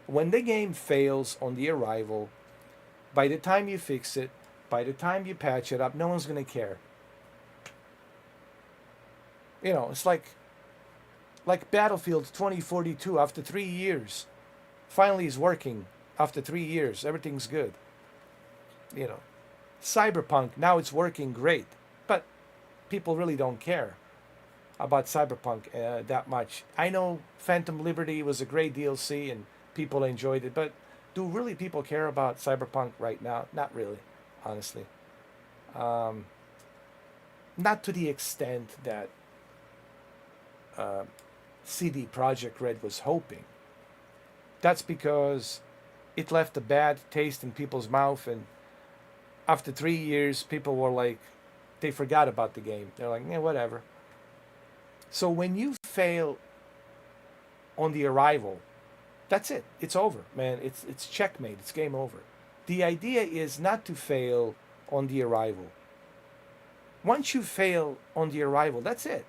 When the game fails on the arrival, by the time you fix it, by the time you patch it up, no one's going to care. It's like Battlefield 2042 after 3 years. Finally is working after 3 years. Everything's good. Cyberpunk, now it's working great. But people really don't care about Cyberpunk that much. I know Phantom Liberty was a great DLC and people enjoyed it, but do really people care about Cyberpunk right now? Not really, honestly. Not to the extent that CD Projekt Red was hoping. That's because it left a bad taste in people's mouth, and after 3 years, people were like, they forgot about the game. They're like, whatever. So when you fail on the arrival, that's it. It's over, man. It's checkmate. It's game over. The idea is not to fail on the arrival. Once you fail on the arrival, that's it.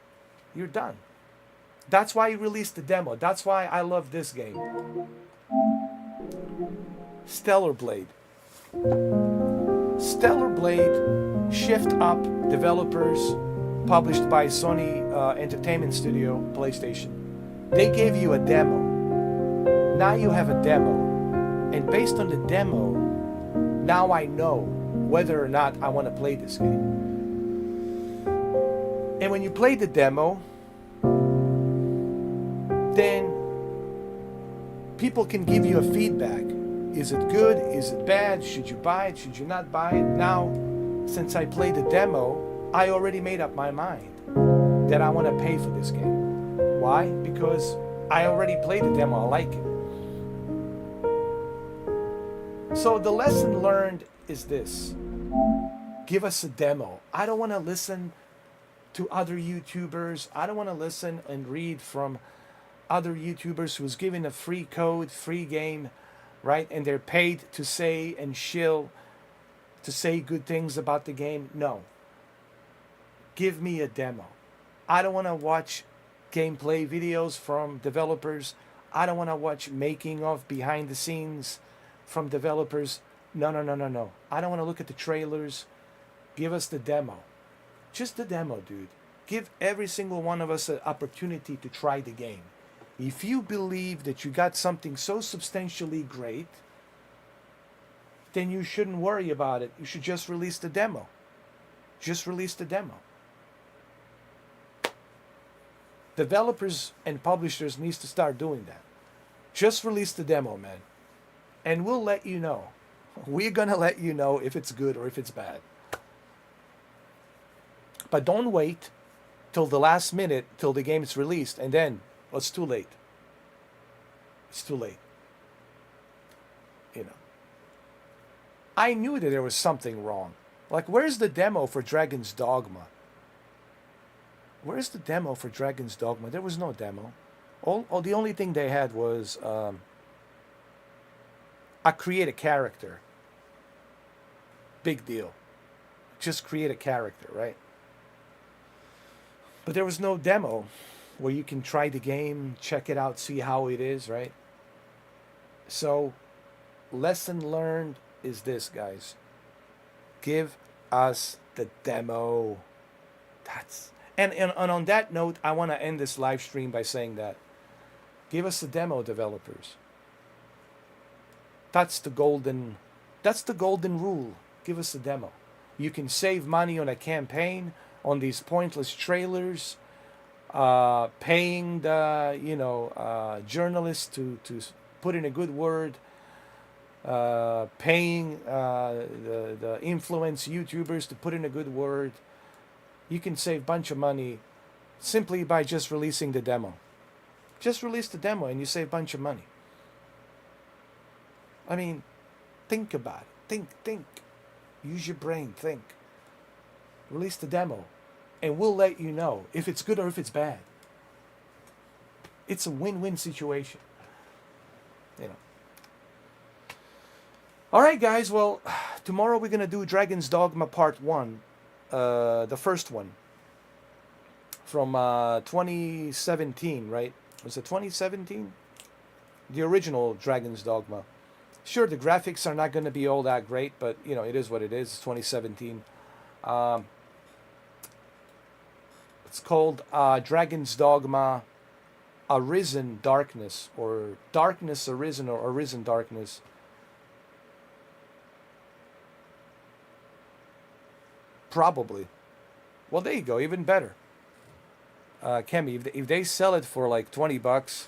You're done. That's why he released the demo. That's why I love this game. Stellar Blade. Stellar Blade, Shift Up developers, published by Sony Entertainment Studio, PlayStation. They gave you a demo. Now you have a demo. And based on the demo, now I know whether or not I want to play this game. And when you play the demo, then people can give you a feedback. Is it good? Is it bad? Should you buy it? Should you not buy it? Now, since I played the demo, I already made up my mind that I want to pay for this game. Why? Because I already played the demo. I like it. So the lesson learned is this. Give us a demo. I don't want to listen to other YouTubers. I don't want to listen and read from other YouTubers who's given a free code, free game, right? And they're paid to say and shill, to say good things about the game. No. Give me a demo. I don't want to watch gameplay videos from developers. I don't want to watch making of behind the scenes from developers. No, no, no, no, no. I don't want to look at the trailers. Give us the demo. Just the demo, dude. Give every single one of us an opportunity to try the game. If you believe that you got something so substantially great, then you shouldn't worry about it. You should just release the demo. Just release the demo. Developers and publishers needs to start doing that. Just release the demo, man. And we'll let you know. We're gonna let you know if it's good or if it's bad. But don't wait till the last minute, till the game is released, and then, well, it's too late. It's too late. You know. I knew that there was something wrong. Like, where's the demo for Dragon's Dogma? Where's the demo for Dragon's Dogma? There was no demo. The only thing they had was I create a character. Big deal. Just create a character, right? But there was no demo where you can try the game, check it out, see how it is, right? So, lesson learned is this, guys. Give us the demo. And on that note, I want to end this live stream by saying that. Give us the demo, developers. That's the golden rule. Give us the demo. You can save money on a campaign, on these pointless trailers, paying the journalists to put in a good word, paying the influence YouTubers to put in a good word. You can save a bunch of money simply by just releasing the demo. Just release the demo and you save a bunch of money. I mean, think about it. Think. Use your brain. Think. Release the demo. And we'll let you know if it's good or if it's bad. It's a win-win situation. You know. All right, guys. Well, tomorrow we're going to do Dragon's Dogma Part 1. The first one. From 2017, right? Was it 2017? The original Dragon's Dogma. Sure, the graphics are not going to be all that great, but, you know, it is what it is. It's 2017. It's called Dragon's Dogma Arisen Darkness, or Darkness Arisen, or Arisen Darkness. Probably. Well, there you go. Even better. Kemi, if they sell it for like $20,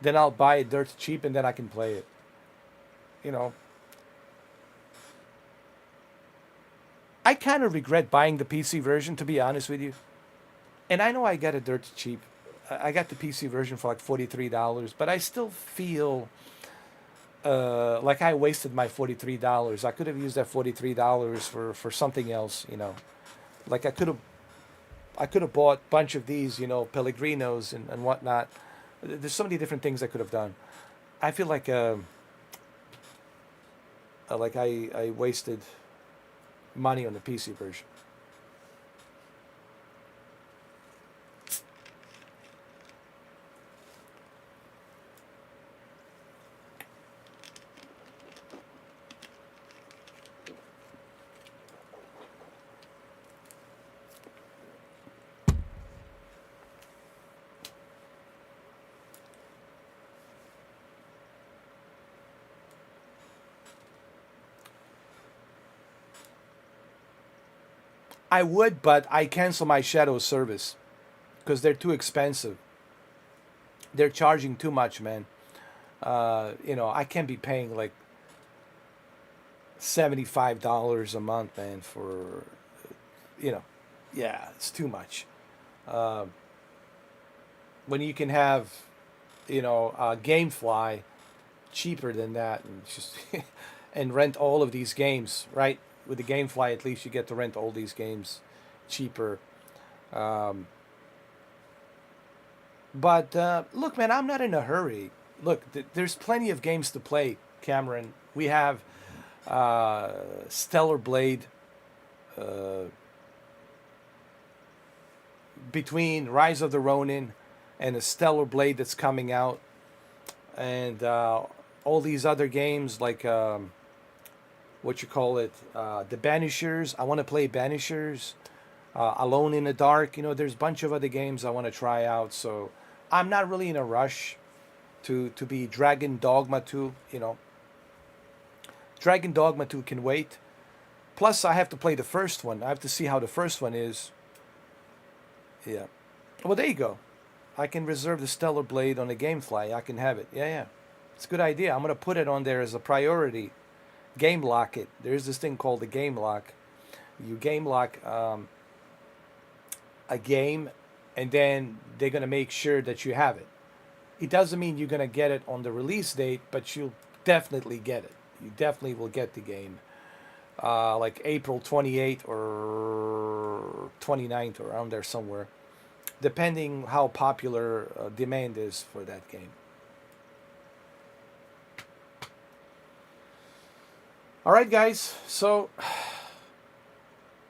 then I'll buy it dirt cheap and then I can play it. You know. I kind of regret buying the PC version, to be honest with you. And I know I got it dirt cheap. I got the PC version for like $43, but I still feel like I wasted my $43. I could have used that $43 for something else, you know. Like I could have bought a bunch of these, you know, Pellegrinos and whatnot. There's so many different things I could have done. I feel like I wasted money on the PC version. I would, but I cancel my Shadow service because they're too expensive. They're charging too much, man. You know, I can't be paying like $75 a month, man, for, you know, yeah, it's too much. When you can have, you know, GameFly cheaper than that, and just and rent all of these games, right? With the GameFly, at least you get to rent all these games cheaper. But look, man, I'm not in a hurry. Look, there's plenty of games to play, Cameron. We have Stellar Blade. between Rise of the Ronin and the Stellar Blade that's coming out, and all these other games like what you call it, the Banishers. I want to play Banishers, Alone in the Dark. You know, there's a bunch of other games I want to try out. So I'm not really in a rush to be Dragon Dogma 2. You know, Dragon Dogma 2 can wait. Plus, I have to play the first one. I have to see how the first one is. Yeah. Well, there you go. I can reserve the Stellar Blade on the GameFly. I can have it. Yeah. It's a good idea. I'm going to put it on there as a priority. Game lock it. There's this thing called the game lock. You game lock a game, and then they're going to make sure that you have it. It doesn't mean you're going to get it on the release date, but you'll definitely get it. You definitely will get the game. Like April 28th or 29th, or around there somewhere, depending how popular demand is for that game. All right, guys. So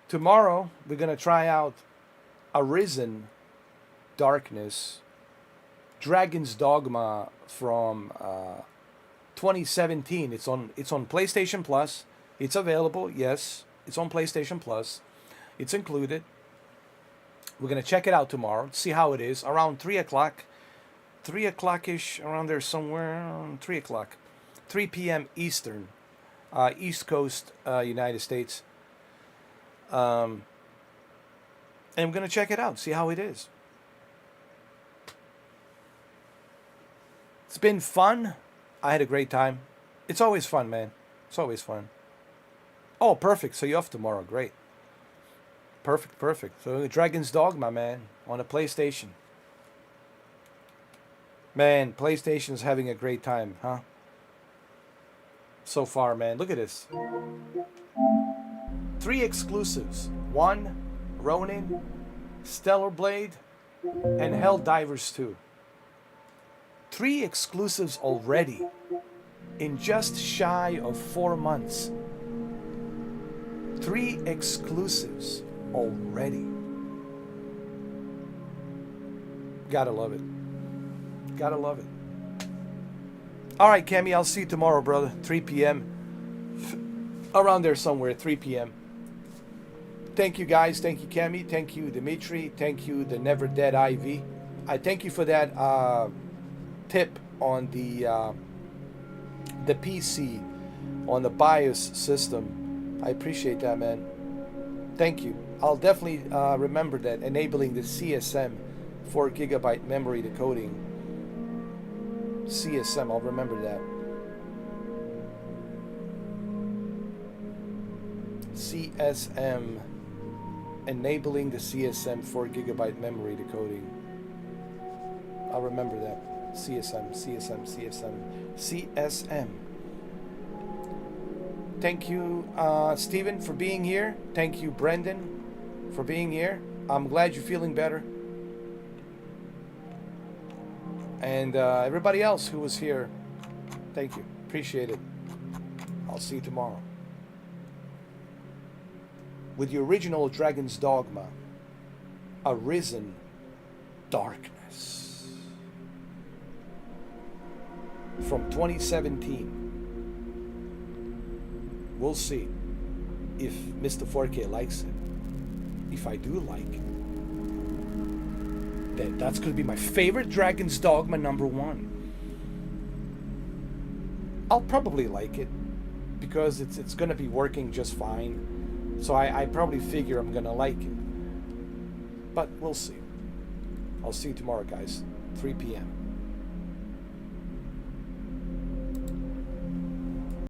tomorrow we're gonna try out Arisen Darkness, Dragon's Dogma from 2017. It's on PlayStation Plus. It's available. Yes, it's on PlayStation Plus. It's included. We're gonna check it out tomorrow. See how it is around 3 o'clock, 3 o'clock-ish, around there somewhere. 3 o'clock, 3 p.m. Eastern, East Coast, United States. And we're gonna check it out. See how it is. It's been fun. I had a great time. It's always fun, man. It's always fun. Oh, perfect. So you're off tomorrow. Great. Perfect. So Dragon's Dogma, man, on a PlayStation. Man, PlayStation's having a great time, huh? So far, man. Look at this. 3 exclusives. 1, Ronin, Stellar Blade, and Helldivers 2. 3 exclusives already in just shy of 4 months. 3 exclusives already. Gotta love it. Gotta love it. All right, Cammy, I'll see you tomorrow, brother. 3 p.m. Around there somewhere, 3 p.m. Thank you, guys. Thank you, Cammy. Thank you, Dimitri. Thank you, the Never Dead IV. I thank you for that tip on the PC, on the BIOS system. I appreciate that, man. Thank you. I'll definitely remember that, enabling the CSM 4 GB memory decoding. CSM, I'll remember that. CSM, enabling the CSM 4 GB memory decoding. I'll remember that. CSM. Thank you, Steven, for being here. Thank you, Brendan, for being here. I'm glad you're feeling better. And everybody else who was here, thank you. Appreciate it. I'll see you tomorrow with the original Dragon's Dogma, Arisen Darkness, from 2017. We'll see if Mr. 4K likes it. If I do like it, then that's going to be my favorite Dragon's Dogma #1. I'll probably like it because it's going to be working just fine. So I probably figure I'm going to like it. But we'll see. I'll see you tomorrow, guys. 3 p.m.